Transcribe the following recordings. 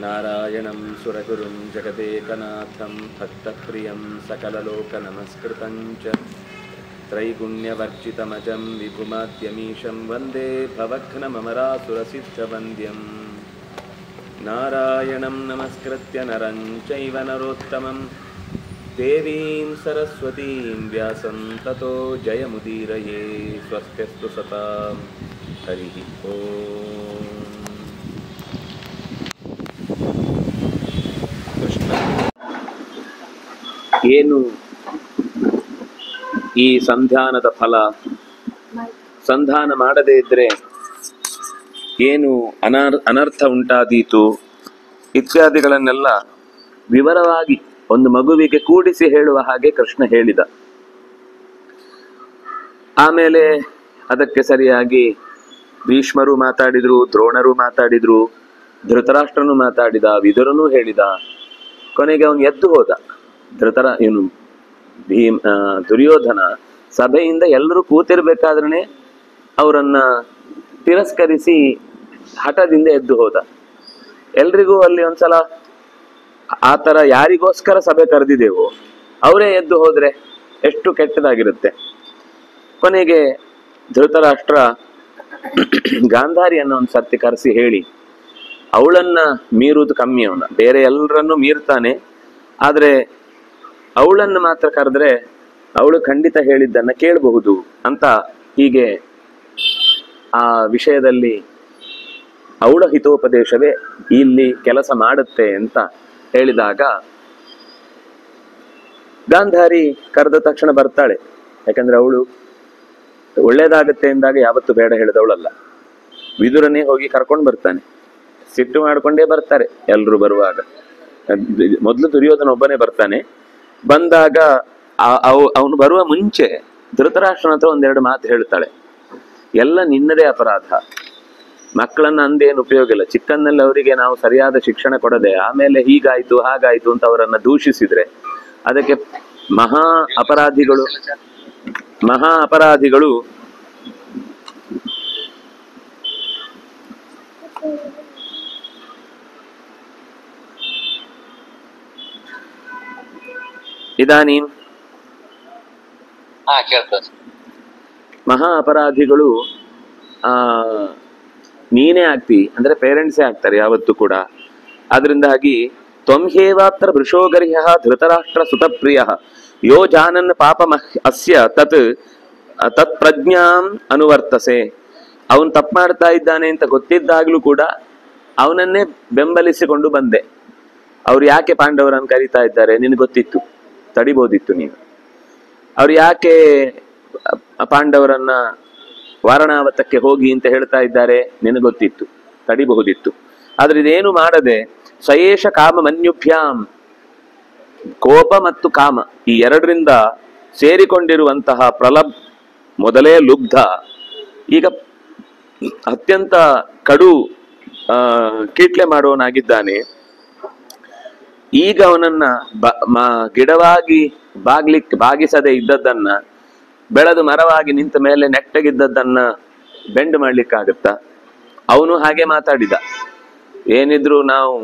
ನಾರಾಯಣಂ ಸುರಗುರುಂ ಜಗದೇಕನಾಥಂ ಭಕ್ತಪ್ರಿಯಂ ಸಕಲಲೋಕನಮಸ್ಕೃತಂ ಚ ತ್ರೈಗುಣ್ಯವರ್ಜಿತಮಜಂ ವಿಭುಮಾದ್ಯಮೀಶಂ ವಂದೇ ಭವಘ್ನಮರಾಸುರಸಿದ್ಧವಂದ್ಯಂ ನಾರಾಯಣಂ ನಮಸ್ಕೃತ್ಯ ನರಂ ಚೈವ ನರೋತ್ತಮಂ ದೇವೀಂ ಸರಸ್ವತೀಂ ವ್ಯಾಸಂ ತತೋ ಜಯಮುದೀರಯೇ ಸ್ವಸ್ತ್ಯಸ್ತು ಸತಾಂ ಹರಿ ಓಂ. ಕೃಷ್ಣ ಏನು ಈ ಸಂಧಾನದ ಫಲ, ಸಂಧಾನ ಮಾಡದೇ ಇದ್ರೆ ಏನು ಅನರ್ಥ ಉಂಟಾದೀತು ಇತ್ಯಾದಿಗಳನ್ನೆಲ್ಲ ವಿವರವಾಗಿ ಒಂದು ಮಗುವಿಗೆ ಕೂಡಿಸಿ ಹೇಳುವ ಹಾಗೆ ಕೃಷ್ಣ ಹೇಳಿದ. ಆಮೇಲೆ ಅದಕ್ಕೆ ಸರಿಯಾಗಿ ಭೀಷ್ಮರು ಮಾತಾಡಿದ್ರು, ದ್ರೋಣರು ಮಾತಾಡಿದ್ರು, ಧೃತರಾಷ್ಟ್ರನು ಮಾತಾಡಿದ, ವಿದುರನು ಹೇಳಿದ. ಕೊನೆಗೆ ಅವನು ಎದ್ದು ಹೋದ. ಇವನು ದುರ್ಯೋಧನ ಸಭೆಯಿಂದ ಎಲ್ಲರೂ ಕೂತಿರ್ಬೇಕಾದ್ರೆ ಅವರನ್ನ ತಿರಸ್ಕರಿಸಿ ಹಠದಿಂದ ಎದ್ದು ಹೋದ. ಎಲ್ರಿಗೂ ಅಲ್ಲಿ ಒಂದ್ಸಲ ಆ ತರ ಯಾರಿಗೋಸ್ಕರ ಸಭೆ ಕರೆದಿದ್ದೇವೋ ಅವರೇ ಎದ್ದು ಹೋದ್ರೆ ಎಷ್ಟು ಕೆಟ್ಟದಾಗಿರುತ್ತೆ. ಕೊನೆಗೆ ಧೃತರಾಷ್ಟ್ರ ಗಾಂಧಾರಿಯನ್ನು ಒಂದು ಸರ್ತಿ ಕರೆಸಿ ಹೇಳಿ, ಅವಳನ್ನ ಮೀರುವುದು ಕಮ್ಮಿ, ಅವನ ಬೇರೆ ಎಲ್ಲರನ್ನು ಮೀರ್ತಾನೆ, ಆದ್ರೆ ಅವಳನ್ನು ಮಾತ್ರ ಕರೆದ್ರೆ ಅವಳು ಖಂಡಿತ ಹೇಳಿದ್ದನ್ನ ಕೇಳಬಹುದು ಅಂತ, ಹೀಗೆ ಆ ವಿಷಯದಲ್ಲಿ ಅವಳ ಹಿತೋಪದೇಶವೇ ಇಲ್ಲಿ ಕೆಲಸ ಮಾಡುತ್ತೆ ಅಂತ ಹೇಳಿದಾಗ ಗಾಂಧಾರಿ ಕರೆದ ತಕ್ಷಣ ಬರ್ತಾಳೆ. ಯಾಕಂದ್ರೆ ಅವಳು ಒಳ್ಳೇದಾಗತ್ತೆ ಎಂದಾಗ ಯಾವತ್ತು ಬೇಡ ಹೇಳಿದವಳಲ್ಲ. ವಿದುರನೇ ಹೋಗಿ ಕರ್ಕೊಂಡು ಬರ್ತಾನೆ, ಸಿಟ್ಟು ಮಾಡ್ಕೊಂಡೇ ಬರ್ತಾರೆ ಎಲ್ರು ಬರುವಾಗ. ಮೊದಲು ದುರ್ಯೋಧನ ಒಬ್ಬನೇ ಬರ್ತಾನೆ. ಬಂದಾಗ ಅವನು ಬರುವ ಮುಂಚೆ ಧೃತರಾಷ್ಟ್ರನ ಹತ್ರ ಒಂದೆರಡು ಮಾತು ಹೇಳ್ತಾಳೆ. ಎಲ್ಲ ನಿನ್ನದೇ ಅಪರಾಧ, ಮಕ್ಕಳನ್ನ ಅಂದೇನು ಉಪಯೋಗ ಇಲ್ಲ. ಚಿಕ್ಕಂದಲ್ಲಿ ಅವರಿಗೆ ನಾವು ಸರಿಯಾದ ಶಿಕ್ಷಣ ಕೊಡದೆ ಆಮೇಲೆ ಹೀಗಾಯ್ತು ಹಾಗಾಯ್ತು ಅಂತ ಅವರನ್ನ ದೂಷಿಸಿದ್ರೆ ಅದಕ್ಕೆ ಮಹಾ ಅಪರಾಧಿಗಳು ಇದಾನೀಂ ಮಹಾ ಅಪರಾಧಿಗಳು ನೀನೇ ಆಗ್ತಿ, ಅಂದ್ರೆ ಪೇರೆಂಟ್ಸೇ ಆಗ್ತಾರೆ ಯಾವತ್ತೂ ಕೂಡ. ಆದ್ರಿಂದಾಗಿ ತ್ವಂಹೇವಾತ್ರ ವೃಷೋಗರ್ಹ್ಯ ಧೃತರಾಷ್ಟ್ರ ಸುತಪ್ರಿಯ ಯೋ ಜಾನನ್ ಪಾಪ ಅಸ್ಯ ತತ್ ಪ್ರಜ್ಞಾಂ ಅನುವರ್ತಸೆ. ಅವನು ತಪ್ಪು ಮಾಡ್ತಾ ಇದ್ದಾನೆ ಅಂತ ಗೊತ್ತಿದ್ದಾಗ್ಲೂ ಕೂಡ ಅವನನ್ನೇ ಬೆಂಬಲಿಸಿಕೊಂಡು ಬಂದೆ. ಅವ್ರು ಯಾಕೆ ಪಾಂಡವರನ್ನು ಕರೀತಾ ಇದ್ದಾರೆ ನಿನಗೆ ಗೊತ್ತಿತ್ತು, ತಡಿಬೋದಿತ್ತು ನೀನು. ಅವ್ರು ಯಾಕೆ ಪಾಂಡವರನ್ನ ವಾರಣಾವತಕ್ಕೆ ಹೋಗಿ ಅಂತ ಹೇಳ್ತಾ ಇದ್ದಾರೆ ನಿನಗೆ ಗೊತ್ತಿತ್ತು, ತಡಿಬಹುದಿತ್ತು. ಆದ್ರೆ ಇದೇನು ಮಾಡದೆ ಸಯೇಷ ಕಾಮ ಮನ್ಯುಭ್ಯಾಂ, ಕೋಪ ಮತ್ತು ಕಾಮ ಈ ಎರಡರಿಂದ ಸೇರಿಕೊಂಡಿರುವಂತಹ ಪ್ರಲಬ್ ಮೊದಲೇ ಲುಬ್ಧ, ಈಗ ಅತ್ಯಂತ ಕಡು ಕೀಟ್ಲೆ ಮಾಡುವವನಾಗಿದ್ದಾನೆ. ಈಗ ಅವನನ್ನ ಗಿಡವಾಗಿ ಬಾಗಿಸದೆ ಇದ್ದದ್ದನ್ನ, ಬೆಳೆದು ಮರವಾಗಿ ನಿಂತ ಮೇಲೆ ನೆಟ್ಟಗಿದ್ದದ್ದನ್ನ ಬೆಂಡ್ ಮಾಡ್ಲಿಕ್ಕಾಗತ್ತ? ಅವನು ಹಾಗೆ ಮಾತಾಡಿದ. ಏನಿದ್ರು ನಾವು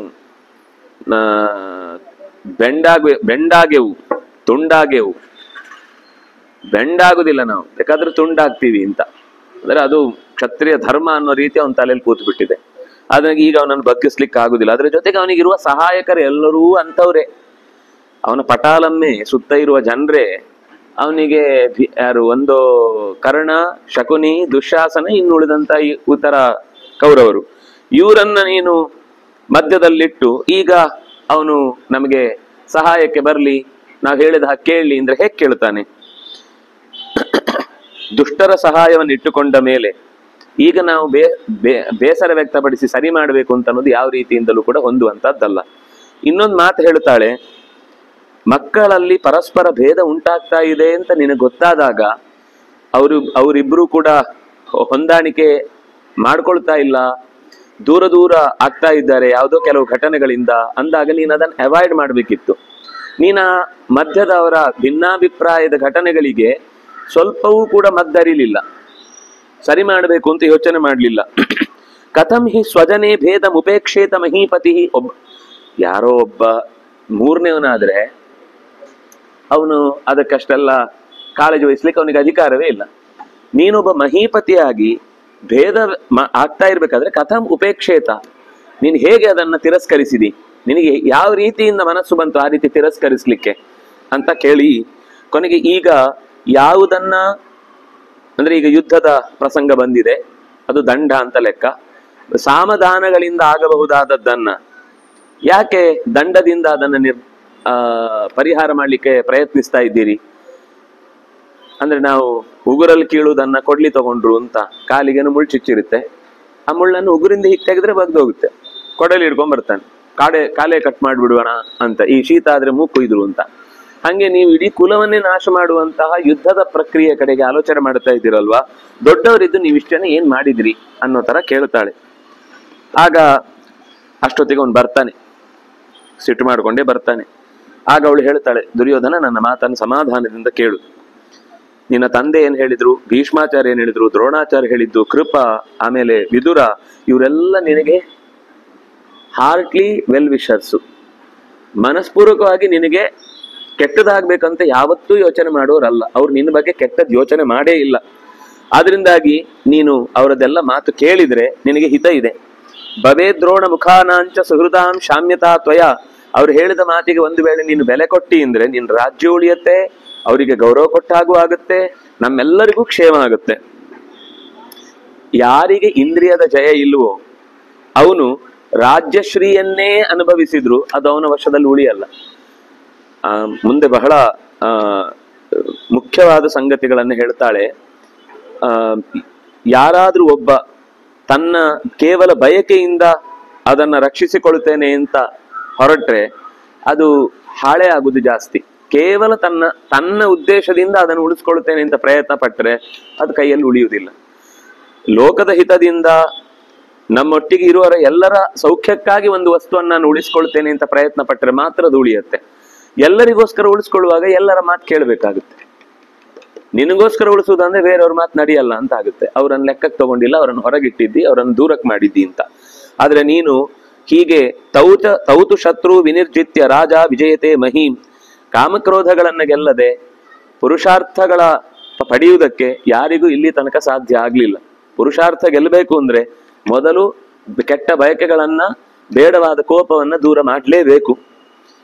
ಬೆಂಡಾಗೆವು ತುಂಡಾಗೆವು, ಬೆಂಡಾಗುದಿಲ್ಲ ನಾವು, ಬೇಕಾದ್ರೆ ತುಂಡಾಗ್ತೀವಿ ಅಂತ. ಅಂದ್ರೆ ಅದು ಕ್ಷತ್ರಿಯ ಧರ್ಮ ಅನ್ನೋ ರೀತಿ ಅವನ ತಲೆಯಲ್ಲಿ ಕೂತು ಬಿಟ್ಟಿದೆ. ಅದ್ರಾಗ ಈಗ ಅವನನ್ನು ಬಗ್ಗಿಸ್ಲಿಕ್ಕೆ ಆಗುದಿಲ್ಲ. ಅದ್ರ ಜೊತೆಗೆ ಅವನಿಗಿರುವ ಸಹಾಯಕರು ಎಲ್ಲರೂ ಅಂತವ್ರೆ. ಅವನ ಪಟಾಲಮ್ಮೆ ಸುತ್ತ ಇರುವ ಜನರೇ ಅವನಿಗೆ ಯಾರು, ಒಂದು ಕರ್ಣ, ಶಕುನಿ, ದುಶ್ಯಾಸನ, ಇನ್ನುಳಿದಂತ ಉತ್ತರ ಕೌರವರು. ಇವರನ್ನ ನೀನು ಮಧ್ಯದಲ್ಲಿಟ್ಟು ಈಗ ಅವನು ನಮಗೆ ಸಹಾಯಕ್ಕೆ ಬರ್ಲಿ, ನಾವು ಹೇಳಿದ ಹಾಗೆ ಕೇಳಲಿ ಅಂದ್ರೆ ಹೇಗೆ ಕೇಳ್ತಾನೆ? ದುಷ್ಟರ ಸಹಾಯವನ್ನು ಇಟ್ಟುಕೊಂಡ ಮೇಲೆ ಈಗ ನಾವು ಬೇಸರ ವ್ಯಕ್ತಪಡಿಸಿ ಸರಿ ಮಾಡಬೇಕು ಅಂತ ಅನ್ನೋದು ಯಾವ ರೀತಿಯಿಂದಲೂ ಕೂಡ ಹೊಂದುವಂತದ್ದಲ್ಲ. ಇನ್ನೊಂದು ಮಾತು ಹೇಳ್ತಾಳೆ, ಮಕ್ಕಳಲ್ಲಿ ಪರಸ್ಪರ ಭೇದ ಉಂಟಾಗ್ತಾ ಇದೆ ಅಂತ ನಿನಗೆ ಗೊತ್ತಾದಾಗ ಅವರಿಬ್ರು ಕೂಡ ಹೊಂದಾಣಿಕೆ ಮಾಡ್ಕೊಳ್ತಾ ಇಲ್ಲ, ದೂರ ದೂರ ಆಗ್ತಾ ಇದ್ದಾರೆ ಯಾವುದೋ ಕೆಲವು ಘಟನೆಗಳಿಂದ ಅಂದಾಗ ನೀನು ಅದನ್ನು ಅವಾಯ್ಡ್ ಮಾಡಬೇಕಿತ್ತು. ನೀನ ಮಧ್ಯದವರ ಭಿನ್ನಾಭಿಪ್ರಾಯದ ಘಟನೆಗಳಿಗೆ ಸ್ವಲ್ಪವೂ ಕೂಡ ಮದ್ದರಿಲಿಲ್ಲ, ಸರಿ ಮಾಡಬೇಕು ಅಂತ ಯೋಚನೆ ಮಾಡಲಿಲ್ಲ. ಕಥಂ ಹಿ ಸ್ವಜನೇ ಭೇದ ಮುಪೇಕ್ಷೇತ ಮಹೀಪತಿ. ಯಾರೋ ಒಬ್ಬ ಮೂರನೇವನಾದ್ರೆ ಅವನು ಅದಕ್ಕಷ್ಟೆಲ್ಲ ಕಾಳಜಿ ವಹಿಸ್ಲಿಕ್ಕೆ ಅವನಿಗೆ ಅಧಿಕಾರವೇ ಇಲ್ಲ. ನೀನೊಬ್ಬ ಮಹೀಪತಿಯಾಗಿ ಭೇದ ಆಗ್ತಾ ಇರ್ಬೇಕಾದ್ರೆ ಕಥಂ ಉಪೇಕ್ಷೇತ, ನೀನು ಹೇಗೆ ಅದನ್ನ ತಿರಸ್ಕರಿಸಿದಿ, ನಿನಗೆ ಯಾವ ರೀತಿಯಿಂದ ಮನಸ್ಸು ಬಂತು ಆ ರೀತಿ ತಿರಸ್ಕರಿಸ್ಲಿಕ್ಕೆ ಅಂತ ಕೇಳಿ, ಕೊನೆಗೆ ಈಗ ಯಾವುದನ್ನ ಅಂದ್ರೆ ಈಗ ಯುದ್ಧದ ಪ್ರಸಂಗ ಬಂದಿದೆ, ಅದು ದಂಡ ಅಂತ ಲೆಕ್ಕ. ಸಾಮದಾನಗಳಿಂದ ಆಗಬಹುದಾದದ್ದನ್ನ ಯಾಕೆ ದಂಡದಿಂದ ಅದನ್ನ ಪರಿಹಾರ ಮಾಡ್ಲಿಕ್ಕೆ ಪ್ರಯತ್ನಿಸ್ತಾ ಇದ್ದೀರಿ? ಅಂದ್ರೆ ನಾವು ಉಗುರಲ್ಲಿ ಕೀಳುವುದನ್ನ ಕೊಡ್ಲಿ ತಗೊಂಡ್ರು ಅಂತ ಕಾಲಿಗೇನು ಮುಳ್ಳು ಚುಚ್ಚಿರುತ್ತೆ, ಆ ಮುಳ್ಳನ್ನು ಉಗುರಿಂದ ಹೀಗೆ ತೆಗೆದ್ರೆ ಬಗ್ದು ಹೋಗುತ್ತೆ, ಕೊಡಲಿ ಹಿಡ್ಕೊಂಡ್ ಬರ್ತಾನೆ, ಕಾಲೇ ಕಟ್ ಮಾಡ್ಬಿಡುವಣ ಅಂತ. ಈ ಶೀತ ಆದ್ರೆ ಮೂಗು ಇದ್ರು ಅಂತ. ಹಂಗೆ ನೀವು ಇಡೀ ಕುಲವನ್ನೇ ನಾಶ ಮಾಡುವಂತಹ ಯುದ್ಧದ ಪ್ರಕ್ರಿಯೆ ಕಡೆಗೆ ಆಲೋಚನೆ ಮಾಡ್ತಾ ಇದ್ದೀರಲ್ವಾ, ದೊಡ್ಡವರಿದ್ದು ನೀವಿಷ್ಟೇನೆ ಏನ್ ಮಾಡಿದ್ರಿ ಅನ್ನೋ ತರ ಕೇಳ್ತಾಳೆ. ಆಗ ಅಷ್ಟೊತ್ತಿಗೆ ಅವನು ಬರ್ತಾನೆ, ಸಿಟ್ಟು ಮಾಡ್ಕೊಂಡೇ ಬರ್ತಾನೆ. ಆಗ ಅವಳು ಹೇಳ್ತಾಳೆ, ದುರ್ಯೋಧನ, ನನ್ನ ಮಾತನ್ನು ಸಮಾಧಾನದಿಂದ ಕೇಳು. ನಿನ್ನ ತಂದೆ ಏನ್ ಹೇಳಿದ್ರು, ಭೀಷ್ಮಾಚಾರ್ಯ ಏನ್ ಹೇಳಿದ್ರು, ದ್ರೋಣಾಚಾರ್ಯ ಹೇಳಿದ್ದು, ಕೃಪ, ಆಮೇಲೆ ವಿದುರ, ಇವರೆಲ್ಲ ನಿನಗೆ ಹಾರ್ಟ್ಲಿ ವೆಲ್ ವಿಷರ್ಸು, ಮನಸ್ಪೂರ್ವಕವಾಗಿ ನಿನಗೆ ಕೆಟ್ಟದಾಗ್ಬೇಕಂತ ಯಾವತ್ತೂ ಯೋಚನೆ ಮಾಡೋರಲ್ಲ. ಅವ್ರು ನಿನ್ನ ಬಗ್ಗೆ ಕೆಟ್ಟದ್ ಯೋಚನೆ ಮಾಡೇ ಇಲ್ಲ. ಆದ್ರಿಂದಾಗಿ ನೀನು ಅವರದೆಲ್ಲ ಮಾತು ಕೇಳಿದ್ರೆ ನಿನಗೆ ಹಿತ ಇದೆ. ಭವೇ ದ್ರೋಣ ಮುಖಾನಾಂಚ ಸುಹೃದಾಂ ಶಾಮ್ಯತಾ ತ್ವಯ. ಅವ್ರು ಹೇಳಿದ ಮಾತಿಗೆ ಒಂದು ವೇಳೆ ನೀನು ಬೆಲೆ ಕೊಟ್ಟಿ ಅಂದ್ರೆ ನಿನ್ನ ರಾಜ್ಯ ಉಳಿಯತ್ತೆ, ಅವರಿಗೆ ಗೌರವ ಕೊಟ್ಟಾಗೂ ಆಗುತ್ತೆ, ನಮ್ಮೆಲ್ಲರಿಗೂ ಕ್ಷೇಮ ಆಗುತ್ತೆ. ಯಾರಿಗೆ ಇಂದ್ರಿಯದ ಜಯ ಇಲ್ವೋ ಅವನು ರಾಜ್ಯಶ್ರೀಯನ್ನೇ ಅನುಭವಿಸಿದ್ರು ಅದು ಅವನ ವಶದಲ್ಲಿ ಉಳಿಯಲ್ಲ. ಮುಂದೆ ಬಹಳ ಮುಖ್ಯವಾದ ಸಂಗತಿಗಳನ್ನು ಹೇಳ್ತಾಳೆ. ಯಾರಾದ್ರೂ ಒಬ್ಬ ತನ್ನ ಕೇವಲ ಬಯಕೆಯಿಂದ ಅದನ್ನ ರಕ್ಷಿಸಿಕೊಳ್ತೇನೆ ಅಂತ ಹೊರಟ್ರೆ ಅದು ಹಾಳೆ ಆಗುದು ಜಾಸ್ತಿ. ಕೇವಲ ತನ್ನ ಉದ್ದೇಶದಿಂದ ಅದನ್ನು ಉಳಿಸ್ಕೊಳ್ತೇನೆ ಅಂತ ಪ್ರಯತ್ನ ಪಟ್ಟರೆ ಅದು ಕೈಯಲ್ಲಿ ಉಳಿಯುವುದಿಲ್ಲ. ಲೋಕದ ಹಿತದಿಂದ ನಮ್ಮೊಟ್ಟಿಗೆ ಇರುವವರ ಎಲ್ಲರ ಸೌಖ್ಯಕ್ಕಾಗಿ ಒಂದು ವಸ್ತುವನ್ನು ನಾನು ಉಳಿಸ್ಕೊಳ್ತೇನೆ ಅಂತ ಪ್ರಯತ್ನ ಪಟ್ಟರೆ ಮಾತ್ರ ಅದು ಉಳಿಯುತ್ತೆ. ಎಲ್ಲರಿಗೋಸ್ಕರ ಉಳಿಸ್ಕೊಳ್ಳುವಾಗ ಎಲ್ಲರ ಮಾತು ಕೇಳಬೇಕಾಗುತ್ತೆ. ನಿನಗೋಸ್ಕರ ಉಳಿಸುವುದಂದ್ರೆ ಬೇರೆಯವ್ರ ಮಾತು ನಡೆಯಲ್ಲ ಅಂತ ಆಗುತ್ತೆ. ಅವರನ್ನು ಲೆಕ್ಕಕ್ಕೆ ತಗೊಂಡಿಲ್ಲ, ಅವರನ್ನು ಹೊರಗಿಟ್ಟಿದ್ದಿ, ಅವರನ್ನು ದೂರಕ್ಕೆ ಮಾಡಿದ್ದಿ ಅಂತ. ಆದ್ರೆ ನೀನು ಹೀಗೆ ತೌತು ಶತ್ರು ವಿನಿರ್ಜಿತ್ಯ ರಾಜ ವಿಜಯತೆ ಮಹೀಂ, ಕಾಮಕ್ರೋಧಗಳನ್ನ ಗೆಲ್ಲದೆ ಪುರುಷಾರ್ಥಗಳ ಪಡೆಯುವುದಕ್ಕೆ ಯಾರಿಗೂ ಇಲ್ಲಿ ತನಕ ಸಾಧ್ಯ ಆಗ್ಲಿಲ್ಲ. ಪುರುಷಾರ್ಥ ಗೆಲ್ಲಬೇಕು ಅಂದ್ರೆ ಮೊದಲು ಕೆಟ್ಟ ಬಯಕೆಗಳನ್ನ, ಬೇಡವಾದ ಕೋಪವನ್ನ ದೂರ ಮಾಡಲೇಬೇಕು.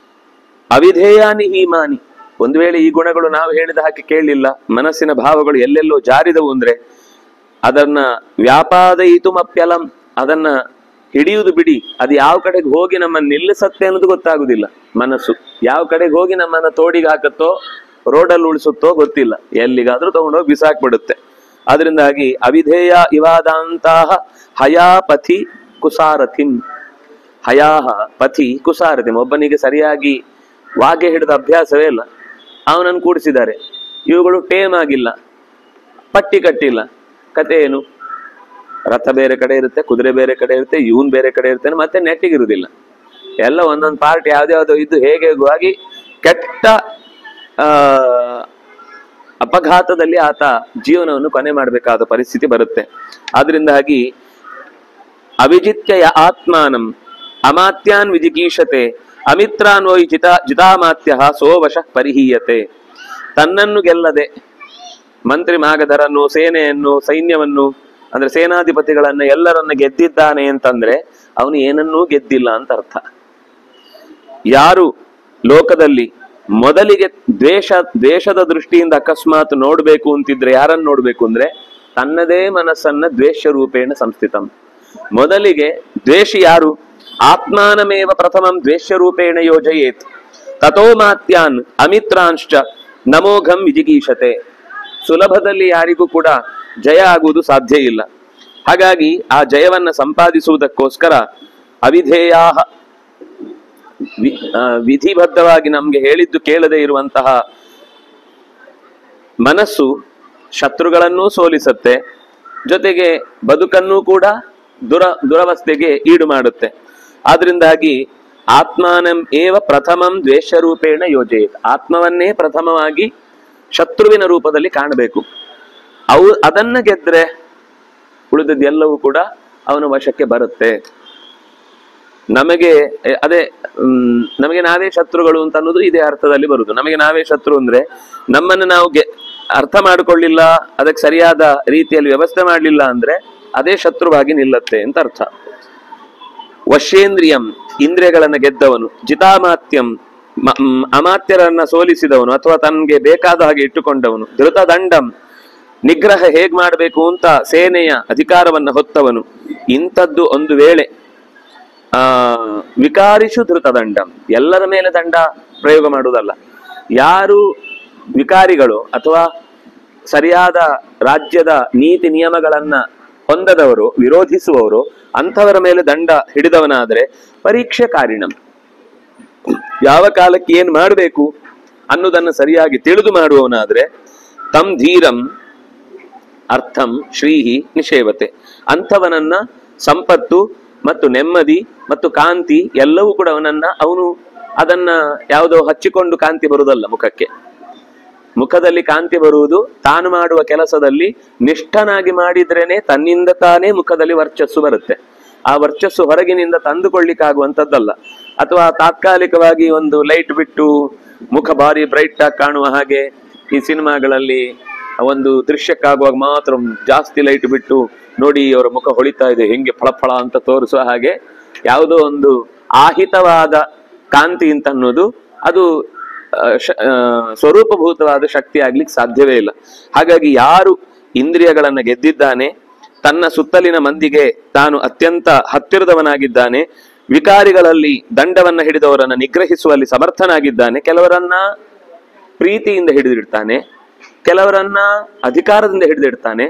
ಅವಿಧೇಯಾನಿ ಹೀಮಾನಿ, ಒಂದು ವೇಳೆ ಈ ಗುಣಗಳು ನಾವು ಹೇಳಿದ ಹಾಗೆ ಕೇಳಲಿಲ್ಲ, ಮನಸ್ಸಿನ ಭಾವಗಳು ಎಲ್ಲೆಲ್ಲೋ ಜಾರಿದವು ಅಂದ್ರೆ ಅದನ್ನ ವ್ಯಾಪಾದಯಿತುಮಪ್ಯಲಂ, ಅದನ್ನ ಹಿಡಿಯುವುದು ಬಿಡಿ, ಅದು ಯಾವ ಕಡೆಗೆ ಹೋಗಿ ನಮ್ಮನ್ನು ನಿಲ್ಲಿಸತ್ತೆ ಅನ್ನೋದು ಗೊತ್ತಾಗುದಿಲ್ಲ. ಮನಸ್ಸು ಯಾವ ಕಡೆಗೆ ಹೋಗಿ ನಮ್ಮನ್ನ ತೋಡಿಗೆ ಹಾಕತ್ತೋ, ರೋಡಲ್ಲಿ ಉಳಿಸುತ್ತೋ ಗೊತ್ತಿಲ್ಲ, ಎಲ್ಲಿಗಾದ್ರೂ ತಗೊಂಡೋಗಿ ಬಿಸಾಕ್ಬಿಡುತ್ತೆ. ಅದರಿಂದಾಗಿ ಅವಿಧೇಯ ಇವಾದಂತಹ ಹಯಾಪಥಿ ಕುಸಾರಥಿಂ, ಹಯಾಹ ಪಥಿ ಕುಸಾರಥಿಂ, ಒಬ್ಬನಿಗೆ ಸರಿಯಾಗಿ ವಾಗೆ ಹಿಡಿದ ಅಭ್ಯಾಸವೇ ಇಲ್ಲ, ಅವನನ್ನು ಕೂಡಿಸಿದ್ದಾರೆ. ಇವುಗಳು ಟೇಮ್ ಆಗಿಲ್ಲ, ಪಟ್ಟಿ ಕಟ್ಟಿಲ್ಲ. ಕತೆ ಏನು? ರಥ ಬೇರೆ ಕಡೆ ಇರುತ್ತೆ, ಕುದುರೆ ಬೇರೆ ಕಡೆ ಇರುತ್ತೆ, ಇವನ್ ಬೇರೆ ಕಡೆ ಇರ್ತೇನೆ, ಮತ್ತೆ ನೆಟ್ಟಿಗಿರುವುದಿಲ್ಲ. ಎಲ್ಲ ಒಂದೊಂದು ಪಾರ್ಟ್ ಯಾವ್ದ್ಯಾವ್ದೋ ಇದ್ದು ಹೇಗೆ ಆಗಿ ಕೆಟ್ಟ ಅಪಘಾತದಲ್ಲಿ ಆತ ಜೀವನವನ್ನು ಕೊನೆ ಮಾಡಬೇಕಾದ ಪರಿಸ್ಥಿತಿ ಬರುತ್ತೆ. ಆದ್ರಿಂದಾಗಿ ಅವಿಜಿತ್ಯ ಆತ್ಮಾನಂ ಅಮಾತ್ಯಾನ್ ವಿಜಿಗೀಷತೆ ಅಮಿತ್ರಾನ್ ವೈ ಜಿತಾಮಾತ್ಯ ಸೋವಶ ಪರಿಹೀಯತೆ. ತನ್ನನ್ನು ಗೆಲ್ಲದೆ ಮಂತ್ರಿ ಮಾಗಧರನ್ನು, ಸೇನೆಯನ್ನು, ಸೈನ್ಯವನ್ನು ಅಂದ್ರೆ ಸೇನಾಧಿಪತಿಗಳನ್ನ ಎಲ್ಲರನ್ನ ಗೆದ್ದಿದ್ದಾನೆ ಅಂತಂದ್ರೆ ಅವನು ಏನನ್ನೂ ಗೆದ್ದಿಲ್ಲ ಅಂತ ಅರ್ಥ. ಯಾರು ಲೋಕದಲ್ಲಿ ಮೊದಲಿಗೆ ದ್ವೇಷದ ದೃಷ್ಟಿಯಿಂದ ಅಕಸ್ಮಾತ್ ನೋಡ್ಬೇಕು ಅಂತಿದ್ರೆ ಯಾರನ್ನು ನೋಡ್ಬೇಕು ಅಂದ್ರೆ ತನ್ನದೇ ಮನಸ್ಸನ್ನ ದ್ವೇಷ ರೂಪೇಣ ಸಂಸ್ಥಿತಂ. ಮೊದಲಿಗೆ ದ್ವೇಷಿ ಯಾರು? ಆತ್ಮಾನಮೇವ ಪ್ರಥಮಂ ದ್ವೇಷ ರೂಪೇಣ ಯೋಜಯೇತ್ ತಥೋ ಮಾತ್ಯಾನ್ ಅಮಿತ್ರಾಂಶ್ಚ ನಮೋಘಂ ವಿಜಿಗೀಷತೆ. ಸುಲಭದಲ್ಲಿ ಯಾರಿಗೂ ಕೂಡ ಜಯ ಆಗುವುದು ಸಾಧ್ಯ ಇಲ್ಲ. ಹಾಗಾಗಿ ಆ ಜಯವನ್ನ ಸಂಪಾದಿಸುವುದಕ್ಕೋಸ್ಕರ ಅವಿಧೇಯ, ವಿಧಿಬದ್ಧವಾಗಿ ನಮ್ಗೆ ಹೇಳಿದ್ದು ಕೇಳದೆ ಇರುವಂತಹ ಮನಸ್ಸು ಶತ್ರುಗಳನ್ನೂ ಸೋಲಿಸುತ್ತೆ, ಜೊತೆಗೆ ಬದುಕನ್ನೂ ಕೂಡ ದುರವಸ್ಥೆಗೆ ಈಡು ಮಾಡುತ್ತೆ. ಆದ್ರಿಂದಾಗಿ ಆತ್ಮಾನಂ ಏವ ಪ್ರಥಮಂ ದ್ವೇಷ ರೂಪೇಣ ಯೋಜಯೇತ್, ಆತ್ಮವನ್ನೇ ಪ್ರಥಮವಾಗಿ ಶತ್ರುವಿನ ರೂಪದಲ್ಲಿ ಕಾಣಬೇಕು. ಅದನ್ನ ಗೆದ್ರೆ ಉಳಿದದ್ದು ಎಲ್ಲವೂ ಕೂಡ ಅವನ ವಶಕ್ಕೆ ಬರುತ್ತೆ. ನಮಗೆ ನಮಗೆ ನಾವೇ ಶತ್ರುಗಳು ಅಂತ ಅನ್ನೋದು ಇದೇ ಅರ್ಥದಲ್ಲಿ ಬರುದು. ನಮಗೆ ನಾವೇ ಶತ್ರು ಅಂದ್ರೆ ನಮ್ಮನ್ನು ನಾವು ಅರ್ಥ ಮಾಡಿಕೊಳ್ಳಿಲ್ಲ, ಅದಕ್ಕೆ ಸರಿಯಾದ ರೀತಿಯಲ್ಲಿ ವ್ಯವಸ್ಥೆ ಮಾಡಲಿಲ್ಲ ಅಂದ್ರೆ ಅದೇ ಶತ್ರುವಾಗಿ ನಿಲ್ಲತ್ತೆ ಅಂತ ಅರ್ಥ. ವಶ್ಯೇಂದ್ರಿಯಂ, ಇಂದ್ರಿಯಗಳನ್ನ ಗೆದ್ದವನು. ಜಿತಾಮಾತ್ಯಂ, ಅಮಾತ್ಯರನ್ನ ಸೋಲಿಸಿದವನು ಅಥವಾ ತನ್ಗೆ ಬೇಕಾದ ಹಾಗೆ ಇಟ್ಟುಕೊಂಡವನು. ಧೃತದಂಡಂ, ನಿಗ್ರಹ ಹೇಗ್ ಮಾಡಬೇಕು ಅಂತ ಸೇನೆಯ ಅಧಿಕಾರವನ್ನ ಹೊತ್ತವನು. ಇಂಥದ್ದು ಒಂದು ವೇಳೆ ವಿಕಾರಿಷು ಧೃತದಂಡಂ, ಎಲ್ಲರ ಮೇಲೆ ದಂಡ ಪ್ರಯೋಗ ಮಾಡುವುದಲ್ಲ. ಯಾರು ವಿಕಾರಿಗಳು ಅಥವಾ ಸರಿಯಾದ ರಾಜ್ಯದ ನೀತಿ ನಿಯಮಗಳನ್ನ ಹೊಂದದವರು, ವಿರೋಧಿಸುವವರು, ಅಂಥವರ ಮೇಲೆ ದಂಡ ಹಿಡಿದವನಾದ್ರೆ ಪರೀಕ್ಷೆ ಕಾರಿಣಂ, ಯಾವ ಕಾಲಕ್ಕೆ ಏನ್ ಮಾಡಬೇಕು ಅನ್ನೋದನ್ನು ಸರಿಯಾಗಿ ತಿಳಿದು ಮಾಡುವವನಾದ್ರೆ ತಂ ಧೀರಂ ಅರ್ಥಂ ಶ್ರೀಹಿ ನಿಷೇವತೆ, ಅಂಥವನನ್ನ ಸಂಪತ್ತು ಮತ್ತು ನೆಮ್ಮದಿ ಮತ್ತು ಕಾಂತಿ ಎಲ್ಲವೂ ಕೂಡ ಅವನು ಅದನ್ನ ಯಾವುದೋ ಹಚ್ಚಿಕೊಂಡು ಕಾಂತಿ ಬರುವುದಲ್ಲ ಮುಖಕ್ಕೆ. ಮುಖದಲ್ಲಿ ಕಾಂತಿ ಬರುವುದು ತಾನು ಮಾಡುವ ಕೆಲಸದಲ್ಲಿ ನಿಷ್ಠನಾಗಿ ಮಾಡಿದ್ರೇನೆ ತನ್ನಿಂದ ತಾನೇ ಮುಖದಲ್ಲಿ ವರ್ಚಸ್ಸು ಬರುತ್ತೆ. ಆ ವರ್ಚಸ್ಸು ಹೊರಗಿನಿಂದ ತಂದುಕೊಳ್ಳಿಕ್ಕಾಗುವಂಥದ್ದಲ್ಲ. ಅಥವಾ ತಾತ್ಕಾಲಿಕವಾಗಿ ಒಂದು ಲೈಟ್ ಬಿಟ್ಟು ಮುಖ ಭಾರಿ ಬ್ರೈಟ್ ಆಗಿ ಕಾಣುವ ಹಾಗೆ ಈ ಸಿನಿಮಾಗಳಲ್ಲಿ ಒಂದು ದೃಶ್ಯಕ್ಕಾಗುವಾಗ ಮಾತ್ರ ಜಾಸ್ತಿ ಲೈಟ್ ಬಿಟ್ಟು ನೋಡಿ ಅವರ ಮುಖ ಹೊಳಿತಾ ಇದೆ ಹೆಂಗೆ ಫಳಫಳ ಅಂತ ತೋರಿಸುವ ಹಾಗೆ ಯಾವುದೋ ಒಂದು ಆಹಿತವಾದ ಕಾಂತಿ ಅಂತ ಅನ್ನೋದು ಅದು ಸ್ವರೂಪಭೂತವಾದ ಶಕ್ತಿ ಆಗ್ಲಿಕ್ಕೆ ಸಾಧ್ಯವೇ ಇಲ್ಲ. ಹಾಗಾಗಿ ಯಾರು ಇಂದ್ರಿಯಗಳನ್ನ ಗೆದ್ದಿದ್ದಾನೆ, ತನ್ನ ಸುತ್ತಲಿನ ಮಂದಿಗೆ ತಾನು ಅತ್ಯಂತ ಹತ್ತಿರದವನಾಗಿದ್ದಾನೆ, ವಿಕಾರಿಗಳಲ್ಲಿ ದಂಡವನ್ನ ಹಿಡಿದವರನ್ನ ನಿಗ್ರಹಿಸುವಲ್ಲಿ ಸಮರ್ಥನಾಗಿದ್ದಾನೆ, ಕೆಲವರನ್ನ ಪ್ರೀತಿಯಿಂದ ಹಿಡಿದಿಡ್ತಾನೆ, ಕೆಲವರನ್ನ ಅಧಿಕಾರದಿಂದ ಹಿಡಿದಿಡ್ತಾನೆ,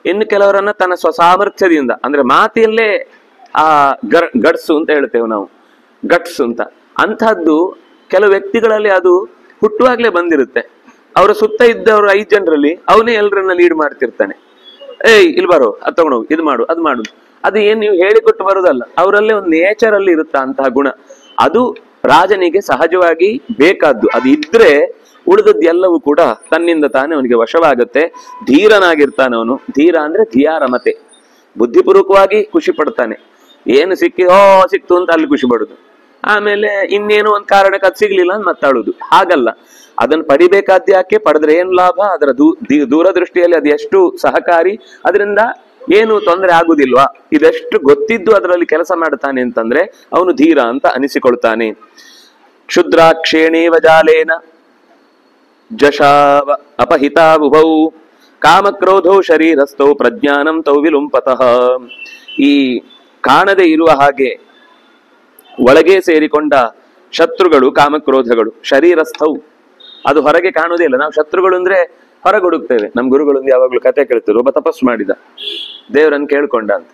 ಇನ್ನು ಕೆಲವರನ್ನ ತನ್ನ ಸ್ವಸಾಮರ್ಥ್ಯದಿಂದ, ಅಂದ್ರೆ ಮಾತಿಯಲ್ಲೇ ಆ ಗಟ್ಸು ಅಂತ ಹೇಳ್ತೇವೆ ನಾವು, ಗಟ್ಸ್ ಅಂತ. ಅಂಥದ್ದು ಕೆಲವು ವ್ಯಕ್ತಿಗಳಲ್ಲಿ ಅದು ಹುಟ್ಟುವಾಗ್ಲೇ ಬಂದಿರುತ್ತೆ. ಅವರ ಸುತ್ತ ಇದ್ದವರು 5 ಜನರಲ್ಲಿ ಅವನೇ ಎಲ್ಲರನ್ನ ಲೀಡ್ ಮಾಡ್ತಿರ್ತಾನೆ. ಇಲ್ಲಿ ಬರೋ, ಅದು ತಗೊಂಡೋಗು, ಇದು ಮಾಡು, ಅದು ಮಾಡುದು. ಅದು ಏನ್ ನೀವು ಹೇಳಿಕೊಟ್ಟು ಬರೋದಲ್ಲ, ಅವರಲ್ಲೇ ಒಂದು ನೇಚರ್ ಅಲ್ಲಿ ಇರುತ್ತಾ ಅಂತಹ ಗುಣ. ಅದು ರಾಜನಿಗೆ ಸಹಜವಾಗಿ ಬೇಕಾದ್ದು. ಅದು ಇದ್ರೆ ಉಳಿದದ್ದು ಎಲ್ಲವೂ ಕೂಡ ತನ್ನಿಂದ ತಾನೇ ಅವನಿಗೆ ವಶವಾಗುತ್ತೆ. ಧೀರನಾಗಿರ್ತಾನೆ ಅವನು. ಧೀರ ಅಂದ್ರೆ ಧಿಯಾರಮತೆ, ಬುದ್ಧಿಪೂರ್ವಕವಾಗಿ ಖುಷಿ ಪಡ್ತಾನೆ. ಏನು ಸಿಕ್ತು ಅಂತ ಅಲ್ಲಿ ಖುಷಿ ಪಡುದು, ಆಮೇಲೆ ಇನ್ನೇನು ಒಂದ್ ಕಾರಣಕ್ಕೆ ಅದು ಸಿಗ್ಲಿಲ್ಲ ಅಂತ ಮಾತಾಡುದು. ಹಾಗಲ್ಲ, ಅದನ್ನು ಪಡಿಬೇಕಾದ ಯಾಕೆ, ಪಡೆದ್ರೆ ಏನ್ ಲಾಭ, ಅದರ ದೂರದೃಷ್ಟಿಯಲ್ಲಿ ಅದು ಎಷ್ಟು ಸಹಕಾರಿ, ಅದರಿಂದ ಏನು ತೊಂದರೆ ಆಗುದಿಲ್ವಾ, ಇದೆಷ್ಟು ಗೊತ್ತಿದ್ದು ಅದರಲ್ಲಿ ಕೆಲಸ ಮಾಡ್ತಾನೆ ಅಂತಂದ್ರೆ ಅವನು ಧೀರ ಅಂತ ಅನಿಸಿಕೊಳ್ತಾನೆ. ಕ್ಷುದ್ರಾಕ್ಷೇಣೇವ ಜಾಲೇನ ಜಶಾವ ಅಪಹಿತಾವುಭೌ ಕಾಮಕ್ರೋಧೌ ಶರೀರಸ್ಥೌ ಪ್ರಜ್ಞಾನಂ ತೌ ವಿಲುಂಪತಃ. ಈ ಕಾಣದೆ ಇರುವ ಹಾಗೆ ಒಳಗೆ ಸೇರಿಕೊಂಡ ಶತ್ರುಗಳು ಕಾಮಕ್ರೋಧಗಳು, ಶರೀರಸ್ಥವು, ಅದು ಹೊರಗೆ ಕಾಣುವುದೇ ಇಲ್ಲ. ನಾವು ಶತ್ರುಗಳು ಅಂದ್ರೆ ಹೊರಗೆ ಹುಡುಕ್ತೇವೆ. ನಮ್ ಗುರುಗಳು ಯಾವಾಗ್ಲೂ ಕತೆ ಕೇಳ್ತಾರೆ. ಒಬ್ಬ ತಪಸ್ಸು ಮಾಡಿದ, ದೇವರನ್ನು ಕೇಳ್ಕೊಂಡ ಅಂತ,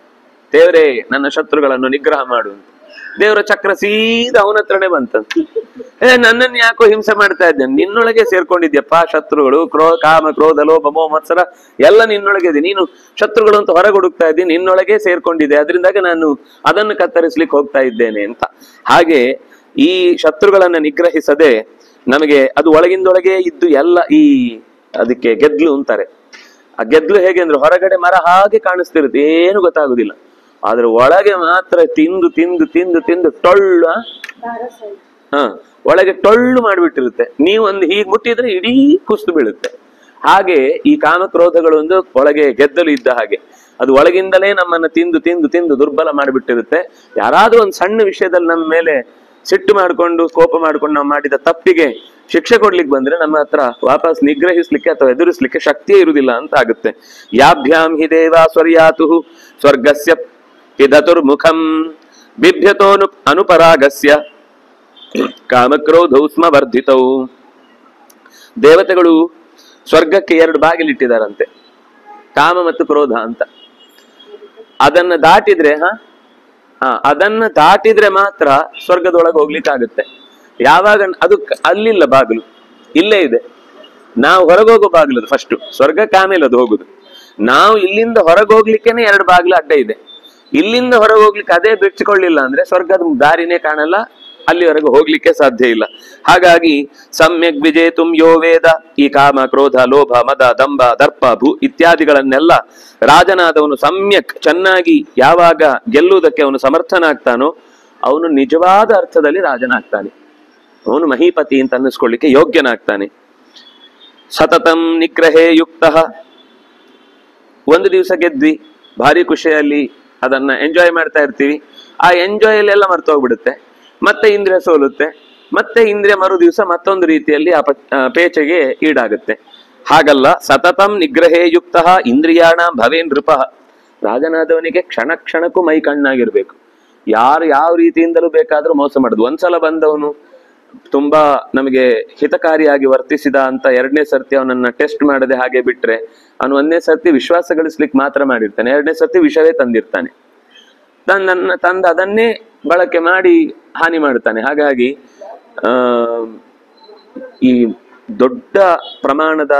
ದೇವರೇ ನನ್ನ ಶತ್ರುಗಳನ್ನು ನಿಗ್ರಹ ಮಾಡು ಅಂತ. ದೇವರ ಚಕ್ರ ಸೀದಾ ಅವನ ಹತ್ರನೇ ಬಂತಂತ. ನನ್ನನ್ನು ಯಾಕೋ ಹಿಂಸೆ ಮಾಡ್ತಾ ಇದ್ದೇನೆ, ನಿನ್ನೊಳಗೆ ಸೇರ್ಕೊಂಡಿದ್ಯಪ್ಪ ಶತ್ರುಗಳು, ಕಾಮ ಕ್ರೋಧ ಲೋಭ ಮೋಹ ಮತ್ಸರ ಎಲ್ಲ ನಿನ್ನೊಳಗೆ ಇದೆ, ನೀನು ಶತ್ರುಗಳು ಅಂತ ಹೊರಗೆ ಹುಡುಕ್ತಾ ಇದ್ದೀನಿ, ನಿನ್ನೊಳಗೆ ಸೇರ್ಕೊಂಡಿದೆ, ಅದರಿಂದಾಗಿ ನಾನು ಅದನ್ನು ಕತ್ತರಿಸ್ಲಿಕ್ಕೆ ಹೋಗ್ತಾ ಇದ್ದೇನೆ ಅಂತ. ಹಾಗೆ ಈ ಶತ್ರುಗಳನ್ನ ನಿಗ್ರಹಿಸದೆ ನಮಗೆ ಅದು ಒಳಗಿಂದೊಳಗೆ ಇದ್ದು ಎಲ್ಲ ಈ ಅದಕ್ಕೆ ಗೆದ್ಲು ಅಂತಾರೆ. ಆ ಗೆದ್ಲು ಹೇಗೆ ಅಂದ್ರೆ ಹೊರಗಡೆ ಮರ ಹಾಗೆ ಕಾಣಿಸ್ತಿರುತ್ತೆ, ಏನು ಗೊತ್ತಾಗುದಿಲ್ಲ, ಆದ್ರೆ ಒಳಗೆ ಮಾತ್ರ ತಿಂದು ತಿಂದು ತಿಂದು ತಿಂದು ಟೊಳ್ಳು ಒಳಗೆ ಟೊಳ್ಳು ಮಾಡಿಬಿಟ್ಟಿರುತ್ತೆ. ನೀವು ಒಂದು ಹೀಗೆ ಮುಟ್ಟಿದ್ರೆ ಇಡೀ ಕುಸ್ತು ಬೀಳುತ್ತೆ. ಹಾಗೆ ಈ ಕಾಮಕ್ರೋಧಗಳು ಒಂದು ಒಳಗೆ ಗೆದ್ದಲು ಇದ್ದ ಹಾಗೆ, ಅದು ಒಳಗಿಂದಲೇ ನಮ್ಮನ್ನ ತಿಂದು ತಿಂದು ತಿಂದು ದುರ್ಬಲ ಮಾಡಿಬಿಟ್ಟಿರುತ್ತೆ. ಯಾರಾದ್ರೂ ಒಂದು ಸಣ್ಣ ವಿಷಯದಲ್ಲಿ ನಮ್ಮ ಮೇಲೆ ಸಿಟ್ಟು ಮಾಡಿಕೊಂಡು ಕೋಪ ಮಾಡ್ಕೊಂಡು ನಾವು ಮಾಡಿದ ತಪ್ಪಿಗೆ ಶಿಕ್ಷೆ ಕೊಡ್ಲಿಕ್ಕೆ ಬಂದ್ರೆ ನಮ್ಮ ಹತ್ರ ವಾಪಸ್ ನಿಗ್ರಹಿಸ್ಲಿಕ್ಕೆ ಅಥವಾ ಎದುರಿಸ್ಲಿಕ್ಕೆ ಶಕ್ತಿಯೇ ಇರುವುದಿಲ್ಲ ಅಂತ ಆಗುತ್ತೆ. ಯಾಭ್ಯಾಂ ಹಿ ದೇವಾ ಸ್ವರ್ಯಾತು ಸ್ವರ್ಗಸ್ಯ ಪಿದತುರ್ಮುಖಂ ಬಿಭ್ಯತೋನು ಅನುಪರಾಗಸ್ಯ ಕಾಮಕ್ರೋಧೌ ಸ್ಮ ವರ್ಧಿತೌ. ದೇವತೆಗಳು ಸ್ವರ್ಗಕ್ಕೆ 2 ಬಾಗಿಲಿಟ್ಟಿದಾರಂತೆ, ಕಾಮ ಮತ್ತು ಕ್ರೋಧ ಅಂತ. ಅದನ್ನ ದಾಟಿದ್ರೆ ಅದನ್ನ ದಾಟಿದ್ರೆ ಮಾತ್ರ ಸ್ವರ್ಗದೊಳಗೆ ಹೋಗ್ಲಿಕ್ಕಾಗುತ್ತೆ. ಯಾವಾಗ ಅದು ಅಲ್ಲಿಲ್ಲ, ಬಾಗಿಲು ಇಲ್ಲೇ ಇದೆ. ನಾವು ಹೊರಗೋಗೋ ಬಾಗಿಲು ಅದು ಫಸ್ಟ್, ಸ್ವರ್ಗಕ್ಕೆ ಆಮೇಲೆ ಅದು ಹೋಗುದು. ನಾವು ಇಲ್ಲಿಂದ ಹೊರಗೋಗ್ಲಿಕ್ಕೇನೆ 2 ಬಾಗಿಲು ಅಡ್ಡ ಇದೆ. ಇಲ್ಲಿಂದ ಹೊರಗೋಗ್ಲಿಕ್ಕೆ ಅದೇ ಬಿಚ್ಚಿಕೊಳ್ಳಿಲ್ಲ ಅಂದ್ರೆ ಸ್ವರ್ಗದ ದಾರಿನೇ ಕಾಣಲ್ಲ, ಅಲ್ಲಿವರೆಗೂ ಹೋಗ್ಲಿಕ್ಕೆ ಸಾಧ್ಯ ಇಲ್ಲ. ಹಾಗಾಗಿ ಸಮ್ಯಕ್ ವಿಜೇತುಂ ಯೋ ವೇದ, ಈ ಕಾಮ ಕ್ರೋಧ ಲೋಭ ಮದ ದಂಭ ದರ್ಪ ಭೂ ಇತ್ಯಾದಿಗಳನ್ನೆಲ್ಲ ರಾಜನಾದವನು ಸಮ್ಯಕ್ ಚೆನ್ನಾಗಿ ಯಾವಾಗ ಗೆಲ್ಲುವುದಕ್ಕೆ ಅವನು ಸಮರ್ಥನಾಗ್ತಾನೋ ಅವನು ನಿಜವಾದ ಅರ್ಥದಲ್ಲಿ ರಾಜನಾಗ್ತಾನೆ, ಅವನು ಮಹೀಪತಿ ಅಂತ ಅನ್ನಿಸ್ಕೊಳ್ಳಿಕ್ಕೆ ಯೋಗ್ಯನಾಗ್ತಾನೆ. ಸತತಂ ನಿಗ್ರಹೇ ಯುಕ್ತ, ಒಂದು ದಿವಸ ಗೆದ್ವಿ, ಭಾರಿ ಖುಷಿಯಲ್ಲಿ ಅದನ್ನ ಎಂಜಾಯ್ ಮಾಡ್ತಾ ಇರ್ತೀವಿ, ಆ ಎಂಜಾಯ್ ಅಲ್ಲೆಲ್ಲ ಮರ್ತೋಗ್ಬಿಡುತ್ತೆ, ಮತ್ತೆ ಇಂದ್ರಿಯ ಸೋಲುತ್ತೆ, ಮತ್ತೆ ಇಂದ್ರಿಯ ಮರು ದಿವಸ ಮತ್ತೊಂದು ರೀತಿಯಲ್ಲಿ ಆ ಪೇಚೆಗೆ ಈಡಾಗುತ್ತೆ. ಹಾಗಲ್ಲ, ಸತತಂ ನಿಗ್ರಹೇ ಯುಕ್ತ ಇಂದ್ರಿಯಾಣ ಭವೇ ನೃಪ, ರಾಜನಾದವನಿಗೆ ಕ್ಷಣ ಕ್ಷಣಕ್ಕೂ ಮೈ ಕಣ್ಣಾಗಿರ್ಬೇಕು, ಯಾರು ಯಾವ ರೀತಿಯಿಂದಲೂ ಬೇಕಾದ್ರೂ ಮೋಸ ಮಾಡುದು. ಒಂದ್ಸಲ ಬಂದವನು ತುಂಬಾ ನಮಗೆ ಹಿತಕಾರಿಯಾಗಿ ವರ್ತಿಸಿದ ಅಂತ ಎರಡನೇ ಸರ್ತಿ ಅವನನ್ನ ಟೆಸ್ಟ್ ಮಾಡದೆ ಹಾಗೆ ಬಿಟ್ರೆ ಅವನು ಒಂದನೇ ಸರ್ತಿ ವಿಶ್ವಾಸ ಗಳಿಸ್ಲಿಕ್ಕೆ ಮಾತ್ರ ಮಾಡಿರ್ತಾನೆ, ಎರಡನೇ ಸರ್ತಿ ವಿಷವೇ ತಂದಿರ್ತಾನೆ, ತಂದು ಅದನ್ನೇ ಬಳಕೆ ಮಾಡಿ ಹಾನಿ ಮಾಡ್ತಾನೆ. ಹಾಗಾಗಿ ಈ ದೊಡ್ಡ ಪ್ರಮಾಣದ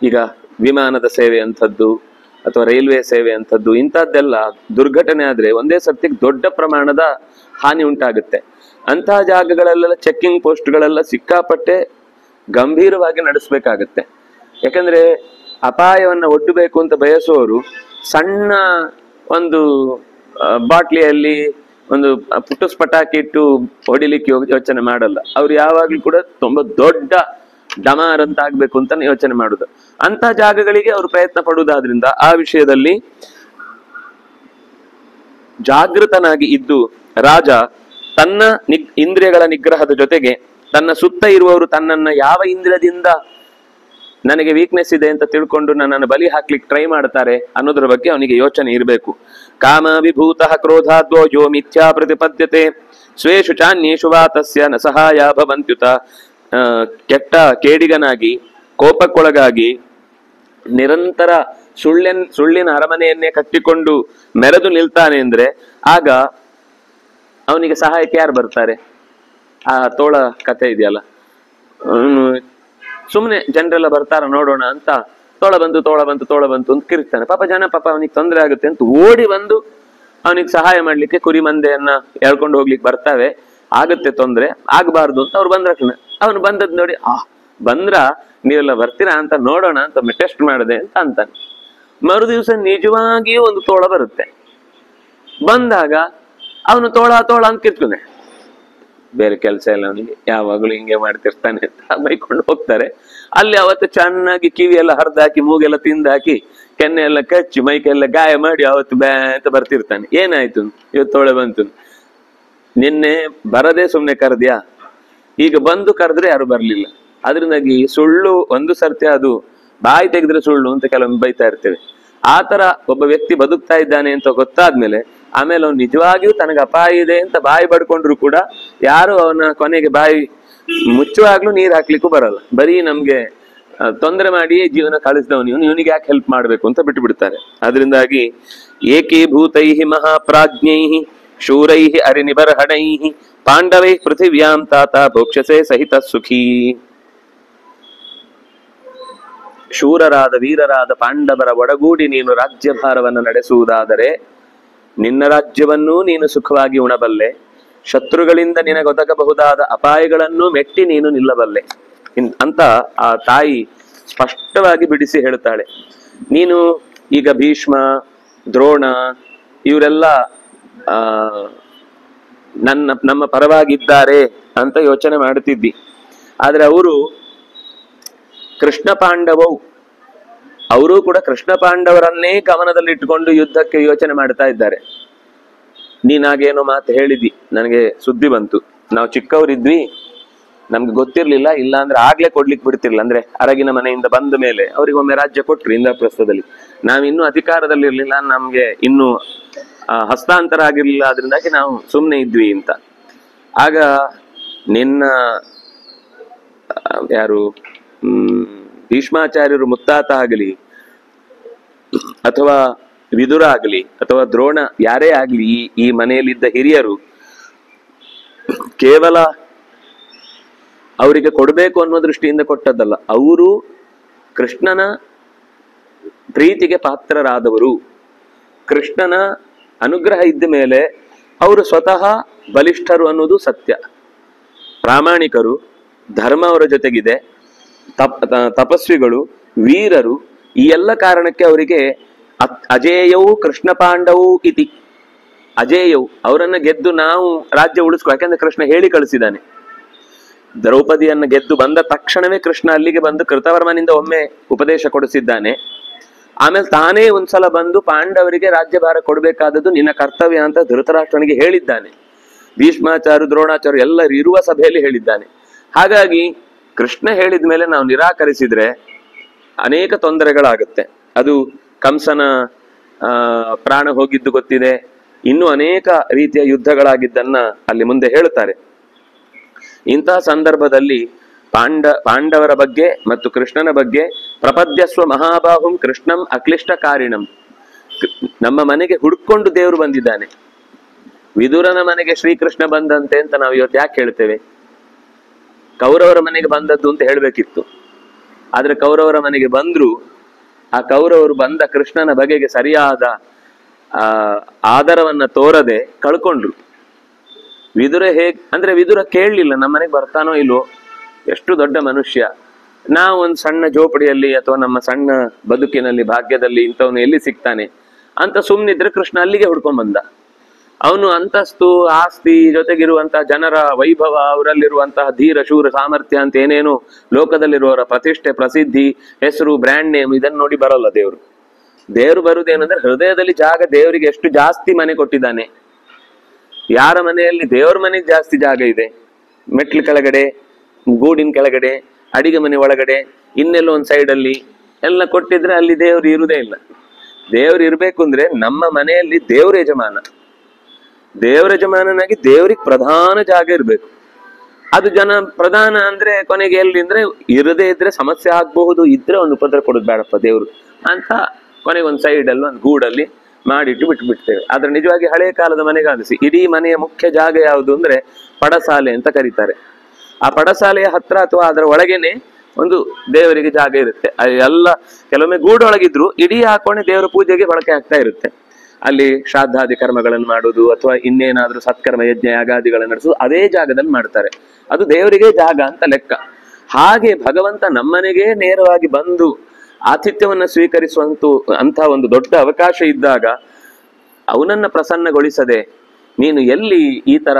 ಈಗ ವಿಮಾನದ ಸೇವೆ ಅಂಥದ್ದು ಅಥವಾ ರೈಲ್ವೆ ಸೇವೆ ಅಂಥದ್ದು ಇಂಥದ್ದೆಲ್ಲ ದುರ್ಘಟನೆ ಆದ್ರೆ ಒಂದೇ ಸರ್ತಿಗೆ ದೊಡ್ಡ ಪ್ರಮಾಣದ ಹಾನಿ ಉಂಟಾಗುತ್ತೆ. ಅಂತಹ ಜಾಗಗಳೆಲ್ಲ ಚೆಕ್ಕಿಂಗ್ ಪೋಸ್ಟ್ಗಳೆಲ್ಲ ಸಿಕ್ಕಾಪಟ್ಟೆ ಗಂಭೀರವಾಗಿ ನಡೆಸಬೇಕಾಗತ್ತೆ. ಯಾಕಂದ್ರೆ ಅಪಾಯವನ್ನ ಒಡ್ಡಬೇಕು ಅಂತ ಬಯಸುವವರು ಸಣ್ಣ ಒಂದು ಬಾಟ್ಲಿಯಲ್ಲಿ ಒಂದು ಪುಟ್ಟುಸ್ ಪಟಾಕಿ ಇಟ್ಟು ಹೊಡಿಲಿಕ್ಕೆ ಯೋಚನೆ ಮಾಡಲ್ಲ. ಅವ್ರು ಯಾವಾಗ್ಲೂ ಕೂಡ ತುಂಬಾ ದೊಡ್ಡ ಡಮಾರ್ ಅಂತ ಆಗ್ಬೇಕು ಅಂತ ಯೋಚನೆ ಮಾಡುದು. ಅಂತ ಜಾಗಗಳಿಗೆ ಅವರು ಪ್ರಯತ್ನ ಪಡುವುದಾದ್ರಿಂದ ಆ ವಿಷಯದಲ್ಲಿ ಜಾಗೃತನಾಗಿ ಇದ್ದು ರಾಜ ತನ್ನ ಇಂದ್ರಿಯಗಳ ನಿಗ್ರಹದ ಜೊತೆಗೆ ತನ್ನ ಸುತ್ತ ಇರುವವರು ತನ್ನನ್ನ ಯಾವ ಇಂದ್ರಿಯದಿಂದ ನನಗೆ ವೀಕ್ನೆಸ್ ಇದೆ ಅಂತ ತಿಳ್ಕೊಂಡು ನನ್ನನ್ನು ಬಲಿ ಹಾಕ್ಲಿಕ್ಕೆ ಟ್ರೈ ಮಾಡ್ತಾರೆ ಅನ್ನೋದ್ರ ಬಗ್ಗೆ ಅವನಿಗೆ ಯೋಚನೆ ಇರಬೇಕು. ಕಾಮ ವಿಭೂತ ಕ್ರೋಧಾದ್ವೋ ಯೋ ಮಿಥ್ಯಾ ಪ್ರತಿಪದ್ಯತೆ ಸ್ವೇಷು ಚಾನ್ಯೇಷು ವಾ ತಸ್ಯ ನ ಸಹಾಯ ಭವಂತ್ಯುತ. ಕೇಡಿಗನಾಗಿ ಕೋಪಕ್ಕೊಳಗಾಗಿ ನಿರಂತರ ಸುಳ್ಳಿನ ಅರಮನೆಯನ್ನೇ ಕಟ್ಟಿಕೊಂಡು ಮೆರೆದು ನಿಲ್ತಾನೆ ಅಂದ್ರೆ ಆಗ ಅವನಿಗೆ ಸಹಾಯಕ್ಕೆ ಯಾರು ಬರ್ತಾರೆ? ಆ ತೋಳ ಕಥೆ ಇದೆಯಲ್ಲ, ಸುಮ್ಮನೆ ಜನರೆಲ್ಲ ಬರ್ತಾರ ನೋಡೋಣ ಅಂತ ತೋಳ ಬಂತು ಅಂತ ಕಿರ್ತಾನೆ. ಪಾಪ ಅವನಿಗೆ ತೊಂದರೆ ಆಗುತ್ತೆ ಅಂತ ಓಡಿ ಬಂದು ಅವನಿಗೆ ಸಹಾಯ ಮಾಡ್ಲಿಕ್ಕೆ ಕುರಿ ಮಂದೆಯನ್ನ ಎಳ್ಕೊಂಡು ಹೋಗ್ಲಿಕ್ಕೆ ಬರ್ತಾವೆ. ಆಗುತ್ತೆ ತೊಂದ್ರೆ, ಆಗಬಾರ್ದು ಅಂತ ಅವ್ರು ಬಂದ್ರ ಅವನು ಬಂದದ್ ನೋಡಿ ಬಂದ್ರ ನೀವೆಲ್ಲ ಬರ್ತೀರಾ ಅಂತ ನೋಡೋಣ ಅಂತ ಟೆಸ್ಟ್ ಮಾಡಿದೆ ಅಂತ ಅಂತಾನೆ. ಮರು ದಿವಸ ನಿಜವಾಗಿಯೂ ಒಂದು ತೋಳ ಬರುತ್ತೆ. ಬಂದಾಗ ಅವನು ತೋಳ ಅಂತ ಕಿರ್ತಾನೆ. ಬೇರೆ ಕೆಲಸ ಇಲ್ಲ ಅವನಿಗೆ, ಯಾವಾಗಲೂ ಹಿಂಗೆ ಮಾಡ್ತಿರ್ತಾನೆ ಅಂತ ಬೈಕೊಂಡು ಹೋಗ್ತಾರೆ. ಅಲ್ಲಿ ಅವತ್ತು ಚೆನ್ನಾಗಿ ಕಿವಿ ಎಲ್ಲ ಹರಿದಾಕಿ ಮೂಗೆಲ್ಲ ತಿಂದಾಕಿ ಕೆನ್ನೆ ಎಲ್ಲ ಕಚ್ಚಿ ಮೈಕೆಲ್ಲ ಗಾಯ ಮಾಡಿ ಅವತ್ತು ಬ್ಯಾ ಅಂತ ಬರ್ತಿರ್ತಾನೆ. ಏನಾಯ್ತು ಇವತ್ತು ತೋಳೆ ಬಂತು, ನಿನ್ನೆ ಬರದೇ ಸುಮ್ನೆ ಕರೆದ್ಯಾ, ಈಗ ಬಂದು ಕರೆದ್ರೆ ಯಾರು ಬರ್ಲಿಲ್ಲ. ಅದರಿಂದಾಗಿ ಸುಳ್ಳು ಒಂದು ಸರ್ತಿ ಅದು ಬಾಯಿ ತೆಗೆದ್ರೆ ಸುಳ್ಳು ಅಂತ ಕೆಲವೊಮ್ಮೆ ಬೈತಾ ಇರ್ತೇವೆ. ಆ ತರ ಒಬ್ಬ ವ್ಯಕ್ತಿ ಬದುಕ್ತಾ ಇದ್ದಾನೆ ಅಂತ ಗೊತ್ತಾದ್ಮೇಲೆ ಆಮೇಲೆ ಅವ್ನು ನಿಜವಾಗಿಯೂ ತನಗೆ ಅಪಾಯ ಇದೆ ಅಂತ ಬಾಯಿ ಬಡ್ಕೊಂಡ್ರು ಕೂಡ ಯಾರು ಅವನ ಕೊನೆಗೆ ಬಾಯಿ ಮುಚ್ಚುವಾಗ್ಲೂ ನೀರ್ ಹಾಕ್ಲಿಕ್ಕೂ ಬರಲ್ಲ. ಬರೀ ನಮ್ಗೆ ತೊಂದರೆ ಮಾಡಿ ಜೀವನ ಕಳಿಸಿದವನು ಇವನಿಗೆ ಯಾಕೆ ಹೆಲ್ಪ್ ಮಾಡ್ಬೇಕು ಅಂತ ಬಿಟ್ಟು ಬಿಡ್ತಾರೆ. ಅದರಿಂದಾಗಿ ಏಕೀಭೂತೈ ಮಹಾಪ್ರಾಜ್ಞೈ ಶೂರೈ ಅರಿನಿಬರ್ಹಣೈ ಪಾಂಡವೈ ಪೃಥಿವ್ಯಾಂ ತಾತ ಭೋಕ್ಷಸೆ ಸಹಿತ ಸುಖೀ. ಶೂರರಾದ ವೀರರಾದ ಪಾಂಡವರ ಒಡಗೂಡಿ ನೀನು ರಾಜ್ಯಭಾರವನ್ನು ನಡೆಸುವುದಾದರೆ ನಿನ್ನ ರಾಜ್ಯವನ್ನೂ ನೀನು ಸುಖವಾಗಿ ಉಣಬಲ್ಲೆ, ಶತ್ರುಗಳಿಂದ ನಿನಗೊದಗಬಹುದಾದ ಅಪಾಯಗಳನ್ನು ಮೆಟ್ಟಿ ನೀನು ನಿಲ್ಲಬಲ್ಲೆ ಅಂತ ಆ ತಾಯಿ ಸ್ಪಷ್ಟವಾಗಿ ಬಿಡಿಸಿ ಹೇಳ್ತಾಳೆ. ನೀನು ಈಗ ಭೀಷ್ಮ ದ್ರೋಣ ಇವರೆಲ್ಲ ನಮ್ಮ ಪರವಾಗಿದ್ದಾರೆ ಅಂತ ಯೋಚನೆ ಮಾಡುತ್ತಿದ್ದಿ. ಆದ್ರೆ ಅವರು ಕೃಷ್ಣ ಪಾಂಡವವು, ಅವರೂ ಕೂಡ ಕೃಷ್ಣ ಪಾಂಡವರನ್ನೇ ಗಮನದಲ್ಲಿಟ್ಟುಕೊಂಡು ಯುದ್ಧಕ್ಕೆ ಯೋಚನೆ ಮಾಡ್ತಾ ಇದ್ದಾರೆ. ನೀನಾಗೇನೋ ಮಾತು ಹೇಳಿದಿ, ನನಗೆ ಸುದ್ದಿ ಬಂತು. ನಾವು ಚಿಕ್ಕವರಿದ್ವಿ, ನಮ್ಗೆ ಗೊತ್ತಿರ್ಲಿಲ್ಲ, ಇಲ್ಲ ಅಂದ್ರೆ ಆಗ್ಲೇ ಕೊಡ್ಲಿಕ್ಕೆ ಬಿಡ್ತಿರ್ಲಿಲ್ಲ. ಅಂದ್ರೆ ಅರಗಿನ ಮನೆಯಿಂದ ಬಂದ ಮೇಲೆ ಅವ್ರಿಗೊಮ್ಮೆ ರಾಜ್ಯ ಕೊಟ್ರು ಇಂದ್ರಪ್ರಸ್ಥದಲ್ಲಿ. ನಾವಿನ್ನೂ ಅಧಿಕಾರದಲ್ಲಿರ್ಲಿಲ್ಲ, ನಮ್ಗೆ ಇನ್ನೂ ಹಸ್ತಾಂತರ ಆಗಿರ್ಲಿಲ್ಲ, ಅದರಿಂದಾಗಿ ನಾವು ಸುಮ್ಮನೆ ಇದ್ವಿ ಅಂತ. ಆಗ ನಿನ್ನ ಯಾರು ಭೀಷ್ಮಾಚಾರ್ಯರು ಮುತ್ತಾತ ಆಗಲಿ ಅಥವಾ ವಿದುರ ಆಗಲಿ ಅಥವಾ ದ್ರೋಣ ಯಾರೇ ಆಗ್ಲಿ, ಈ ಮನೆಯಲ್ಲಿದ್ದ ಹಿರಿಯರು ಕೇವಲ ಅವರಿಗೆ ಕೊಡಬೇಕು ಅನ್ನೋ ದೃಷ್ಟಿಯಿಂದ ಕೊಟ್ಟದ್ದಲ್ಲ, ಅವರು ಕೃಷ್ಣನ ಪ್ರೀತಿಗೆ ಪಾತ್ರರಾದವರು. ಕೃಷ್ಣನ ಅನುಗ್ರಹ ಇದ್ದ ಮೇಲೆ ಅವರು ಸ್ವತಃ ಬಲಿಷ್ಠರು ಅನ್ನೋದು ಸತ್ಯ. ಪ್ರಾಮಾಣಿಕರು, ಧರ್ಮ ಅವರ ಜೊತೆಗಿದೆ, ತಪಸ್ವಿಗಳು, ವೀರರು, ಈ ಎಲ್ಲ ಕಾರಣಕ್ಕೆ ಅವರಿಗೆ ಅಜೇಯವು ಕೃಷ್ಣ ಪಾಂಡವು ಇತಿ. ಅಜೇಯವು, ಅವರನ್ನ ಗೆದ್ದು ನಾವು ರಾಜ್ಯ ಉಳಿಸ್ಕೊ. ಯಾಕಂದ್ರೆ ಕೃಷ್ಣ ಹೇಳಿ ಕಳಿಸಿದ್ದಾನೆ. ದ್ರೌಪದಿಯನ್ನ ಗೆದ್ದು ಬಂದ ತಕ್ಷಣವೇ ಕೃಷ್ಣ ಅಲ್ಲಿಗೆ ಬಂದು ಕೃತವರ್ಮನಿಂದ ಒಮ್ಮೆ ಉಪದೇಶ ಕೊಡಿಸಿದ್ದಾನೆ. ಆಮೇಲೆ ತಾನೇ ಒಂದ್ಸಲ ಬಂದು ಪಾಂಡವರಿಗೆ ರಾಜ್ಯಭಾರ ಕೊಡಬೇಕಾದದ್ದು ನಿನ್ನ ಕರ್ತವ್ಯ ಅಂತ ಧೃತರಾಷ್ಟ್ರನಿಗೆ ಹೇಳಿದ್ದಾನೆ. ಭೀಷ್ಮಾಚಾರ್ಯ, ದ್ರೋಣಾಚಾರ್ಯ ಎಲ್ಲರೂ ಇರುವ ಸಭೆಯಲ್ಲಿ ಹೇಳಿದ್ದಾನೆ. ಹಾಗಾಗಿ ಕೃಷ್ಣ ಹೇಳಿದ ಮೇಲೆ ನಾವು ನಿರಾಕರಿಸಿದ್ರೆ ಅನೇಕ ತೊಂದರೆಗಳಾಗುತ್ತೆ. ಅದು ಕಂಸನ ಪ್ರಾಣ ಹೋಗಿದ್ದು ಗೊತ್ತಿದೆ. ಇನ್ನೂ ಅನೇಕ ರೀತಿಯ ಯುದ್ಧಗಳಾಗಿದ್ದನ್ನ ಅಲ್ಲಿ ಮುಂದೆ ಹೇಳುತ್ತಾರೆ. ಇಂತಹ ಸಂದರ್ಭದಲ್ಲಿ ಪಾಂಡವರ ಬಗ್ಗೆ ಮತ್ತು ಕೃಷ್ಣನ ಬಗ್ಗೆ ಪ್ರಪದ್ಯಸ್ವ ಮಹಾಬಾಹುಂ ಕೃಷ್ಣಂ ಅಕ್ಲಿಷ್ಟ ಕಾರಿಣಂ. ನಮ್ಮ ಮನೆಗೆ ಹುಡ್ಕೊಂಡು ದೇವರು ಬಂದಿದ್ದಾನೆ. ವಿದುರನ ಮನೆಗೆ ಶ್ರೀಕೃಷ್ಣ ಬಂದಂತೆ ಅಂತ ನಾವು ಇವತ್ತು ಯಾಕೆ ಹೇಳ್ತೇವೆ? ಕೌರವರ ಮನೆಗೆ ಬಂದದ್ದು ಅಂತ ಹೇಳ್ಬೇಕಿತ್ತು. ಆದ್ರೆ ಕೌರವರ ಮನೆಗೆ ಬಂದ್ರು, ಆ ಕೌರವರು ಬಂದ ಕೃಷ್ಣನ ಬಗೆಗೆ ಸರಿಯಾದ ಆದರವನ್ನ ತೋರದೆ ಕಳ್ಕೊಂಡ್ರು. ವಿದುರ ಅಂದ್ರೆ ವಿದುರ ಕೇಳಲಿಲ್ಲ ನಮ್ಮ ಮನೆಗೆ ಬರ್ತಾನೋ ಇಲ್ವೋ, ಎಷ್ಟು ದೊಡ್ಡ ಮನುಷ್ಯ, ನಾವು ಒಂದು ಸಣ್ಣ ಜೋಪಡಿಯಲ್ಲಿ ಅಥವಾ ನಮ್ಮ ಸಣ್ಣ ಬದುಕಿನಲ್ಲಿ ಭಾಗ್ಯದಲ್ಲಿ ಇಂಥವನು ಎಲ್ಲಿ ಸಿಗ್ತಾನೆ ಅಂತ ಸುಮ್ಮನಿದ್ರೆ ಕೃಷ್ಣ ಅಲ್ಲಿಗೆ ಹುಡ್ಕೊಂಡ್ ಬಂದ. ಅವನು ಅಂತಸ್ತು, ಆಸ್ತಿ, ಜೊತೆಗಿರುವಂತಹ ಜನರ ವೈಭವ, ಅವರಲ್ಲಿರುವಂತಹ ಧೀರ ಶೂರ ಸಾಮರ್ಥ್ಯ ಅಂತ ಏನೇನು ಲೋಕದಲ್ಲಿರುವವರ ಪ್ರತಿಷ್ಠೆ, ಪ್ರಸಿದ್ಧಿ, ಹೆಸರು, ಬ್ರ್ಯಾಂಡ್ ನೇಮ್, ಇದನ್ನು ನೋಡಿ ಬರಲ್ಲ ದೇವರು. ದೇವರು ಬರುವುದೇನಂದ್ರೆ ಹೃದಯದಲ್ಲಿ ಜಾಗ. ದೇವರಿಗೆ ಎಷ್ಟು ಜಾಸ್ತಿ ಮನೆ ಕೊಟ್ಟಿದ್ದಾನೆ. ಯಾರ ಮನೆಯಲ್ಲಿ ದೇವರ ಮನೆಗೆ ಜಾಸ್ತಿ ಜಾಗ ಇದೆ? ಮೆಟ್ಲು ಕೆಳಗಡೆ, ಗೂಡಿನ ಕೆಳಗಡೆ, ಅಡಿಗೆ ಮನೆ ಒಳಗಡೆ, ಇನ್ನೆಲ್ಲೋ ಒಂದು ಸೈಡಲ್ಲಿ ಎಲ್ಲ ಕೊಟ್ಟಿದ್ರೆ ಅಲ್ಲಿ ದೇವರು ಇರುವುದೇ ಇಲ್ಲ. ದೇವರು ಇರ್ಬೇಕು ಅಂದ್ರೆ ನಮ್ಮ ಮನೆಯಲ್ಲಿ ದೇವ್ರ ಯಜಮಾನ. ದೇವರ ಯಜಮಾನನಾಗಿ ದೇವ್ರಿಗೆ ಪ್ರಧಾನ ಜಾಗ ಇರ್ಬೇಕು. ಅದು ಜನ ಪ್ರಧಾನ ಅಂದ್ರೆ ಕೊನೆಗೆ ಎಲ್ಲಿ ಅಂದ್ರೆ ಇರದೇ ಇದ್ರೆ ಸಮಸ್ಯೆ ಆಗ್ಬಹುದು, ಇದ್ರೆ ಒಂದು ಉಪದ್ರ ಕೊಡೋದು ಬೇಡಪ್ಪ ದೇವ್ರು ಅಂತ ಕೊನೆಗೆ ಒಂದು ಸೈಡಲ್ಲಿ ಒಂದು ಗೂಡಲ್ಲಿ ಮಾಡಿಟ್ಟು ಬಿಟ್ಬಿಡ್ತೇವೆ. ಆದ್ರೆ ನಿಜವಾಗಿ ಹಳೆ ಕಾಲದ ಮನೆಗಾಲಿಸಿ ಇಡೀ ಮನೆಯ ಮುಖ್ಯ ಜಾಗ ಯಾವುದು ಅಂದ್ರೆ ಪಡಸಾಲೆ ಅಂತ ಕರೀತಾರೆ. ಆ ಪಡಸಾಲೆಯ ಹತ್ರ ಅಥವಾ ಅದರ ಒಳಗೇನೆ ಒಂದು ದೇವರಿಗೆ ಜಾಗ ಇರುತ್ತೆ. ಎಲ್ಲ ಕೆಲವೊಮ್ಮೆ ಗೂಡೊಳಗಿದ್ರು ಇಡೀ ಹಾಕೊಂಡೆ ದೇವರ ಪೂಜೆಗೆ ಬಳಕೆ ಆಗ್ತಾ ಇರುತ್ತೆ. ಅಲ್ಲಿ ಶ್ರಾದ್ದಾದಿ ಕರ್ಮಗಳನ್ನು ಮಾಡುವುದು ಅಥವಾ ಇನ್ನೇನಾದ್ರೂ ಸತ್ಕರ್ಮ ಯಜ್ಞ ಯಾಗಾದಿಗಳನ್ನು ನಡೆಸುವುದು ಅದೇ ಜಾಗದಲ್ಲಿ ಮಾಡ್ತಾರೆ. ಅದು ದೇವರಿಗೆ ಜಾಗ ಅಂತ ಲೆಕ್ಕ. ಹಾಗೆ ಭಗವಂತ ನಮ್ಮನೆಗೆ ನೇರವಾಗಿ ಬಂದು ಆತಿಥ್ಯವನ್ನ ಸ್ವೀಕರಿಸುವಂತ ಒಂದು ದೊಡ್ಡ ಅವಕಾಶ ಇದ್ದಾಗ ಅವನನ್ನ ಪ್ರಸನ್ನಗೊಳಿಸದೆ ನೀನು ಎಲ್ಲಿ ಈ ತರ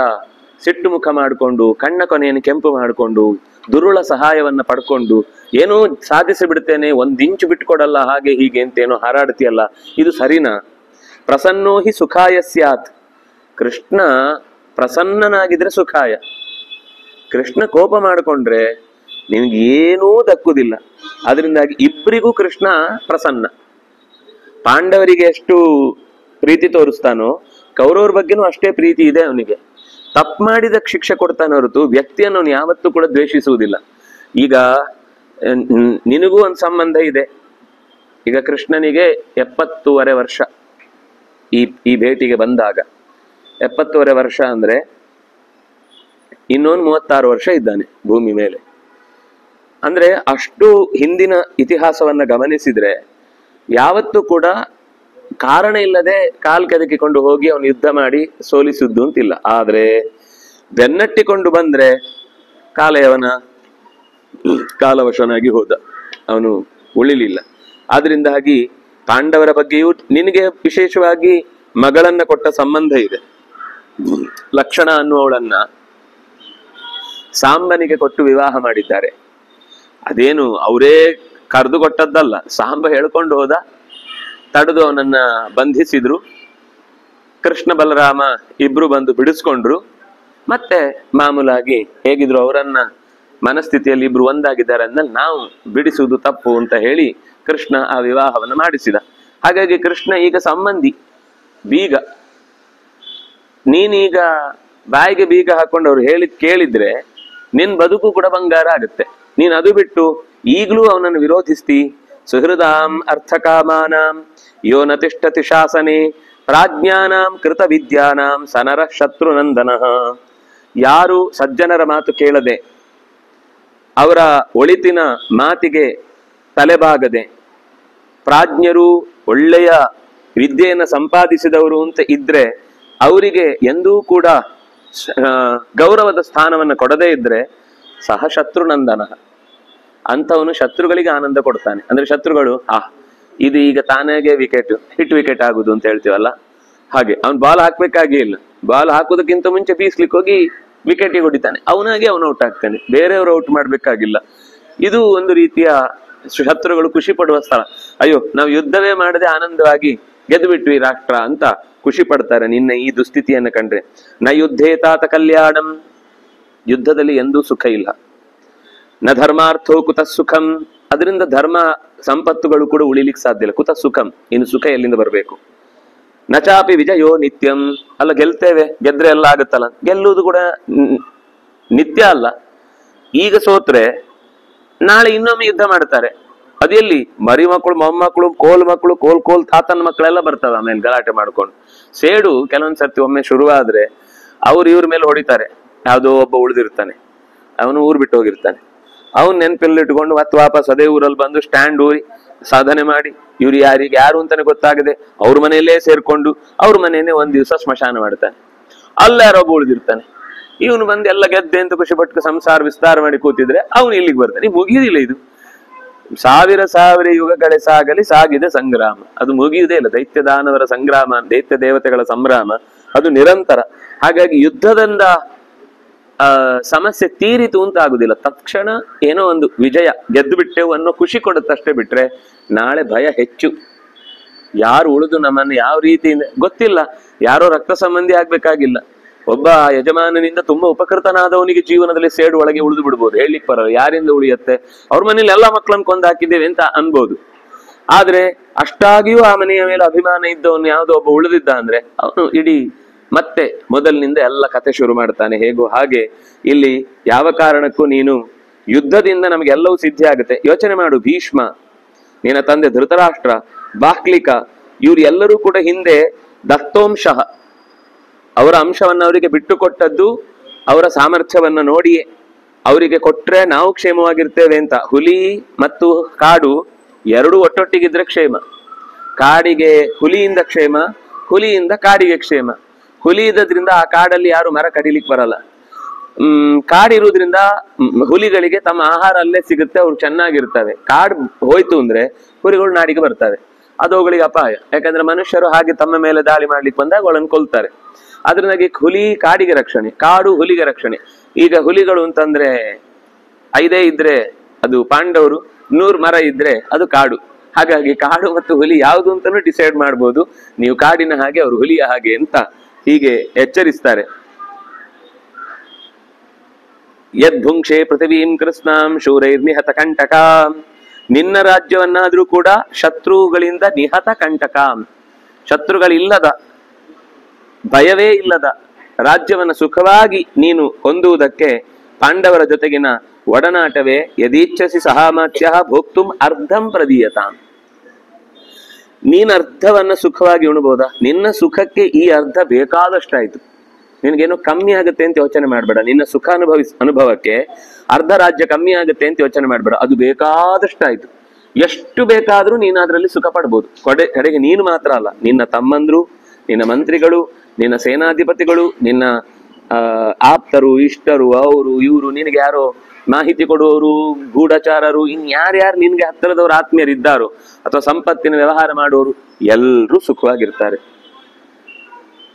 ಸಿಟ್ಟು ಮುಖ ಮಾಡಿಕೊಂಡು, ಕಣ್ಣ ಕೊನೆಯನ್ನು ಕೆಂಪು ಮಾಡಿಕೊಂಡು, ದುರುಳ ಸಹಾಯವನ್ನ ಪಡ್ಕೊಂಡು ಏನೋ ಸಾಧಿಸಿ ಬಿಡ್ತೇನೆ, ಒಂದಿಂಚು ಬಿಟ್ಕೊಡಲ್ಲ, ಹಾಗೆ ಹೀಗೆ ಅಂತೇನೋ ಹಾರಾಡ್ತೀಯಲ್ಲ, ಇದು ಸರಿನಾ? ಪ್ರಸನ್ನೋ ಹಿ ಸುಖಾಯ ಸ್ಯಾತ್. ಕೃಷ್ಣ ಪ್ರಸನ್ನನಾಗಿದ್ರೆ ಸುಖಾಯ. ಕೃಷ್ಣ ಕೋಪ ಮಾಡಿಕೊಂಡ್ರೆ ನಿನ್ಗೆ ಏನೂ ದಕ್ಕುದಿಲ್ಲ. ಅದರಿಂದಾಗಿ ಇಬ್ಬರಿಗೂ ಕೃಷ್ಣ ಪ್ರಸನ್ನ. ಪಾಂಡವರಿಗೆ ಎಷ್ಟು ಪ್ರೀತಿ ತೋರಿಸ್ತಾನೋ ಕೌರವರ ಬಗ್ಗೆನೂ ಅಷ್ಟೇ ಪ್ರೀತಿ ಇದೆ ಅವನಿಗೆ. ತಪ್ಪು ಮಾಡಿದ ಶಿಕ್ಷೆ ಕೊಡ್ತಾನೆ ಹೊರತು ವ್ಯಕ್ತಿಯನ್ನು ಅವನು ಯಾವತ್ತೂ ಕೂಡ ದ್ವೇಷಿಸುವುದಿಲ್ಲ. ಈಗ ನಿನಗೂ ಒಂದು ಸಂಬಂಧ ಇದೆ. ಈಗ ಕೃಷ್ಣನಿಗೆ 70 ವರ್ಷ ಈ ಭೇಟಿಗೆ ಬಂದಾಗ. 70 ವರ್ಷ ಅಂದ್ರೆ ಇನ್ನೊಂದು 36 ವರ್ಷ ಇದ್ದಾನೆ ಭೂಮಿ ಮೇಲೆ. ಅಂದ್ರೆ ಅಷ್ಟು ಹಿಂದಿನ ಇತಿಹಾಸವನ್ನ ಗಮನಿಸಿದ್ರೆ ಯಾವತ್ತೂ ಕೂಡ ಕಾರಣ ಇಲ್ಲದೆ ಕಾಲ್ ಕೆದಕಿಕೊಂಡು ಹೋಗಿ ಅವನು ಯುದ್ಧ ಮಾಡಿ ಸೋಲಿಸಿದ್ದು ಅಂತಿಲ್ಲ. ಆದ್ರೆ ಬೆನ್ನಟ್ಟಿಕೊಂಡು ಬಂದ್ರೆ ಕಾಲಯವನ ಕಾಲವಶನಾಗಿ ಹೋದ, ಅವನು ಉಳಿಲಿಲ್ಲ. ಆದ್ರಿಂದಾಗಿ ಪಾಂಡವರ ಬಗ್ಗೆಯೂ ನಿನಗೆ ವಿಶೇಷವಾಗಿ ಮಗಳನ್ನ ಕೊಟ್ಟ ಸಂಬಂಧ ಇದೆ. ಲಕ್ಷಣ ಅನ್ನುವಳನ್ನ ಸಾಂಬನಿಗೆ ಕೊಟ್ಟು ವಿವಾಹ ಮಾಡಿದ್ದಾರೆ. ಅದೇನು ಅವರೇ ಕರೆದು ಕೊಟ್ಟದ್ದಲ್ಲ, ಸಾಂಬ ಹೇಳ್ಕೊಂಡು ಹೋದ, ತಡೆದು ಅವನನ್ನ ಬಂಧಿಸಿದ್ರು. ಕೃಷ್ಣ ಬಲರಾಮ ಇಬ್ರು ಬಂದು ಬಿಡಿಸ್ಕೊಂಡ್ರು. ಮತ್ತೆ ಮಾಮೂಲಾಗಿ ಹೇಗಿದ್ರು ಅವರನ್ನ ಮನಸ್ಥಿತಿಯಲ್ಲಿ ಇಬ್ರು ಒಂದಾಗಿದ್ದಾರೆ ಅಂದಲ್ಲಿ ನಾವು ಬಿಡಿಸುವುದು ತಪ್ಪು ಅಂತ ಹೇಳಿ ಕೃಷ್ಣ ಆ ವಿವಾಹವನ್ನು ಮಾಡಿಸಿದ. ಹಾಗಾಗಿ ಕೃಷ್ಣ ಈಗ ಸಂಬಂಧಿ, ಬೀಗ. ನೀನೀಗ ಬಾಯಿಗೆ ಬೀಗ ಹಾಕೊಂಡು ಅವ್ರು ಹೇಳಿದ್ ಕೇಳಿದ್ರೆ ನಿನ್ ಬದುಕು ಕೂಡ ಬಂಗಾರ ಆಗುತ್ತೆ. ನೀನ್ ಅದು ಬಿಟ್ಟು ಈಗಲೂ ಅವನನ್ನು ವಿರೋಧಿಸ್ತಿ. ಸುಹೃದಾಂ ಅರ್ಥಕಾಮಾನಾಂ ಯೋ ನ ತಿಷ್ಠತಿ ಶಾಸನೆ ಪ್ರಾಜ್ಞಾನಾಂ ಕೃತ ವಿದ್ಯಾನಾಂ ಸನರ ಶತ್ರುನಂದನಃ. ಯಾರು ಸಜ್ಜನರ ಮಾತು ಕೇಳದೆ, ಅವರ ಒಳಿತಿನ ಮಾತಿಗೆ ತಲೆಬಾಗದೆ, ಪ್ರಾಜ್ಞರು ಒಳ್ಳೆಯ ವಿದ್ಯೆಯನ್ನು ಸಂಪಾದಿಸಿದವರು ಅಂತ ಇದ್ರೆ ಅವರಿಗೆ ಎಂದೂ ಕೂಡ ಗೌರವದ ಸ್ಥಾನವನ್ನು ಕೊಡದೇ ಇದ್ರೆ ಸಹ ಶತ್ರುನಂದನ, ಅಂತವನು ಶತ್ರುಗಳಿಗೆ ಆನಂದ ಕೊಡ್ತಾನೆ. ಅಂದ್ರೆ ಶತ್ರುಗಳು ಇದು ಈಗ ತಾನಾಗೆ ಹಿಟ್ ವಿಕೆಟ್ ಆಗುದು ಅಂತ ಹೇಳ್ತೀವಲ್ಲ, ಹಾಗೆ ಅವ್ನು ಬಾಲ್ ಹಾಕ್ಬೇಕಾಗೇ ಇಲ್ಲ, ಬಾಲ್ ಹಾಕುದಕ್ಕಿಂತ ಮುಂಚೆ ಬೀಸ್ಲಿಕ್ಕೆ ಹೋಗಿ ವಿಕೆಟಿಗೆ ಹೊಡಿತಾನೆ, ಅವನಾಗೆ ಅವನು ಔಟ್ ಆಗ್ತಾನೆ, ಬೇರೆಯವರು ಔಟ್ ಮಾಡ್ಬೇಕಾಗಿಲ್ಲ. ಇದು ಒಂದು ರೀತಿಯ ಶತ್ರುಗಳು ಖುಷಿ ಪಡುವ ಸ್ಥಳ. ಅಯ್ಯೋ, ನಾವು ಯುದ್ಧವೇ ಮಾಡದೆ ಆನಂದವಾಗಿ ಗೆದ್ದು ಬಿಟ್ವಿ ರಾಷ್ಟ್ರ ಅಂತ ಖುಷಿ ಪಡ್ತಾರೆ ನಿನ್ನ ಈ ದುಸ್ಥಿತಿಯನ್ನು ಕಂಡ್ರೆ. ನ ಯುದ್ಧೇತಾತ ಕಲ್ಯಾಣಂ, ಯುದ್ಧದಲ್ಲಿ ಎಂದೂ ಸುಖ ಇಲ್ಲ. ನ ಧರ್ಮಾರ್ಥೋ ಕುತ ಸುಖಂ, ಅದರಿಂದ ಧರ್ಮ ಸಂಪತ್ತುಗಳು ಕೂಡ ಉಳಿಲಿಕ್ಕೆ ಸಾಧ್ಯ ಇಲ್ಲ. ಕುತ ಸುಖಂ, ಇನ್ನು ಸುಖ ಎಲ್ಲಿಂದ ಬರಬೇಕು. ನಚಾಪಿ ವಿಜಯೋ ನಿತ್ಯಂ, ಅಲ್ಲ ಗೆಲ್ತೇವೆ, ಗೆದ್ರೆ ಎಲ್ಲ ಆಗುತ್ತಲ್ಲ, ಗೆಲ್ಲುವುದು ಕೂಡ ನಿತ್ಯ ಅಲ್ಲ. ಈಗ ಸೋತ್ರೆ ನಾಳೆ ಇನ್ನೊಮ್ಮೆ ಯುದ್ಧ ಮಾಡ್ತಾರೆ. ಅದೆಲ್ಲಿ ಮರಿ ಮಕ್ಕಳು, ಮೊಮ್ಮಕ್ಕಳು, ಮಕ್ಕಳು, ಕೋಲ್ ತಾತನ ಮಕ್ಕಳೆಲ್ಲ ಬರ್ತವೆ ಆಮೇಲೆ ಗಲಾಟೆ ಮಾಡ್ಕೊಂಡು. ಸೇಡು ಕೆಲವೊಂದ್ ಸರ್ತಿ ಒಮ್ಮೆ ಶುರುವಾದ್ರೆ ಅವ್ರು ಇವ್ರ ಮೇಲೆ ಹೊಡಿತಾರೆ. ಯಾವುದೋ ಒಬ್ಬ ಉಳಿದಿರ್ತಾನೆ, ಅವನು ಊರ್ ಬಿಟ್ಟು ಹೋಗಿರ್ತಾನೆ, ಅವನ್ ನೆನಪಲ್ಲಿಟ್ಕೊಂಡು ಮತ್ತೆ ವಾಪಸ್ ಅದೇ ಊರಲ್ಲಿ ಬಂದು ಸ್ಟ್ಯಾಂಡ್ ಊರಿ ಸಾಧನೆ ಮಾಡಿ, ಇವ್ರು ಯಾರು ಅಂತಾನೆ ಗೊತ್ತಾಗದೆ ಅವ್ರ ಮನೆಯಲ್ಲೇ ಸೇರ್ಕೊಂಡು ಅವ್ರ ಮನೆಯನ್ನೇ ಒಂದ್ ದಿವಸ ಸ್ಮಶಾನ ಮಾಡ್ತಾನೆ. ಅಲ್ಲಾರೊಬ್ಬ ಉಳಿದಿರ್ತಾನೆ, ಇವನು ಬಂದು ಎಲ್ಲ ಗೆದ್ದೆ ಅಂತ ಖುಷಿ ಪಟ್ಟು ಸಂಸಾರ ವಿಸ್ತಾರ ಮಾಡಿ ಕೂತಿದ್ರೆ ಅವನು ಇಲ್ಲಿಗೆ ಬರ್ತಾನೆ. ಮುಗಿಯುದಿಲ್ಲ ಇದು. ಸಾವಿರ ಯುಗಗಳೇ ಸಾಗಲಿ ಸಾಗಿದೆ ಸಂಗ್ರಾಮ, ಅದು ಮುಗಿಯುವುದೇ ಇಲ್ಲ. ದೈತ್ಯ ದಾನವರ ಸಂಗ್ರಾಮ, ದೈತ್ಯ ದೇವತೆಗಳ ಸಂಭ್ರಮ ಅದು ನಿರಂತರ. ಹಾಗಾಗಿ ಯುದ್ಧದಿಂದ ಸಮಸ್ಯೆ ತೀರಿತು ಅಂತ ಆಗುದಿಲ್ಲ. ತಕ್ಷಣ ಏನೋ ಒಂದು ವಿಜಯ, ಗೆದ್ದು ಬಿಟ್ಟೆವು ಅನ್ನೋ ಖುಷಿ ಕೊಡುತ್ತಷ್ಟೇ ಬಿಟ್ರೆ ನಾಳೆ ಭಯ ಹೆಚ್ಚು. ಯಾರು ಉಳಿದು ನಮ್ಮನ್ನು ಯಾವ ರೀತಿಯಿಂದ ಗೊತ್ತಿಲ್ಲ. ಯಾರೋ ರಕ್ತ ಸಂಬಂಧಿ ಆಗ್ಬೇಕಾಗಿಲ್ಲ, ಒಬ್ಬ ಯಜಮಾನನಿಂದ ತುಂಬಾ ಉಪಕೃತನಾದವನಿಗೆ ಜೀವನದಲ್ಲಿ ಸೇಡು ಒಳಗೆ ಉಳಿದು ಬಿಡ್ಬೋದು. ಹೇಳಲಿಕ್ಕೆ ಬರಲ್ಲ, ಯಾರಿಂದ ಉಳಿಯತ್ತೆ, ಅವ್ರ ಮನೇಲಿ ಎಲ್ಲಾ ಮಕ್ಕಳನ್ನು ಕೊಂದು ಹಾಕಿದ್ದೇವೆ ಅಂತ ಅನ್ಬೋದು. ಆದ್ರೆ ಅಷ್ಟಾಗಿಯೂ ಆ ಮನೆಯ ಮೇಲೆ ಅಭಿಮಾನ ಇದ್ದವನು ಯಾವುದೋ ಒಬ್ಬ ಉಳಿದಿದ್ದ ಅಂದ್ರೆ ಅವನು ಇಡೀ ಮತ್ತೆ ಮೊದಲಿನಿಂದ ಎಲ್ಲ ಕತೆ ಶುರು ಮಾಡ್ತಾನೆ. ಹೇಗೋ ಹಾಗೆ ಇಲ್ಲಿ ಯಾವ ಕಾರಣಕ್ಕೂ ನೀನು ಯುದ್ಧದಿಂದ ನಮಗೆಲ್ಲವೂ ಸಿದ್ಧಿ ಆಗುತ್ತೆ. ಯೋಚನೆ ಮಾಡು, ಭೀಷ್ಮ, ನಿನ್ನ ತಂದೆ ಧೃತರಾಷ್ಟ್ರ, ಬಾಹ್ಲಿಕ, ಇವ್ರು ಎಲ್ಲರೂ ಕೂಡ ಹಿಂದೆ ದತ್ತೋಂಶಃ, ಅವರ ಅಂಶವನ್ನು ಅವರಿಗೆ ಬಿಟ್ಟು ಕೊಟ್ಟದ್ದು ಅವರ ಸಾಮರ್ಥ್ಯವನ್ನ ನೋಡಿಯೇ. ಅವರಿಗೆ ಕೊಟ್ರೆ ನಾವು ಕ್ಷೇಮವಾಗಿರ್ತೇವೆ ಅಂತ. ಹುಲಿ ಮತ್ತು ಕಾಡು ಎರಡು ಒಟ್ಟೊಟ್ಟಿಗಿದ್ರೆ ಕ್ಷೇಮ. ಕಾಡಿಗೆ ಹುಲಿಯಿಂದ ಕ್ಷೇಮ, ಹುಲಿಯಿಂದ ಕಾಡಿಗೆ ಕ್ಷೇಮ. ಹುಲಿ ಇದ್ದದ್ರಿಂದ ಆ ಕಾಡಲ್ಲಿ ಯಾರು ಮರ ಕಡಿಲಿಕ್ಕೆ ಬರಲ್ಲ. ಕಾಡಿರುವುದ್ರಿಂದ ಹುಲಿಗಳಿಗೆ ತಮ್ಮ ಆಹಾರ ಅಲ್ಲೇ ಸಿಗುತ್ತೆ, ಅವ್ರು ಚೆನ್ನಾಗಿರ್ತವೆ. ಕಾಡು ಹೋಯ್ತು ಅಂದ್ರೆ ಹುಲಿಗಳು ನಾಡಿಗೆ ಬರ್ತವೆ, ಅದು ಅವುಗಳಿಗೆ ಅಪಾಯ. ಯಾಕಂದ್ರೆ ಮನುಷ್ಯರು ಹಾಗೆ ತಮ್ಮ ಮೇಲೆ ದಾಳಿ ಮಾಡ್ಲಿಕ್ಕೆ ಬಂದಾಗ ಅವಳನ್ನು ಕೊಲ್ತಾರೆ. ಅದರಿಂದಾಗಿ ಹುಲಿ ಕಾಡಿಗೆ ರಕ್ಷಣೆ, ಕಾಡು ಹುಲಿಗೆ ರಕ್ಷಣೆ. ಈಗ ಹುಲಿಗಳು ಅಂತಂದ್ರೆ 5 ಇದ್ರೆ ಅದು ಪಾಂಡವರು, 100 ಮರ ಇದ್ರೆ ಅದು ಕಾಡು. ಹಾಗಾಗಿ ಕಾಡು ಮತ್ತು ಹುಲಿ ಯಾವುದು ಅಂತಾನು ಡಿಸೈಡ್ ಮಾಡ್ಬೋದು. ನೀವು ಕಾಡಿನ ಹಾಗೆ, ಅವರು ಹುಲಿಯ ಹಾಗೆ ಅಂತ ಹೀಗೆ ಎಚ್ಚರಿಸ್ತಾರೆ. ಯದ್ಭುಂಕ್ಷೆ ಪೃಥಿವೀಂ ಕೃಷ್ಣಾಂ ಶೂರೈರ್ ನಿಹತ ಕಂಟಕ, ನಿನ್ನ ರಾಜ್ಯವನ್ನಾದ್ರೂ ಕೂಡ ಶತ್ರುಗಳಿಂದ ನಿಹತ ಕಂಟಕ, ಶತ್ರುಗಳಿಲ್ಲದ, ಭಯವೇ ಇಲ್ಲದ ರಾಜ್ಯವನ್ನ ಸುಖವಾಗಿ ನೀನು ಹೊಂದುವುದಕ್ಕೆ ಪಾಂಡವರ ಜೊತೆಗಿನ ಒಡನಾಟವೇ ಯದೀಚ್ಛಸಿ ಸಹಾಮಾತ್ಯ ಭೋಕ್ತುಂ ಅರ್ಧಂ ಪ್ರದೀಯತಾಂ. ನೀನ್ ಅರ್ಧವನ್ನ ಸುಖವಾಗಿ ಉಣಬಹುದಾ? ನಿನ್ನ ಸುಖಕ್ಕೆ ಈ ಅರ್ಧ ಬೇಕಾದಷ್ಟಾಯ್ತು, ನಿನ್ಗೇನೋ ಕಮ್ಮಿ ಆಗುತ್ತೆ ಅಂತ ಯೋಚನೆ ಮಾಡ್ಬೇಡ. ನಿನ್ನ ಸುಖ ಅನುಭವಕ್ಕೆ ಅರ್ಧ ರಾಜ್ಯ ಕಮ್ಮಿ ಆಗುತ್ತೆ ಅಂತ ಯೋಚನೆ ಮಾಡ್ಬೇಡ. ಅದು ಬೇಕಾದಷ್ಟಾಯ್ತು, ಎಷ್ಟು ಬೇಕಾದ್ರೂ ನೀನು ಅದರಲ್ಲಿ ಸುಖ ಪಡ್ಬೋದು. ಕಡೆಗೆ ನೀನು ಮಾತ್ರ ಅಲ್ಲ, ನಿನ್ನ ತಮ್ಮಂದ್ರು, ನಿನ್ನ ಮಂತ್ರಿಗಳು, ನಿನ್ನ ಸೇನಾಧಿಪತಿಗಳು, ನಿನ್ನ ಆಪ್ತರು, ಇಷ್ಟರು, ಅವರು ಇವರು, ನಿನಗೆ ಯಾರೋ ಮಾಹಿತಿ ಕೊಡುವವರು, ಗೂಢಚಾರರು, ಯಾರ್ಯಾರು ನಿನ್ಗೆ ಹತ್ತಿರದವರು ಆತ್ಮೀಯರಿದ್ದಾರೋ ಅಥವಾ ಸಂಪತ್ತಿನ ವ್ಯವಹಾರ ಮಾಡುವವರು ಎಲ್ಲರೂ ಸುಖವಾಗಿರ್ತಾರೆ.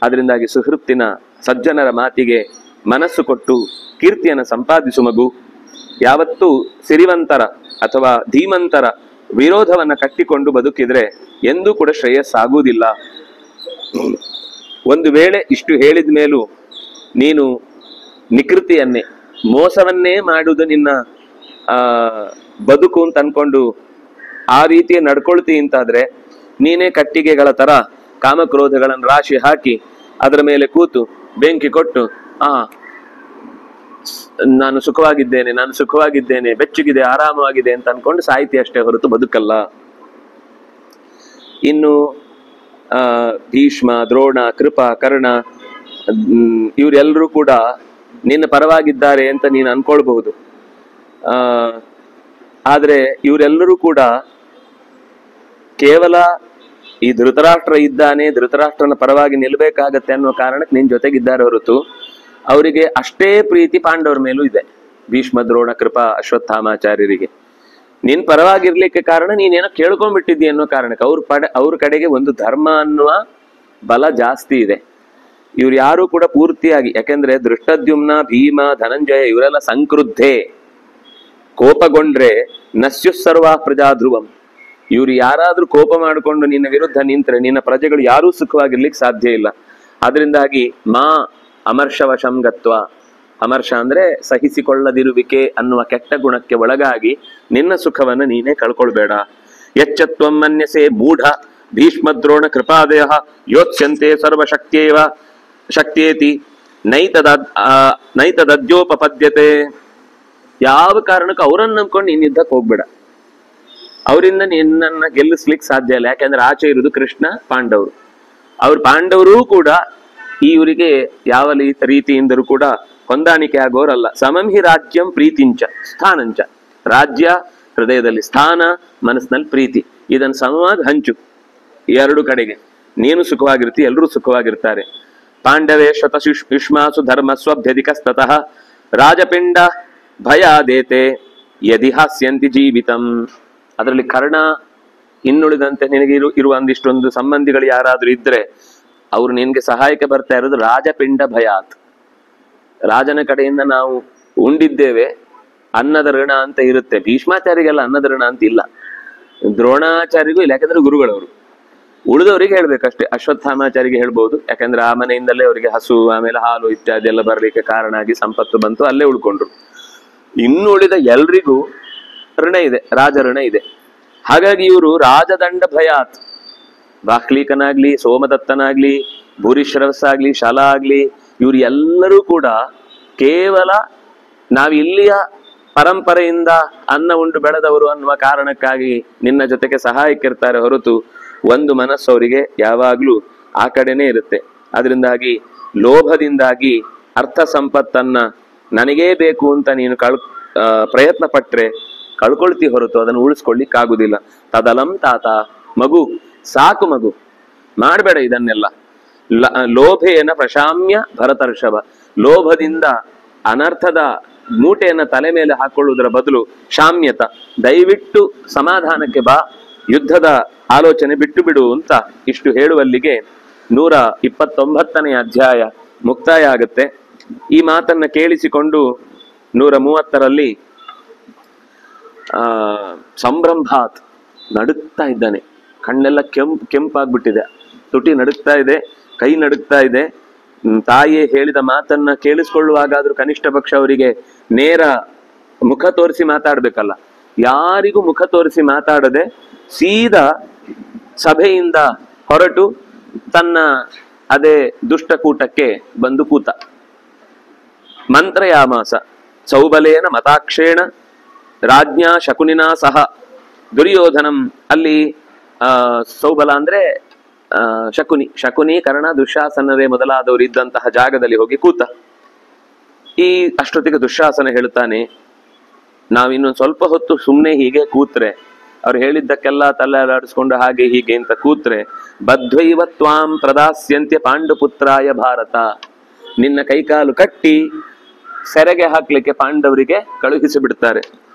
ಅದರಿಂದಾಗಿ ಸುಹೃತ್ತಿನ ಸಜ್ಜನರ ಮಾತಿಗೆ ಮನಸ್ಸು ಕೊಟ್ಟು ಕೀರ್ತಿಯನ್ನು ಸಂಪಾದಿಸು ಮಗು. ಯಾವತ್ತೂ ಸಿರಿವಂತರ ಅಥವಾ ಧೀಮಂತರ ವಿರೋಧವನ್ನ ಕಟ್ಟಿಕೊಂಡು ಬದುಕಿದ್ರೆ ಎಂದೂ ಕೂಡ ಶ್ರೇಯಸ್ಸಾಗುವುದಿಲ್ಲ. ಒಂದು ವೇಳೆ ಇಷ್ಟು ಹೇಳಿದ ಮೇಲೂ ನೀನು ನಿಕೃತಿಯನ್ನೇ, ಮೋಸವನ್ನೇ ಮಾಡುವುದು ನಿನ್ನ ಬದುಕು ಅಂತ ಅನ್ಕೊಂಡು ಆ ರೀತಿ ನಡ್ಕೊಳ್ತಿ ಅಂತಾದ್ರೆ ನೀನೇ ಕಟ್ಟಿಗೆಗಳ ತರ ಕಾಮಕ್ರೋಧಗಳನ್ನು ರಾಶಿ ಹಾಕಿ ಅದರ ಮೇಲೆ ಕೂತು ಬೆಂಕಿ ಕೊಟ್ಟು ನಾನು ಸುಖವಾಗಿದ್ದೇನೆ, ಬೆಚ್ಚಗಿದೆ, ಆರಾಮವಾಗಿದೆ ಅಂತ ಅನ್ಕೊಂಡು ಸಾಹಿತ್ಯ ಅಷ್ಟೇ ಹೊರತು ಬದುಕಲ್ಲ. ಇನ್ನು ಭೀಷ್ಮ, ದ್ರೋಣ, ಕೃಪ, ಕರ್ಣ ಇವರೆಲ್ಲರೂ ಕೂಡ ನಿನ್ನ ಪರವಾಗಿದ್ದಾರೆ ಅಂತ ನೀನು ಅನ್ಕೊಳ್ಬಹುದು. ಆದ್ರೆ ಇವರೆಲ್ಲರೂ ಕೂಡ ಕೇವಲ ಈ ಧೃತರಾಷ್ಟ್ರ ಇದ್ದಾನೆ, ಧೃತರಾಷ್ಟ್ರನ ಪರವಾಗಿ ನಿಲ್ಬೇಕಾಗತ್ತೆ ಅನ್ನೋ ಕಾರಣಕ್ಕೆ ನಿನ್ ಜೊತೆಗಿದ್ದಾರೆ ಹೊರತು ಅವರಿಗೆ ಅಷ್ಟೇ ಪ್ರೀತಿ ಪಾಂಡವರ ಮೇಲೂ ಇದೆ. ಭೀಷ್ಮ, ದ್ರೋಣ, ಕೃಪಾ, ಅಶ್ವತ್ಥಾಮಾಚಾರ್ಯರಿಗೆ ನೀನ್ ಪರವಾಗಿರ್ಲಿಕ್ಕೆ ಕಾರಣ ನೀನೇನೋ ಕೇಳ್ಕೊಂಡ್ಬಿಟ್ಟಿದ್ದಿ ಅನ್ನೋ ಕಾರಣಕ್ಕೆ ಅವ್ರ ಕಡೆಗೆ ಒಂದು ಧರ್ಮ ಅನ್ನುವ ಬಲ ಜಾಸ್ತಿ ಇದೆ. ಇವ್ರು ಯಾರು ಕೂಡ ಪೂರ್ತಿಯಾಗಿ, ಯಾಕೆಂದ್ರೆ ದೃಷ್ಟದ್ಯುಮ್ನ, ಭೀಮ, ಧನಂಜಯ ಇವರೆಲ್ಲ ಸಂಕ್ರುದ್ಧೆ, ಕೋಪಗೊಂಡ್ರೆ ನಸ್ಯು ಸರ್ವಾ ಪ್ರಜಾ ಧ್ರುವಂ. ಇವ್ರು ಯಾರಾದ್ರೂ ಕೋಪ ಮಾಡಿಕೊಂಡು ನಿನ್ನ ವಿರುದ್ಧ ನಿಂತ್ರೆ ನಿನ್ನ ಪ್ರಜೆಗಳು ಯಾರೂ ಸುಖವಾಗಿರ್ಲಿಕ್ಕೆ ಸಾಧ್ಯ ಇಲ್ಲ. ಅದರಿಂದಾಗಿ ಮಾ ಅಮರ್ಷವಶಂ ಗತ್ವ, ಅಮರ್ಷ ಅಂದ್ರೆ ಸಹಿಸಿಕೊಳ್ಳದಿರುವಿಕೆ ಅನ್ನುವ ಕೆಟ್ಟ ಗುಣಕ್ಕೆ ಒಳಗಾಗಿ ನಿನ್ನ ಸುಖವನ್ನ ನೀನೇ ಕಳ್ಕೊಳ್ಬೇಡ. ಯಚ್ಚತ್ವಂ ಮನ್ಯಸೆ ಮೂಢ ಭೀಷ್ಮ ದ್ರೋಣ ಕೃಪಾದಯ ಯೋತ್ಸ್ಯಂತೆ ಸರ್ವಶಕ್ತಿಯೇವ ಶಕ್ತಿಯೇತಿ ನೈತದದ್ಯೋಪಪದ್ಯತೆ. ಯಾವ ಕಾರಣಕ್ಕೂ ಅವರನ್ನ ನಂಬ್ಕೊಂಡು ನೀನ್ ಯುದ್ಧಕ್ಕೆ ಹೋಗ್ಬೇಡ. ಅವರಿಂದ ನಿನ್ನನ್ನ ಗೆಲ್ಲಿಸ್ಲಿಕ್ಕೆ ಸಾಧ್ಯ ಇಲ್ಲ. ಯಾಕೆಂದ್ರೆ ಆಚೆ ಇರುವುದು ಕೃಷ್ಣ, ಪಾಂಡವರು. ಪಾಂಡವರೂ ಕೂಡ ಇವರಿಗೆ ಯಾವ ರೀತಿಯಿಂದಲೂ ಕೂಡ ಹೊಂದಾಣಿಕೆ ಆಗೋರಲ್ಲ. ಸಮಂಹಿ ರಾಜ್ಯಂ ಪ್ರೀತಿಂಚ ಸ್ಥಾನಂಚ. ರಾಜ್ಯ ಹೃದಯದಲ್ಲಿ, ಸ್ಥಾನ ಮನಸ್ಸಿನಲ್ಲಿ, ಪ್ರೀತಿ ಇದನ್ನು ಸಮವಾಗಿ ಹಂಚು ಎರಡು ಕಡೆಗೆ. ನೀನು ಸುಖವಾಗಿರ್ತಿ, ಎಲ್ಲರೂ ಸುಖವಾಗಿರ್ತಾರೆ. ಪಾಂಡವೇ ಶತಯುಷ್ಮಾಸು ಧರ್ಮ ಸ್ವಭ್ಯಧಿಕಸ್ತತಃ ರಾಜಪಿಂಡ ಭಯಾದೇತೆ ಯದಿ ಹಾಸ್ಯಂತಿ ಜೀವಿತಂ. ಅದರಲ್ಲಿ ಕರ್ಣ ಇನ್ನುಳಿದಂತೆ ನಿನಗೆ ಇರುವ ಒಂದಿಷ್ಟೊಂದು ಸಂಬಂಧಿಗಳು ಯಾರಾದ್ರೂ ಇದ್ರೆ ಅವ್ರು ನಿನ್ಗೆ ಸಹಾಯಕ್ಕೆ ಬರ್ತಾ ಇರೋದು ರಾಜಪಿಂಡ ಭಯಾತ್. ರಾಜನ ಕಡೆಯಿಂದ ನಾವು ಉಂಡಿದ್ದೇವೆ, ಅನ್ನದ ಋಣ ಅಂತ ಇರುತ್ತೆ. ಭೀಷ್ಮಾಚಾರ್ಯಗೆಲ್ಲ ಅನ್ನದ ಋಣ ಅಂತ ಇಲ್ಲ, ದ್ರೋಣಾಚಾರ್ಯಗೂ ಇಲ್ಲ, ಯಾಕಂದ್ರೆ ಗುರುಗಳವರು. ಉಳಿದವರಿಗೆ ಹೇಳ್ಬೇಕಷ್ಟೇ. ಅಶ್ವತ್ಥಾಮಾಚಾರ್ಯಗೆ ಹೇಳ್ಬಹುದು, ಯಾಕಂದ್ರೆ ಆ ಮನೆಯಿಂದಲೇ ಅವರಿಗೆ ಹಸು, ಆಮೇಲೆ ಹಾಲು ಇತ್ಯಾದಿ ಎಲ್ಲ ಬರ್ಲಿಕ್ಕೆ ಕಾರಣ ಆಗಿ ಸಂಪತ್ತು ಬಂತು, ಅಲ್ಲೇ ಉಳ್ಕೊಂಡ್ರು. ಇನ್ನು ಉಳಿದ ಎಲ್ರಿಗೂ ಋಣ ಇದೆ, ರಾಜ ಋಣ ಇದೆ. ಹಾಗಾಗಿ ಇವರು ರಾಜದಂಡ ಭಯಾತ್, ಬಾಕ್ಲೀಕನಾಗ್ಲಿ, ಸೋಮದತ್ತನಾಗ್ಲಿ, ಭೂರಿಶ್ರವಸ್ ಆಗ್ಲಿ, ಶಲ ಆಗ್ಲಿ, ಇವ್ರು ಎಲ್ಲರೂ ಕೂಡ ಕೇವಲ ನಾವಿಲ್ಲಿಯ ಪರಂಪರೆಯಿಂದ ಅನ್ನ ಉಂಡು ಬೆಳೆದವರು ಅನ್ನುವ ಕಾರಣಕ್ಕಾಗಿ ನಿನ್ನ ಜೊತೆಗೆ ಸಹಾಯಕ್ಕಿರ್ತಾರೆ ಹೊರತು ಒಂದು ಮನಸ್ಸು ಅವರಿಗೆ ಯಾವಾಗ್ಲೂ ಆ ಕಡೆನೇ ಇರುತ್ತೆ. ಅದರಿಂದಾಗಿ ಲೋಭದಿಂದಾಗಿ ಅರ್ಥ ಸಂಪತ್ತನ್ನ ನನಗೇ ಬೇಕು ಅಂತ ನೀನು ಪ್ರಯತ್ನ ಪಟ್ರೆ ಕಳ್ಕೊಳ್ತಿ ಹೊರತು ಅದನ್ನು ಉಳಿಸ್ಕೊಳ್ಳಿಕ್ಕಾಗುದಿಲ್ಲ. ತದಲಂ ತಾತ, ಮಗು ಸಾಕು, ಮಗು ಮಾಡಬೇಡ ಇದನ್ನೆಲ್ಲ. ಲೋಭೇನ ಪ್ರಶಾಮ್ಯ ಭರತರ್ಷಭ. ಲೋಭದಿಂದ ಅನರ್ಥದ ಮೂಟೆಯನ್ನ ತಲೆ ಮೇಲೆ ಹಾಕೊಳ್ಳುವುದರ ಬದಲು ಶಾಮ್ಯತ, ದಯವಿಟ್ಟು ಸಮಾಧಾನಕ್ಕೆ ಬಾ, ಯುದ್ಧದ ಆಲೋಚನೆ ಬಿಟ್ಟು ಬಿಡು ಅಂತ ಇಷ್ಟು ಹೇಳುವಲ್ಲಿಗೆ 129ನೇ ಅಧ್ಯಾಯ ಮುಕ್ತಾಯ ಆಗುತ್ತೆ. ಈ ಮಾತನ್ನ ಕೇಳಿಸಿಕೊಂಡು 130ರಲ್ಲಿ ಸಂಭ್ರಂಭಾತ್ ನಡುಗ್ತಾ ಇದ್ದಾನೆ. ಕಣ್ಣೆಲ್ಲ ಕೆಂಪಾಗ್ಬಿಟ್ಟಿದೆ, ತುಟಿ ನಡುಗ್ತಾ ಇದೆ, ಕೈ ನಡುಗ್ತಾ ಇದೆ. ತಾಯಿಯೇ ಹೇಳಿದ ಮಾತನ್ನ ಕೇಳಿಸ್ಕೊಳ್ಳುವಾಗಾದ್ರೂ ಕನಿಷ್ಠ ಪಕ್ಷ ಅವರಿಗೆ ನೇರ ಮುಖ ತೋರಿಸಿ ಮಾತಾಡ್ಬೇಕಲ್ಲ. ಯಾರಿಗೂ ಮುಖ ತೋರಿಸಿ ಮಾತಾಡದೆ ಸೀದಾ ಸಭೆಯಿಂದ ಹೊರಟು ತನ್ನ ಅದೇ ದುಷ್ಟಕೂಟಕ್ಕೆ ಬಂದು ಕೂತ. ಮಂತ್ರಯಾಮಾಸ ಸೌಬಲೇನ ಮತಾಕ್ಷೇಣ ರಾಜ್ಞಾ ಶಕುನಿನಾ ಸಹ. ದುರ್ಯೋಧನಂ ಅಲ್ಲಿ ಸೌಬಲ ಅಂದ್ರೆ ಶಕುನಿ, ಕರ್ಣ, ದುಶ್ಯಾಸನರೇ ಮೊದಲಾದವರು ಇದ್ದಂತಹ ಜಾಗದಲ್ಲಿ ಹೋಗಿ ಕೂತ. ಈ ಅಷ್ಟೊತ್ತಿಗೆ ದುಶ್ಯಾಸನ ಹೇಳ್ತಾನೆ, ನಾವಿನ್ನೊಂದು ಸ್ವಲ್ಪ ಹೊತ್ತು ಸುಮ್ಮನೆ ಹೀಗೆ ಕೂತ್ರೆ, ಅವ್ರು ಹೇಳಿದ್ದಕ್ಕೆಲ್ಲ ತಲೆ ಅಲಾಡಿಸ್ಕೊಂಡು ಹಾಗೆ ಹೀಗೆ ಅಂತ ಕೂತ್ರೆ, ಬದ್ಧೈವ ತ್ವಾಂ ಪ್ರದಾಸ್ಯಂತ್ಯ ಪಾಂಡುಪುತ್ರಾಯ ಭಾರತ. ನಿನ್ನ ಕೈಕಾಲು ಕಟ್ಟಿ ಸೆರೆಗೆ ಹಾಕ್ಲಿಕ್ಕೆ ಪಾಂಡವರಿಗೆ ಕಳುಹಿಸಿ ಬಿಡ್ತಾರೆ.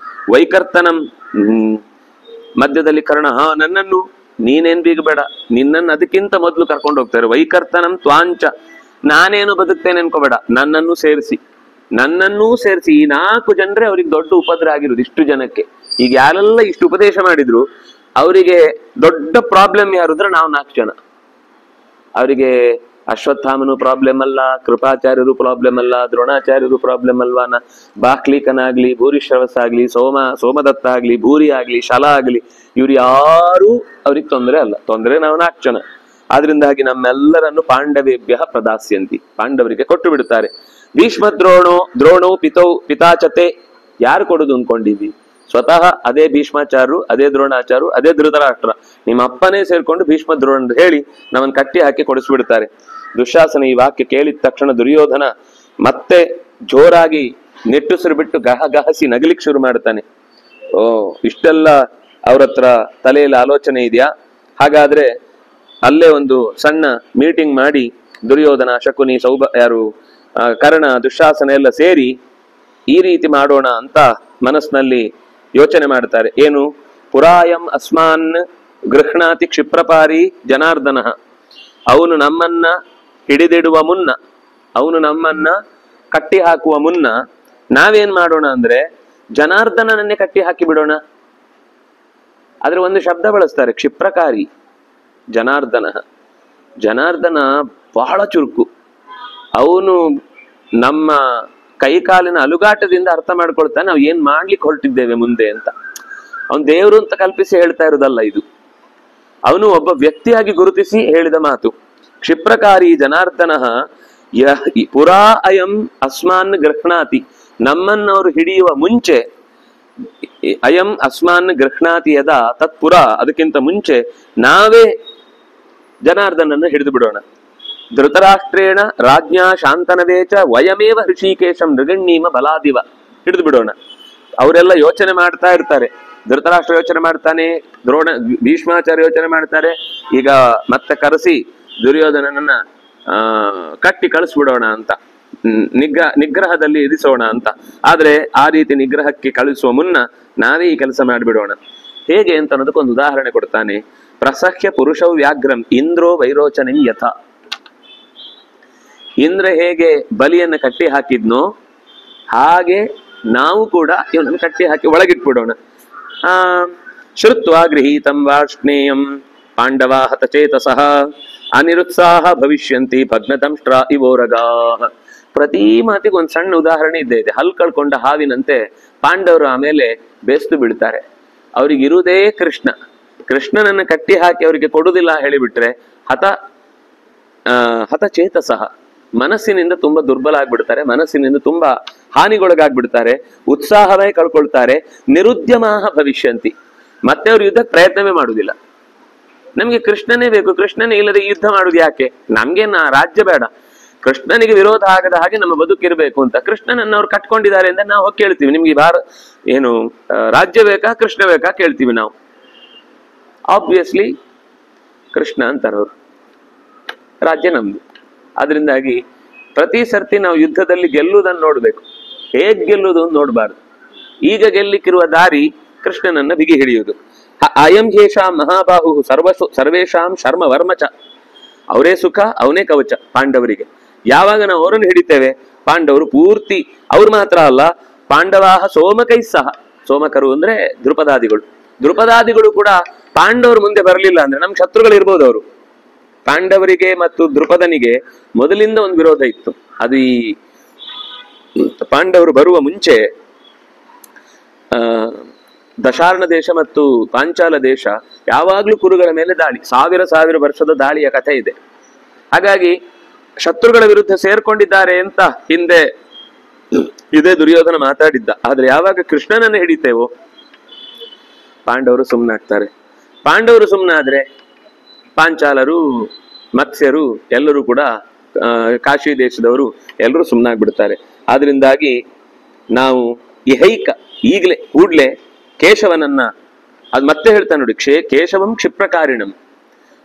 ವೈಕರ್ತನಂ, ಮಧ್ಯದಲ್ಲಿ ಕರ್ಣ, ನನ್ನನ್ನು ನೀನೇನ್ ಬೀಗಬೇಡ, ನಿನ್ನನ್ನು ಅದಕ್ಕಿಂತ ಮೊದಲು ಕರ್ಕೊಂಡು ಹೋಗ್ತಾರೆ. ವೈಕರ್ತನಂ ತ್ವಾಂಚ, ನಾನೇನು ಬದುಕ್ತೇನೆ ಅನ್ಕೋಬೇಡ, ನನ್ನನ್ನೂ ಸೇರಿಸಿ. ಈ 4 ಜನರೇ ಅವ್ರಿಗೆ ದೊಡ್ಡ ಉಪದ್ರ ಆಗಿರುದು. ಇಷ್ಟು ಜನಕ್ಕೆ ಈಗ ಯಾರೆಲ್ಲ ಇಷ್ಟು ಉಪದೇಶ ಮಾಡಿದ್ರು ಅವರಿಗೆ ದೊಡ್ಡ ಪ್ರಾಬ್ಲಮ್ ಯಾರು ಅಂದ್ರೆ ನಾವು 4 ಜನ. ಅವರಿಗೆ ಅಶ್ವತ್ಥಾಮನು ಪ್ರಾಬ್ಲಮ್ ಅಲ್ಲ, ಕೃಪಾಚಾರ್ಯರು ಪ್ರಾಬ್ಲಮ್ ಅಲ್ಲ, ದ್ರೋಣಾಚಾರ್ಯರು ಪ್ರಾಬ್ಲಮ್ ಅಲ್ವಾ, ಬಾಕ್ಲೀಕನಾಗ್ಲಿ, ಭೂರಿಶ್ರವಸ್ ಆಗ್ಲಿ, ಸೋಮದತ್ತ ಆಗ್ಲಿ, ಭೂರಿ ಆಗ್ಲಿ, ಶಲ ಆಗ್ಲಿ, ಇವ್ರು ಯಾರು ಅವ್ರಿಗೆ ತೊಂದರೆ ಅಲ್ಲ. ತೊಂದರೆ ನಾವು 4 ಜನ. ಆದ್ರಿಂದಾಗಿ ನಮ್ಮೆಲ್ಲರನ್ನು ಪಾಂಡವೇಭ್ಯ ಪ್ರದಾಸ್ಯಂತಿ, ಪಾಂಡವರಿಗೆ ಕೊಟ್ಟು ಬಿಡುತ್ತಾರೆ. ಭೀಷ್ಮ ದ್ರೋಣೋ ಪಿತಾಚತೆ, ಯಾರು ಕೊಡುದು ಅನ್ಕೊಂಡಿದ್ವಿ? ಸ್ವತಃ ಅದೇ ಭೀಷ್ಮಾಚಾರ್ಯರು, ಅದೇ ದ್ರೋಣಾಚಾರ್ಯರು, ಅದೇ ಧೃತರಾಷ್ಟ್ರ, ನಿಮ್ಮ ಅಪ್ಪನೇ ಸೇರ್ಕೊಂಡು ಭೀಷ್ಮ ದ್ರೋಣ ಹೇಳಿ ನಮ್ಮನ್ನು ಕಟ್ಟಿ ಹಾಕಿ ಕೊಡಿಸ್ಬಿಡ್ತಾರೆ. ದುಶ್ಯಾಸನ ಈ ವಾಕ್ಯ ಕೇಳಿದ ತಕ್ಷಣ ದುರ್ಯೋಧನ ಮತ್ತೆ ಜೋರಾಗಿ ನಿಟ್ಟುಸಿರು ಬಿಟ್ಟು ಗಹಗಹಸಿ ನಗಲಿಕ್ಕೆ ಶುರು ಮಾಡ್ತಾನೆ. ಇಷ್ಟೆಲ್ಲ ಅವ್ರ ಹತ್ರ ತಲೆಯಲ್ಲಿ ಆಲೋಚನೆ ಇದೆಯಾ? ಹಾಗಾದ್ರೆ ಅಲ್ಲೇ ಒಂದು ಸಣ್ಣ ಮೀಟಿಂಗ್ ಮಾಡಿ ದುರ್ಯೋಧನ, ಶಕುನಿ, ಕರ್ಣ ದುಶ್ಯಾಸನ ಎಲ್ಲ ಸೇರಿ ಈ ರೀತಿ ಮಾಡೋಣ ಅಂತ ಮನಸ್ಸಿನಲ್ಲಿ ಯೋಚನೆ ಮಾಡ್ತಾರೆ. ಏನು? ಪುರಾಯಂ ಅಸ್ಮಾನ್ ಗೃಹ್ಣಾತಿ ಕ್ಷಿಪ್ರಪಾರಿ ಜನಾರ್ದನ. ಅವನು ನಮ್ಮನ್ನ ಹಿಡಿದಿಡುವ ಮುನ್ನ, ಅವನು ನಮ್ಮನ್ನ ಕಟ್ಟಿ ಹಾಕುವ ಮುನ್ನ ನಾವೇನ್ ಮಾಡೋಣ ಅಂದ್ರೆ ಜನಾರ್ದನನ್ನೇ ಕಟ್ಟಿ ಹಾಕಿ ಬಿಡೋಣ. ಆದ್ರೆ ಒಂದು ಶಬ್ದ ಬಳಸ್ತಾರೆ, ಕ್ಷಿಪ್ರಕಾರಿ ಜನಾರ್ದನ. ಜನಾರ್ದನ ಬಹಳ ಚುರುಕು. ಅವನು ನಮ್ಮ ಕೈಕಾಲಿನ ಅಲುಗಾಟದಿಂದ ಅರ್ಥ ಮಾಡ್ಕೊಳ್ತಾನೆ ನಾವು ಏನ್ ಮಾಡ್ಲಿಕ್ಕೆ ಹೊರಟಿದ್ದೇವೆ ಮುಂದೆ ಅಂತ. ಅವನು ದೇವರು ಅಂತ ಕಲ್ಪಿಸಿ ಹೇಳ್ತಾ ಇರೋದಲ್ಲ ಇದು, ಅವನು ಒಬ್ಬ ವ್ಯಕ್ತಿಯಾಗಿ ಗುರುತಿಸಿ ಹೇಳಿದ ಮಾತು. ಕ್ಷಿಪ್ರಕಾರಿ ಜನಾರ್ದನ ಪುರಾ ಅಯಂ ಅಸ್ಮಾನ್ ಗೃಹ್ಣಾತಿ, ನಮ್ಮನ್ನವರು ಹಿಡಿಯುವ ಮುಂಚೆ, ಅಯಂ ಅಸ್ಮಾನ್ ಗೃಹ್ಣಾತಿ ಯದಾ ತತ್ಪುರ, ಅದಕ್ಕಿಂತ ಮುಂಚೆ ನಾವೇ ಜನಾರ್ದನನ್ನು ಹಿಡಿದು ಬಿಡೋಣ. ಧೃತರಾಷ್ಟ್ರೇಣ ರಾಜ್ಞಾ ಶಾಂತನವೇಚ ವಯಮೇವ ಹೃಷಿಕೇಶಂ ನೃಗಣ್ಣೀಮ ಬಲಾದಿವ, ಹಿಡಿದು ಬಿಡೋಣ. ಅವರೆಲ್ಲ ಯೋಚನೆ ಮಾಡ್ತಾ ಇರ್ತಾರೆ. ಧೃತರಾಷ್ಟ್ರ ಯೋಚನೆ ಮಾಡ್ತಾನೆ, ಭೀಷ್ಮಾಚಾರ್ಯ ಯೋಚನೆ ಮಾಡ್ತಾರೆ, ಈಗ ಮತ್ತೆ ಕರೆಸಿ ದುರ್ಯೋಧನನನ್ನ ಕಟ್ಟಿ ಕಳಿಸ್ಬಿಡೋಣ ಅಂತ, ನಿಗ್ರಹದಲ್ಲಿ ಇರಿಸೋಣ ಅಂತ. ಆದ್ರೆ ಆ ರೀತಿ ನಿಗ್ರಹಕ್ಕೆ ಕಳಿಸುವ ಮುನ್ನ ನಾವೇ ಈ ಕೆಲಸ ಮಾಡಿಬಿಡೋಣ. ಹೇಗೆ ಅಂತ ಅನ್ನೋದಕ್ಕೊಂದು ಉದಾಹರಣೆ ಕೊಡ್ತಾನೆ. ಪ್ರಸಹ್ಯ ಪುರುಷವು ವ್ಯಾಘ್ರಂ ಇಂದ್ರೋ ವೈರೋಚನೆ ಯಥ. ಇಂದ್ರ ಹೇಗೆ ಬಲಿಯನ್ನು ಕಟ್ಟಿ ಹಾಕಿದ್ನೋ ಹಾಗೆ ನಾವು ಕೂಡ ಇವನನ್ನು ಕಟ್ಟಿ ಹಾಕಿ ಒಳಗಿಟ್ಬಿಡೋಣ. ಶ್ರುತ್ವಾ ಗೃಹೀತಂ ವಾರ್ಷ್ಣೇಯಂ ಪಾಂಡವಾ ಹತಚೇತಸಃ ಅನಿರುತ್ಸಾಹ ಭವಿಷ್ಯಂತಿ ಭಗ್ನದಂಷ್ಟ್ರಾ ಇವೋರಗಾಃ. ಪ್ರತಿ ಮಾತಿಗೆ ಒಂದು ಸಣ್ಣ ಉದಾಹರಣೆ ಇದ್ದೇ ಇದೆ. ಹಲ್ ಕಳ್ಕೊಂಡ ಹಾವಿನಂತೆ ಪಾಂಡವರು ಆಮೇಲೆ ಬೇಸ್ತು ಬೀಳ್ತಾರೆ. ಅವ್ರಿಗಿರುವುದೇ ಕೃಷ್ಣ. ಕೃಷ್ಣನನ್ನು ಕಟ್ಟಿ ಹಾಕಿ ಅವರಿಗೆ ಕೊಡುವುದಿಲ್ಲ ಹೇಳಿಬಿಟ್ರೆ ಹತಚೇತಸಃ, ಮನಸ್ಸಿನಿಂದ ತುಂಬಾ ದುರ್ಬಲ ಆಗ್ಬಿಡ್ತಾರೆ, ಮನಸ್ಸಿನಿಂದ ತುಂಬಾ ಹಾನಿಗೊಳಗಾಗ್ಬಿಡ್ತಾರೆ, ಉತ್ಸಾಹವೇ ಕಳ್ಕೊಳ್ತಾರೆ. ನಿರುದ್ಯಮಾಹ ಭವಿಷ್ಯಂತಿ, ಮತ್ತೆ ಅವ್ರು ಯುದ್ಧಕ್ಕೆ ಪ್ರಯತ್ನವೇ ಮಾಡುವುದಿಲ್ಲ. ನಮ್ಗೆ ಕೃಷ್ಣನೇ ಬೇಕು, ಕೃಷ್ಣನೇ ಇಲ್ಲದೆ ಯುದ್ಧ ಮಾಡುದು ಯಾಕೆ? ನಮ್ಗೆ ರಾಜ್ಯ ಬೇಡ, ಕೃಷ್ಣನಿಗೆ ವಿರೋಧ ಆಗದ ಹಾಗೆ ನಮ್ಮ ಬದುಕಿರ್ಬೇಕು ಅಂತ ಕೃಷ್ಣನನ್ನು ಅವ್ರು ಕಟ್ಕೊಂಡಿದ್ದಾರೆ ಅಂತ ನಾವು ಹೋಗಿ ಕೇಳ್ತೀವಿ. ನಿಮ್ಗೆ ಏನು ರಾಜ್ಯ ಬೇಕಾ ಕೃಷ್ಣ ಬೇಕಾ ಕೇಳ್ತೀವಿ ನಾವು. ಆಬ್ವಿಯಸ್ಲಿ ಕೃಷ್ಣ ಅಂತಾರೆ ಅವರು, ರಾಜ್ಯ ನಮ್ದು. ಅದರಿಂದಾಗಿ ಪ್ರತಿ ಸರ್ತಿ ನಾವು ಯುದ್ಧದಲ್ಲಿ ಗೆಲ್ಲುವುದನ್ನು ನೋಡ್ಬೇಕು, ಹೇಗ್ ಗೆಲ್ಲುವುದು ನೋಡ್ಬಾರ್ದು. ಈಗ ಗೆಲ್ಲಿಕ್ಕಿರುವ ದಾರಿ ಕೃಷ್ಣನನ್ನ ಬಿಗಿ ಹಿಡಿಯುವುದು. ಅಯಂ ಯೇಷಾಂ ಮಹಾಬಾಹು ಸರ್ವೇಷಾಂ ಶರ್ಮ ವರ್ಮಚ. ಅವರೇ ಸುಖ ಅವನೇ ಕವಚ ಪಾಂಡವರಿಗೆ. ಯಾವಾಗ ನಾವು ಅವರನ್ನು ಹಿಡಿತೇವೆ ಪಾಂಡವರು ಪೂರ್ತಿ, ಅವ್ರು ಮಾತ್ರ ಅಲ್ಲ, ಪಾಂಡವಾಹ ಸೋಮಕೈ ಸಹ. ಸೋಮಕರು ಅಂದ್ರೆ ದ್ರುಪದಾದಿಗಳು ಕೂಡ ಪಾಂಡವರು ಮುಂದೆ ಬರಲಿಲ್ಲ ಅಂದ್ರೆ ನಮ್ ಶತ್ರುಗಳು ಇರ್ಬೋದು. ಅವರು ಪಾಂಡವರಿಗೆ ಮತ್ತು ದ್ರುಪದನಿಗೆ ಮೊದಲಿಂದ ಒಂದು ವಿರೋಧ ಇತ್ತು. ಅದು ಈ ಪಾಂಡವರು ಬರುವ ಮುಂಚೆ ದಶಾರ್ಣ ದೇಶ ಮತ್ತು ಪಾಂಚಾಲ ದೇಶ ಯಾವಾಗ್ಲೂ ಕುರುಗಳ ಮೇಲೆ ದಾಳಿ, ಸಾವಿರ ವರ್ಷದ ದಾಳಿಯ ಕಥೆ ಇದೆ. ಹಾಗಾಗಿ ಶತ್ರುಗಳ ವಿರುದ್ಧ ಸೇರ್ಕೊಂಡಿದ್ದಾರೆ ಅಂತ ಹಿಂದೆ ಇದೇ ದುರ್ಯೋಧನ ಮಾತಾಡಿದ್ದ. ಆದ್ರೆ ಯಾವಾಗ ಕೃಷ್ಣನನ್ನು ಹಿಡಿತೇವೋ ಪಾಂಡವರು ಸುಮ್ಮನಾಗ್ತಾರೆ. ಪಾಂಡವರು ಸುಮ್ಮನಾದ್ರೆ ಪಾಂಚಾಲರು, ಮತ್ಸ್ಯರು ಎಲ್ಲರೂ ಕೂಡ, ಕಾಶಿ ದೇಶದವರು ಎಲ್ಲರೂ ಸುಮ್ಮನಾಗ್ಬಿಡ್ತಾರೆ. ಆದ್ರಿಂದಾಗಿ ನಾವು ಇಹೈಕ ಈಗಲೇ ಕೂಡ್ಲೆ ಕೇಶವನನ್ನ, ಅದು ಮತ್ತೆ ಹೇಳ್ತಾನೆ ನೋಡಿ, ಕೇಶವಂ ಕ್ಷಿಪ್ರಕಾರಿಣಂ.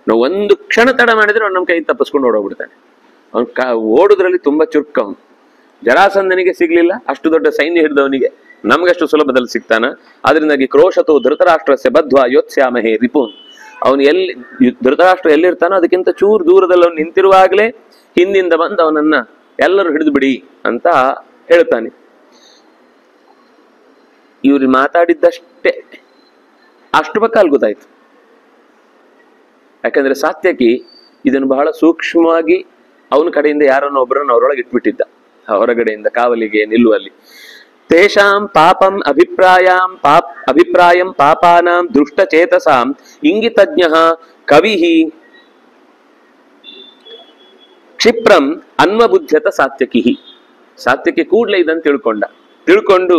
ನಾವು ಒಂದು ಕ್ಷಣ ತಡ ಮಾಡಿದ್ರೆ ಅವ್ನು ನಮ್ಮ ಕೈ ತಪ್ಪಿಸ್ಕೊಂಡು ಓಡೋಗ್ಬಿಡ್ತಾನೆ. ಅವ್ನು ಓಡುದ್ರಲ್ಲಿ ತುಂಬಾ ಚುರುಕ. ಅವನು ಜರಾಸಂಧನಿಗೆ ಸಿಗ್ಲಿಲ್ಲ, ಅಷ್ಟು ದೊಡ್ಡ ಸೈನ್ಯ ಹಿಡಿದವನಿಗೆ ನಮ್ಗಷ್ಟು ಸುಲಭದಲ್ಲಿ ಸಿಗ್ತಾನ. ಅದರಿಂದಾಗಿ ಕ್ರೋಶತೋ ಧೃತರಾಷ್ಟ್ರಸ್ಯ ಬದ್ಧ್ವಾ ಯೋತ್ಸ್ಯಾಮಹೇ ರಿಪೂನ್. ಅವನು ಧೃತರಾಷ್ಟ್ರ ಎಲ್ಲಿರ್ತಾನೋ ಅದಕ್ಕಿಂತ ಚೂರು ದೂರದಲ್ಲಿ ಅವನು ನಿಂತಿರುವಾಗಲೇ ಹಿಂದಿಂದ ಬಂದು ಅವನನ್ನ ಎಲ್ಲರೂ ಹಿಡಿದು ಬಿಡಿ ಅಂತ ಹೇಳ್ತಾನೆ. ಇವ್ರು ಮಾತಾಡಿದ್ದಷ್ಟೇ ಅಷ್ಟು ಪಕ್ಕ ಗೊತ್ತಾಯ್ತು. ಯಾಕಂದ್ರೆ ಸಾತ್ಯಕಿ ಇದನ್ನು ಬಹಳ ಸೂಕ್ಷ್ಮವಾಗಿ ಅವನ ಕಡೆಯಿಂದ ಯಾರನ್ನು ಒಬ್ಬರನ್ನು ಅವರೊಳಗೆ ಇಟ್ಬಿಟ್ಟಿದ್ದ, ಹೊರಗಡೆಯಿಂದ ಕಾವಲಿಗೆ ನಿಲ್ಲುವಲ್ಲಿ. ತೇಷಾಂ ಪಾಪಂ ಅಭಿಪ್ರಾಯಂ ಪಾಪಾನಾಂ ದುಷ್ಟಚೇತಸಾಂ ಇಂಗಿತಜ್ಞಃ ಕವಿಃ ಕ್ಷಿಪ್ರಂ ಅನ್ವಬುದ್ಧ್ಯತ ಸಾತ್ಯಕಿ. ಸಾತ್ಯಕಿ ಕೂಡ್ಲೆ ಇದನ್ನು ತಿಳ್ಕೊಂಡು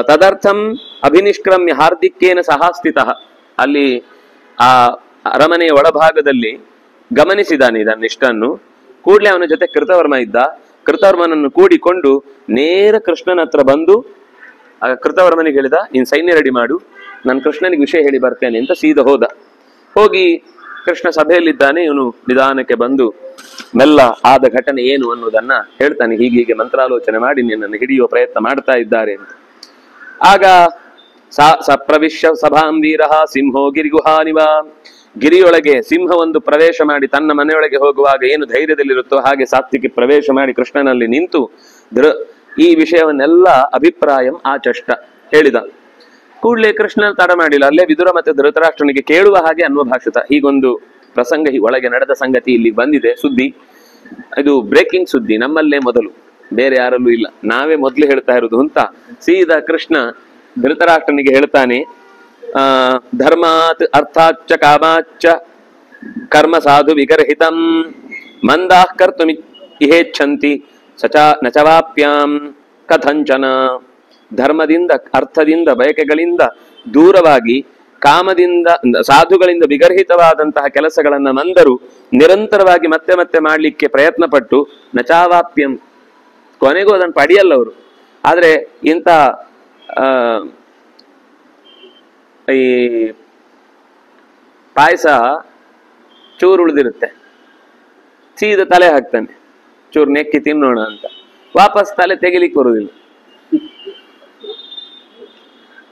ತದರ್ಥಂ ಅಭಿನಿಷ್ಕ್ರಮ್ಯ ಹಾರ್ದಿಕ್ಕೇನ ಸಹಾಸ್ಥಿತಃ, ಅಲ್ಲಿ ಆ ಅರಮನೆಯ ಒಳಭಾಗದಲ್ಲಿ ಗಮನಿಸಿದಾನೆ ಇದನ್ನಿಷ್ಟನ್ನು. ಕೂಡ್ಲೆ ಅವನ ಜೊತೆ ಕೃತವರ್ಮ ಇದ್ದ. ಕೃತವರ್ಮನನ್ನು ಕೂಡಿಕೊಂಡು ನೇರ ಕೃಷ್ಣನ ಹತ್ರ ಬಂದು ಕೃತವರ್ಮನಿಗೆ ಹೇಳಿದ, ನೀನ್ ಸೈನ್ಯ ರೆಡಿ ಮಾಡು, ನಾನು ಕೃಷ್ಣನಿಗೆ ವಿಷಯ ಹೇಳಿ ಬರ್ತೇನೆ ಅಂತ ಸೀದಾ ಹೋದ. ಹೋಗಿ ಕೃಷ್ಣ ಸಭೆಯಲ್ಲಿದ್ದಾನೆ. ಇವನು ನಿಧಾನಕ್ಕೆ ಬಂದು ಮೆಲ್ಲ ಆದ ಘಟನೆ ಏನು ಅನ್ನೋದನ್ನ ಹೇಳ್ತಾನೆ. ಹೀಗೆ ಮಂತ್ರಾಲೋಚನೆ ಮಾಡಿ ನಿನ್ನನ್ನು ಹಿಡಿಯುವ ಪ್ರಯತ್ನ ಮಾಡ್ತಾ ಇದ್ದಾರೆ ಅಂತ. ಆಗ ಸಪ್ರವಿಶ್ಯ ಸಭಾಂ ವೀರಃ ಸಿಂಹೋ ಗಿರಿಗುಹಾನಿವ, ಗಿರಿಯೊಳಗೆ ಸಿಂಹ ಒಂದು ಪ್ರವೇಶ ಮಾಡಿ ತನ್ನ ಮನೆಯೊಳಗೆ ಹೋಗುವಾಗ ಏನು ಧೈರ್ಯದಲ್ಲಿರುತ್ತೋ ಹಾಗೆ ಸಾತ್ವಿಕಿ ಪ್ರವೇಶ ಮಾಡಿ ಕೃಷ್ಣನಲ್ಲಿ ನಿಂತು ಈ ವಿಷಯವನ್ನೆಲ್ಲ ಅಭಿಪ್ರಾಯಂ ಆಚಷ್ಟ ಹೇಳಿದ. ಕೂಡಲೇ ಕೃಷ್ಣ ತಡ ಮಾಡಿಲ್ಲ, ಅಲ್ಲೇ ವಿದುರ ಮತ್ತೆ ಧೃತರಾಷ್ಟ್ರನಿಗೆ ಕೇಳುವ ಹಾಗೆ ಅನ್ವಭಾಷಿತ. ಹೀಗೊಂದು ಪ್ರಸಂಗ ಒಳಗೆ ನಡೆದ ಸಂಗತಿ ಇಲ್ಲಿ ಬಂದಿದೆ. ಸುದ್ದಿ ಇದು ಬ್ರೇಕಿಂಗ್ ಸುದ್ದಿ, ನಮ್ಮಲ್ಲೇ ಮೊದಲು, ಬೇರೆ ಯಾರಲ್ಲೂ ಇಲ್ಲ, ನಾವೇ ಮೊದಲು ಹೇಳ್ತಾ ಇರುವುದು ಅಂತ ಸೀದಾ ಕೃಷ್ಣ ಧೃತರಾಷ್ಟ್ರನಿಗೆ ಹೇಳ್ತಾನೆ. ಧರ್ಮಾತ್ ಅರ್ಥಾಚ್ಚ ಕಾಮಾಚ್ಚ ಕರ್ಮ ಸಾಧು ವಿಗರ್ಹಿತಂ ಮಂದಾಃ ಕರ್ತುಂ ಇಹೇಚ್ಛಂತಿ ನಚವಾಪ್ಯಾಂ ಕಥಂಚನ. ಧರ್ಮದಿಂದ ಅರ್ಥದಿಂದ ಬಯಕೆಗಳಿಂದ ದೂರವಾಗಿ ಕಾಮದಿಂದ ಸಾಧುಗಳಿಂದ ವಿಗರ್ಹಿತವಾದಂತಹ ಕೆಲಸಗಳನ್ನ ಮಂದರು ನಿರಂತರವಾಗಿ ಮತ್ತೆ ಮತ್ತೆ ಮಾಡಲಿಕ್ಕೆ ಪ್ರಯತ್ನ ಪಟ್ಟು ನಚಾವಾಪ್ಯಂ, ಕೊನೆಗೂ ಅದನ್ನು ಪಡೆಯಲ್ಲ ಅವರು. ಆದ್ರೆ ಇಂಥ ಈ ಪಾಯಸ ಚೂರು ಉಳಿದಿರುತ್ತೆ, ಸೀದ ತಲೆ ಹಾಕ್ತಾನೆ, ಚೂರು ನೆಕ್ಕಿ ತಿನ್ನೋಣ ಅಂತ, ವಾಪಸ್ ತಲೆ ತೆಗಿಲಿಕ್ಕೆ ಬರುವುದಿಲ್ಲ.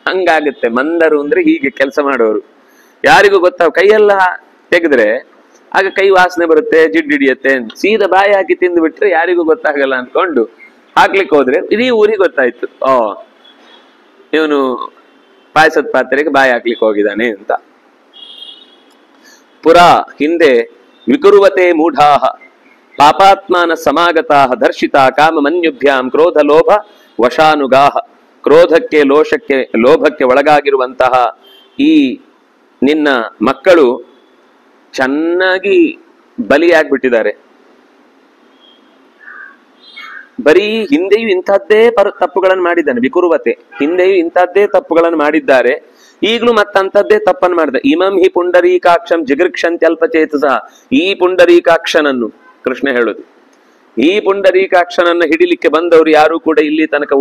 ಹಂಗಾಗುತ್ತೆ ಮಂದರು ಅಂದ್ರೆ ಹೀಗೆ ಕೆಲಸ ಮಾಡೋರು. ಯಾರಿಗೂ ಗೊತ್ತಾಗ ಕೈಯೆಲ್ಲ ತೆಗೆದ್ರೆ ಆಗ ಕೈ ವಾಸನೆ ಬರುತ್ತೆ, ಜಿಡ್ಡು ಹಿಡಿಯುತ್ತೆ, ಸೀದಾ ಬಾಯಿ ಹಾಕಿ ತಿಂದು ಬಿಟ್ರೆ ಯಾರಿಗೂ ಗೊತ್ತಾಗಲ್ಲ ಅನ್ಕೊಂಡು ಹಾಕ್ಲಿಕ್ಕೆ ಹೋದ್ರೆ ಇಡೀ ಊರಿಗೆ ಗೊತ್ತಾಯ್ತು, ಇವನು ಪಾಯಸದ ಪಾತ್ರೆಗೆ ಬಾಯಿ ಹಾಕ್ಲಿಕ್ಕೆ ಹೋಗಿದ್ದಾನೆ ಅಂತ. ಪುರಾ ಹಿಂದೆ ವಿಕುರುವತೆ ಮೂಢಾಹ ಪಾಪಾತ್ಮಾನ ಸಮಾಗತಾಹ ದರ್ಶಿತಾ ಕಾಮ ಮನ್ಯುಭ್ಯಾಂ ಕ್ರೋಧ ಲೋಭ ವಶಾನುಗಾಹ. ಕ್ರೋಧಕ್ಕೆ ಲೋಭಕ್ಕೆ ಒಳಗಾಗಿರುವಂತಹ ಈ ನಿನ್ನ ಮಕ್ಕಳು ಚೆನ್ನಾಗಿ ಬಲಿಯಾಗ್ಬಿಟ್ಟಿದ್ದಾರೆ. ಬರೀ ಹಿಂದೆಯೂ ಇಂಥದ್ದೇ ತಪ್ಪುಗಳನ್ನು ಮಾಡಿದ್ದಾನೆ. ವಿಕುರುವತೆ ಹಿಂದೆಯೂ ಇಂಥದ್ದೇ ತಪ್ಪುಗಳನ್ನು ಮಾಡಿದ್ದಾರೆ, ಈಗಲೂ ಮತ್ತಂಥದ್ದೇ ತಪ್ಪನ್ನು ಮಾಡಿದ. ಇಮಂ ಹಿ ಪುಂಡರೀಕಾಕ್ಷಂ ಜಿಗೃಕ್ಷಂತ್ಯಲ್ಪಚೇತಸ. ಈ ಪುಂಡರೀಕಾಕ್ಷನನ್ನು ಕೃಷ್ಣ ಹೇಳುದು, ಈ ಪುಂಡರೀಕಾಕ್ಷನನ್ನು ಹಿಡಿಲಿಕ್ಕೆ ಬಂದವರು ಯಾರು ಕೂಡ ಇಲ್ಲಿ ತನಕ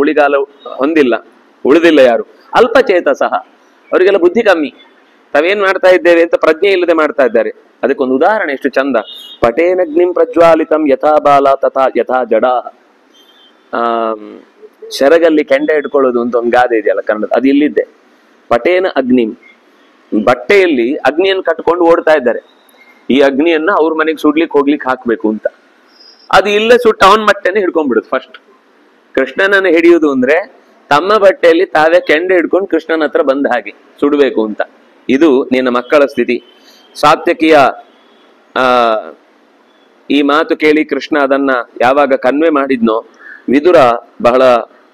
ಉಳಿದಿಲ್ಲ ಯಾರು. ಅಲ್ಪಚೇತಸಃ, ಅವರಿಗೆಲ್ಲ ಬುದ್ಧಿ ಕಮ್ಮಿ, ತಾವೇನ್ ಮಾಡ್ತಾ ಇದ್ದೇವೆ ಅಂತ ಪ್ರಜ್ಞೆ ಇಲ್ಲದೆ ಮಾಡ್ತಾ ಇದ್ದಾರೆ. ಅದಕ್ಕೊಂದು ಉದಾಹರಣೆ ಎಷ್ಟು ಚಂದ. ಪಟೇನಗ್ನಿಂ ಪ್ರಜ್ವಾಲಿತಂ ಯಥಾ ಬಾಲ ತಥಾ ಯಥಾ ಜಡ. ಸೆರಗಲ್ಲಿ ಕೆಂಡ ಇಟ್ಕೊಳ್ಳೋದು ಅಂತ ಒಂದು ಗಾದೆ ಇದೆಯಲ್ಲ ಕನ್ನಡ, ಅದು ಇಲ್ಲಿದ್ದೆ. ಪಟೇನ ಅಗ್ನಿಂ, ಬಟ್ಟೆಯಲ್ಲಿ ಅಗ್ನಿಯನ್ನು ಕಟ್ಕೊಂಡು ಓಡ್ತಾ ಇದ್ದಾರೆ. ಈ ಅಗ್ನಿಯನ್ನ ಅವ್ರ ಮನೆಗೆ ಸುಡ್ಲಿಕ್ಕೆ ಹೋಗ್ಲಿಕ್ಕೆ ಹಾಕ್ಬೇಕು ಅಂತ. ಅದು ಇಲ್ಲೇ ಸುಟ್ಟು ಅವನ್ ಬಟ್ಟೆನೆ ಹಿಡ್ಕೊಂಡ್ಬಿಡುದು. ಫಸ್ಟ್ ಕೃಷ್ಣನನ್ನು ಹಿಡಿಯುವುದು ಅಂದ್ರೆ ತಮ್ಮ ಬಟ್ಟೆಯಲ್ಲಿ ತಾವೇ ಕೆಂಡ ಹಿಡ್ಕೊಂಡು ಕೃಷ್ಣನ ಹತ್ರ ಬಂದ ಹಾಗೆ ಸುಡ್ಬೇಕು ಅಂತ. ಇದು ನಿನ್ನ ಮಕ್ಕಳ ಸ್ಥಿತಿ. ಸಾತ್ಯಕಿಯ ಈ ಮಾತು ಕೇಳಿ ಕೃಷ್ಣ ಅದನ್ನ ಯಾವಾಗ ಕನ್ವೆ ಮಾಡಿದ್ನೋ, ವಿದುರ ಬಹಳ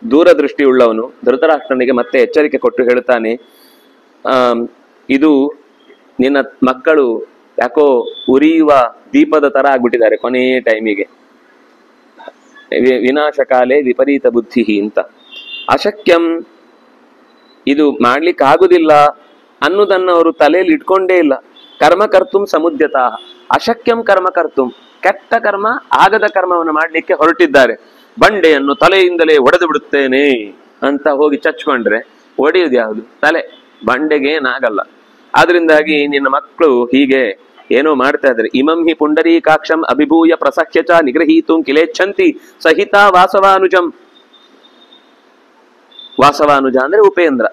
ದೂರದೃಷ್ಟಿ ಉಳ್ಳವನು ಧೃತರಾಷ್ಟ್ರನಿಗೆ ಮತ್ತೆ ಎಚ್ಚರಿಕೆ ಕೊಟ್ಟು ಹೇಳ್ತಾನೆ, ಇದು ನಿನ್ನ ಮಕ್ಕಳು ಯಾಕೋ ಉರಿಯುವ ದೀಪದ ತರ ಆಗ್ಬಿಟ್ಟಿದ್ದಾರೆ ಕೊನೆಯ ಟೈಮಿಗೆ. ವಿನಾಶ ಕಾಲೇ ವಿಪರೀತ ಬುದ್ಧಿ ಅಂತ. ಅಶಕ್ಯಂ, ಇದು ಮಾಡ್ಲಿಕ್ಕೆ ಆಗುದಿಲ್ಲ ಅನ್ನೋದನ್ನ ಅವರು ತಲೆಯಲ್ಲಿ ಇಟ್ಕೊಂಡೇ ಇಲ್ಲ. ಕರ್ಮ ಕರ್ತುಂ ಸಮುದ್ಯತಾ, ಅಶಕ್ಯಂ ಕರ್ಮ ಕರ್ತುಂ, ಕೆಟ್ಟ ಕರ್ಮ ಆಗದ ಕರ್ಮವನ್ನು ಮಾಡ್ಲಿಕ್ಕೆ ಹೊರಟಿದ್ದಾರೆ. ಬಂಡೆಯನ್ನು ತಲೆಯಿಂದಲೇ ಒಡೆದು ಬಿಡುತ್ತೇನೆ ಅಂತ ಹೋಗಿ ಚಚ್ಕೊಂಡ್ರೆ ಒಡೆಯುವುದು ಯಾವುದು? ತಲೆ. ಬಂಡೆಗೆ ಏನಾಗಲ್ಲ. ಆದ್ರಿಂದಾಗಿ ನಿನ್ನ ಮಕ್ಕಳು ಹೀಗೆ ಏನೋ ಮಾಡ್ತಾ ಇದ್ದಾರೆ. ಇಮಂ ಹಿ ಪುಂಡರೀಕಾಕ್ಷಂ ಅಭಿಭೂಯ ಪ್ರಸಖ್ಯ ಚ ನಿಗೃಹೀತು ಕಿಲೇಚ್ಛಂತಿ ಸಹಿತ ವಾಸವಾನುಜಂ. ವಾಸವಾನುಜ ಅಂದ್ರೆ ಉಪೇಂದ್ರ,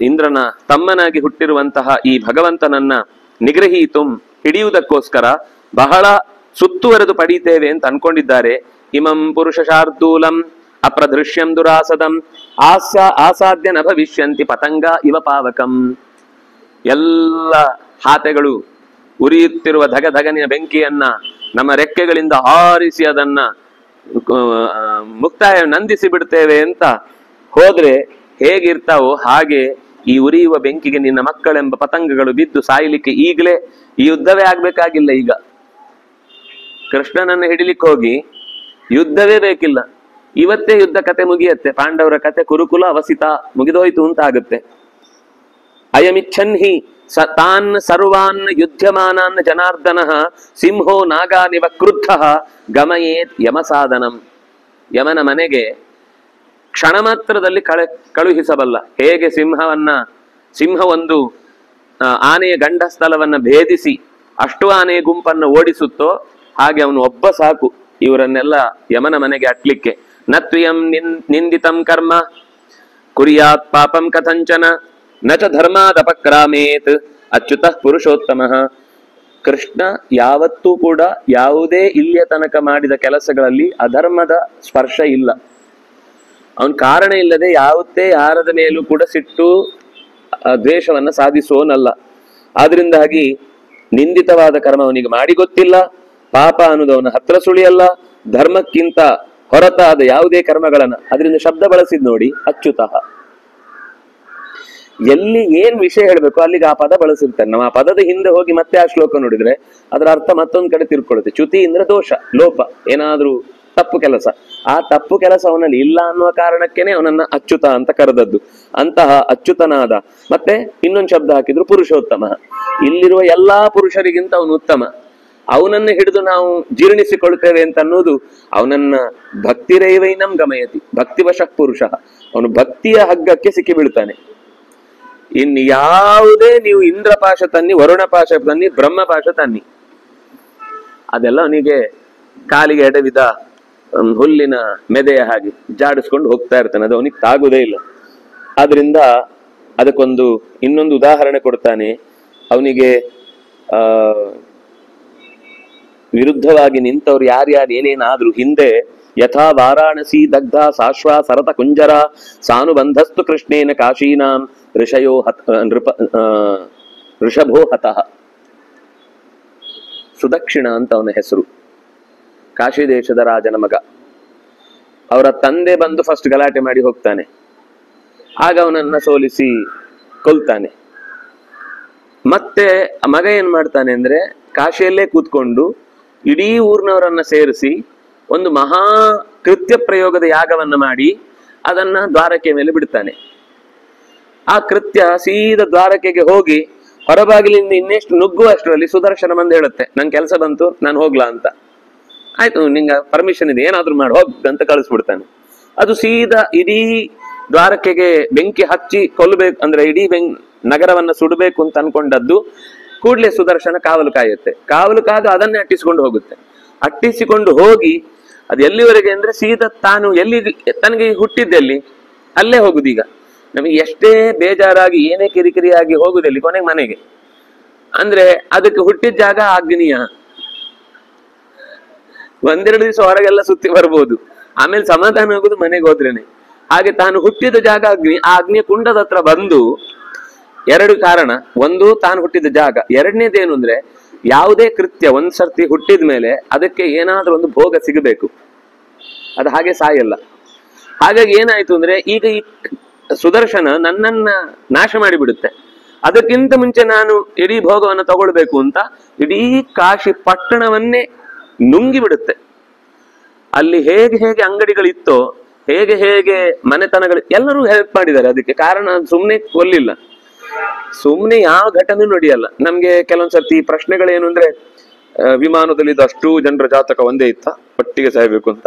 ಇಂದ್ರನ ತಮ್ಮನಾಗಿ ಹುಟ್ಟಿರುವಂತಹ ಈ ಭಗವಂತನನ್ನ ನಿಗ್ರಹೀತುಂ ಹಿಡಿಯುವುದಕ್ಕೋಸ್ಕರ ಬಹಳ ಸುತ್ತುವರೆದು ಪಡೀತೇವೆ ಅಂತ ಅನ್ಕೊಂಡಿದ್ದಾರೆ. ಇಮಂ ಪುರುಷ ಶಾರ್ದೂಲಂ ಅಪ್ರದೃಶ್ಯಂ ದುರಾಸದಂ ಆಸಾದ್ಯ ನ ಭವಿಷ್ಯಂತಿ ಪತಂಗ ಇವ ಪಾವಕಂ. ಎಲ್ಲ ಹಾತೆಗಳು ಉರಿಯುತ್ತಿರುವ ಧಗಧಗನಿನ ಬೆಂಕಿಯನ್ನ ನಮ್ಮ ರೆಕ್ಕೆಗಳಿಂದ ಹಾರಿಸಿ ಅದನ್ನ ಮುಕ್ತಾಯ ನಂದಿಸಿ ಬಿಡ್ತೇವೆ ಅಂತ ಹೋದ್ರೆ ಹೇಗಿರ್ತಾವೋ ಹಾಗೆ ಈ ಉರಿಯುವ ಬೆಂಕಿಗೆ ನಿನ್ನ ಮಕ್ಕಳೆಂಬ ಪತಂಗಗಳು ಬಿದ್ದು ಸಾಯಲಿಕ್ಕೆ ಈಗಲೇ ಈ ಯುದ್ಧವೇ ಆಗ್ಬೇಕಾಗಿಲ್ಲ. ಈಗ ಕೃಷ್ಣನನ್ನು ಹಿಡಿಲಿಕ್ಕೆ ಹೋಗಿ ಯುದ್ಧವೇ ಬೇಕಿಲ್ಲ, ಇವತ್ತೇ ಯುದ್ಧ ಕತೆ ಮುಗಿಯತ್ತೆ. ಪಾಂಡವರ ಕತೆ ಕುರುಕುಲ ಅವಸಿತ ಮುಗಿದೋಯ್ತು ಅಂತ ಆಗುತ್ತೆ. ಅಯಮಿಚ್ಛನ್ ಹಿ ತಾನ್ ಸರ್ವಾನ್ ಯುದ್ಧಮಾನಾನ್ ಜನಾರ್ದನ ಸಿಂಹೋ ನಾಗಾನಿವ ಕ್ರುದ್ಧ ಗಮಯೇತ್ ಯಮಸಾಧನಂ. ಯಮನ ಮನೆಗೆ ಕ್ಷಣ ಮಾತ್ರದಲ್ಲಿ ಕಳುಹಿಸಬಲ್ಲ. ಹೇಗೆ ಸಿಂಹ ಒಂದು ಆನೆಯ ಗಂಡಸ್ಥಲವನ್ನ ಭೇದಿಸಿ ಅಷ್ಟು ಆನೆಯ ಗುಂಪನ್ನು ಓಡಿಸುತ್ತೋ ಹಾಗೆ ಅವನು ಒಬ್ಬ ಸಾಕು ಇವರನ್ನೆಲ್ಲ ಯಮನ ಮನೆಗೆ ಅಟ್ಲಿಕ್ಕೆ. ನತ್ವಿಯಂ ನಿಂದಿತಂ ಕರ್ಮ ಕುರ್ಯಾತ್ ಪಾಪಂ ಕಥಂಚನ ನ ಚ ಧರ್ಮಾದಪಕ್ರಾಮೇತ್ ಅಚ್ಯುತಃ ಪುರುಷೋತ್ತಮಃ. ಕೃಷ್ಣ ಯಾವತ್ತೂ ಕೂಡ ಯಾವುದೇ ಇಲ್ಲಿಯ ತನಕ ಮಾಡಿದ ಕೆಲಸಗಳಲ್ಲಿ ಅಧರ್ಮದ ಸ್ಪರ್ಶ ಇಲ್ಲ. ಅವನ್ ಕಾರಣ ಇಲ್ಲದೆ ಯಾವತ್ತೇ ಯಾರದ ಮೇಲೂ ಕೂಡ ಸಿಟ್ಟು ದ್ವೇಷವನ್ನ ಸಾಧಿಸುವನಲ್ಲ. ಆದ್ರಿಂದಾಗಿ ನಿಂದಿತವಾದ ಕರ್ಮ ಅವನಿಗೆ ಮಾಡಿ ಗೊತ್ತಿಲ್ಲ, ಪಾಪ ಅನ್ನೋದು ಅವನ ಹತ್ರ ಸುಳಿಯಲ್ಲ, ಧರ್ಮಕ್ಕಿಂತ ಹೊರತಾದ ಯಾವುದೇ ಕರ್ಮಗಳನ್ನ. ಅದರಿಂದ ಶಬ್ದ ಬಳಸಿದ್ ನೋಡಿ, ಅಚ್ಯುತಃ. ಎಲ್ಲಿ ಏನ್ ವಿಷಯ ಹೇಳ್ಬೇಕು ಅಲ್ಲಿಗೆ ಆ ಪದ ಬಳಸಿರ್ತಾನೆ. ನಾವು ಆ ಪದದ ಹಿಂದೆ ಹೋಗಿ ಮತ್ತೆ ಆ ಶ್ಲೋಕ ನೋಡಿದ್ರೆ ಅದರ ಅರ್ಥ ಮತ್ತೊಂದ್ ಕಡೆ ತಿರ್ಕೊಳ್ಳುತ್ತೆ. ಚ್ಯುತಿ ಅಂದ್ರೆ ದೋಷ, ಲೋಪ, ಏನಾದ್ರೂ ತಪ್ಪು ಕೆಲಸ. ಆ ತಪ್ಪು ಕೆಲಸ ಅವನಲ್ಲಿ ಇಲ್ಲ ಅನ್ನುವ ಕಾರಣಕ್ಕೇನೆ ಅವನನ್ನ ಅಚ್ಯುತ ಅಂತ ಕರೆದದ್ದು. ಅಂತಹ ಅಚ್ಯುತನಾದ. ಮತ್ತೆ ಇನ್ನೊಂದು ಶಬ್ದ ಹಾಕಿದ್ರು ಪುರುಷೋತ್ತಮ. ಇಲ್ಲಿರುವ ಎಲ್ಲಾ ಪುರುಷರಿಗಿಂತ ಅವನು ಉತ್ತಮ. ಅವನನ್ನು ಹಿಡಿದು ನಾವು ಜೀರ್ಣಿಸಿಕೊಳ್ತೇವೆ ಅಂತ ಅನ್ನೋದು ಅವನನ್ನ ಭಕ್ತಿರೈವೈನಂ ಗಮಯತಿ, ಭಕ್ತಿವಶಃ ಪುರುಷ. ಅವನು ಭಕ್ತಿಯ ಹಗ್ಗಕ್ಕೆ ಸಿಕ್ಕಿ ಬೀಳ್ತಾನೆ. ಇನ್ನು ಯಾವುದೇ ನೀವು ಇಂದ್ರ ಪಾಶ ತನ್ನಿ, ವರುಣ ಪಾಶ ತನ್ನಿ, ಬ್ರಹ್ಮ ಪಾಶ ತನ್ನಿ, ಅದೆಲ್ಲ ಅವನಿಗೆ ಕಾಲಿಗೆ ಎಡವಿದ ಹುಲ್ಲಿನ ಮೆದೆಯ ಹಾಗೆ ಜಾಡಿಸ್ಕೊಂಡು ಹೋಗ್ತಾ ಇರ್ತಾನೆ. ಅದು ಅವನಿಗೆ ತಾಗುದೇ ಇಲ್ಲ. ಆದ್ರಿಂದ ಅದಕ್ಕೊಂದು ಇನ್ನೊಂದು ಉದಾಹರಣೆ ಕೊಡ್ತಾನೆ. ಅವನಿಗೆ ವಿರುದ್ಧವಾಗಿ ನಿಂತವ್ರು ಯಾರ್ಯಾರು ಏನೇನಾದ್ರು ಹಿಂದೆ ಯಥಾ ವಾರಾಣಸಿ ದಗ್ಧ ಸಾಶ್ವ ಸರತ ಕುಂಜರ ಸಾನುಬಂಧಸ್ತು ಕೃಷ್ಣೇನ ಕಾಶೀನಾಂ ಋಷಯೋ ಋಷಭೋ ಹತಃ. ಸುದಕ್ಷಿಣ ಅಂತ ಅವನ ಹೆಸರು. ಕಾಶಿ ದೇಶದ ರಾಜನ ಮಗ. ಅವರ ತಂದೆ ಬಂದು ಫಸ್ಟ್ ಗಲಾಟೆ ಮಾಡಿ ಹೋಗ್ತಾನೆ. ಆಗ ಅವನನ್ನ ಸೋಲಿಸಿ ಕೊಲ್ತಾನೆ. ಮತ್ತೆ ಮಗ ಏನ್ ಮಾಡ್ತಾನೆ ಅಂದ್ರೆ ಕಾಶಿಯಲ್ಲೇ ಕೂತ್ಕೊಂಡು ಇಡೀ ಊರಿನವರನ್ನ ಸೇರಿಸಿ ಒಂದು ಮಹಾ ಕೃತ್ಯ ಪ್ರಯೋಗದ ಯಾಗವನ್ನ ಮಾಡಿ ಅದನ್ನ ದ್ವಾರಕೆ ಮೇಲೆ ಬಿಡ್ತಾನೆ. ಆ ಕೃತ್ಯ ಸೀದಾ ದ್ವಾರಕೆಗೆ ಹೋಗಿ ಹೊರಬಾಗಿಲಿಂದ ಇನ್ನೆಷ್ಟು ನುಗ್ಗುವಷ್ಟರಲ್ಲಿ ಸುದರ್ಶನ ಬಂದು ಹೇಳುತ್ತೆ, ನನ್ ಕೆಲಸ ಬಂತು, ನಾನು ಹೋಗ್ಲಾ ಅಂತ. ಆಯ್ತು, ನಿಂಗೆ ಪರ್ಮಿಷನ್ ಇದೆ, ಏನಾದ್ರೂ ಮಾಡಿ ಹೋಗ್ ಅಂತ ಕಳಿಸ್ಬಿಡ್ತಾನೆ. ಅದು ಸೀದಾ ಇಡೀ ದ್ವಾರಕೆಗೆ ಬೆಂಕಿ ಹಚ್ಚಿ ಕೊಲ್ಲಬೇಕು ಅಂದ್ರೆ ಇಡೀ ನಗರವನ್ನ ಸುಡಬೇಕು ಅಂತ ಅನ್ಕೊಂಡದ್ದು. ಕೂಡ್ಲೆ ಸುದರ್ಶನ ಕಾವಲು ಕಾಯುತ್ತೆ. ಕಾವಲು ಕಾದು ಅದನ್ನೇ ಅಟ್ಟಿಸಿಕೊಂಡು ಹೋಗುತ್ತೆ. ಅಟ್ಟಿಸಿಕೊಂಡು ಹೋಗಿ ಅದು ಎಲ್ಲಿವರೆಗೆ ಅಂದ್ರೆ ಸೀದಾ ತಾನು ಎಲ್ಲಿ ತನಗೆ ಹುಟ್ಟಿದ್ದೆಲ್ಲಿ ಅಲ್ಲೇ ಹೋಗುದೀಗ. ನಮಗೆ ಎಷ್ಟೇ ಬೇಜಾರಾಗಿ ಏನೇ ಕಿರಿಕಿರಿಯಾಗಿ ಹೋಗುದಲ್ಲಿ ಕೊನೆಗೆ ಮನೆಗೆ. ಅಂದ್ರೆ ಅದಕ್ಕೆ ಹುಟ್ಟಿದ ಜಾಗ ಅಗ್ನಿಯ. ಒಂದೆರಡು ದಿವಸ ಹೊರಗೆಲ್ಲ ಸುತ್ತಿ ಬರ್ಬೋದು, ಆಮೇಲೆ ಸಮಾಧಾನ ಆಗುದು ಮನೆಗೆ ಹೋದ್ರೇನೆ. ಹಾಗೆ ತಾನು ಹುಟ್ಟಿದ ಜಾಗ ಅಗ್ನಿ. ಆ ಅಗ್ನಿಯ ಕುಂಡದ ಹತ್ರ ಬಂದು ಎರಡು ಕಾರಣ. ಒಂದು, ತಾನು ಹುಟ್ಟಿದ ಜಾಗ. ಎರಡನೇದೇನು ಅಂದ್ರೆ ಯಾವುದೇ ಕೃತ್ಯ ಒಂದ್ಸರ್ತಿ ಹುಟ್ಟಿದ ಮೇಲೆ ಅದಕ್ಕೆ ಏನಾದ್ರೂ ಒಂದು ಭೋಗ ಸಿಗಬೇಕು. ಅದು ಹಾಗೆ ಸಾಯಲ್ಲ. ಹಾಗಾಗಿ ಏನಾಯ್ತು ಅಂದ್ರೆ ಈಗ ಈ ಸುದರ್ಶನ ನನ್ನನ್ನ ನಾಶ ಮಾಡಿಬಿಡುತ್ತೆ. ಅದಕ್ಕಿಂತ ಮುಂಚೆ ನಾನು ಇಡೀ ಭೋಗವನ್ನು ತಗೊಳ್ಬೇಕು ಅಂತ ಇಡೀ ಕಾಶಿ ಪಟ್ಟಣವನ್ನೇ ನುಂಗಿ ಬಿಡುತ್ತೆ. ಅಲ್ಲಿ ಹೇಗೆ ಹೇಗೆ ಅಂಗಡಿಗಳಿತ್ತೋ, ಹೇಗೆ ಹೇಗೆ ಮನೆತನಗಳು ಎಲ್ಲರೂ ಹೆಲ್ಪ್ ಮಾಡಿದ್ದಾರೆ ಅದಕ್ಕೆ. ಕಾರಣ ಸುಮ್ನೆ ಕೊಲ್ಲಿಲ್ಲ, ಸುಮ್ನೆ ಯಾವ ಘಟನೆ ನಡೆಯಲ್ಲ. ನಮ್ಗೆ ಕೆಲವೊಂದ್ಸರ್ತಿ ಪ್ರಶ್ನೆಗಳೇನು ಅಂದ್ರೆ, ವಿಮಾನದಲ್ಲಿ ಅಷ್ಟು ಜನರ ಜಾತಕ ಒಂದೇ ಇತ್ತ, ಒಟ್ಟಿಗೆ ಸಾಯ್ಬೇಕು ಅಂತ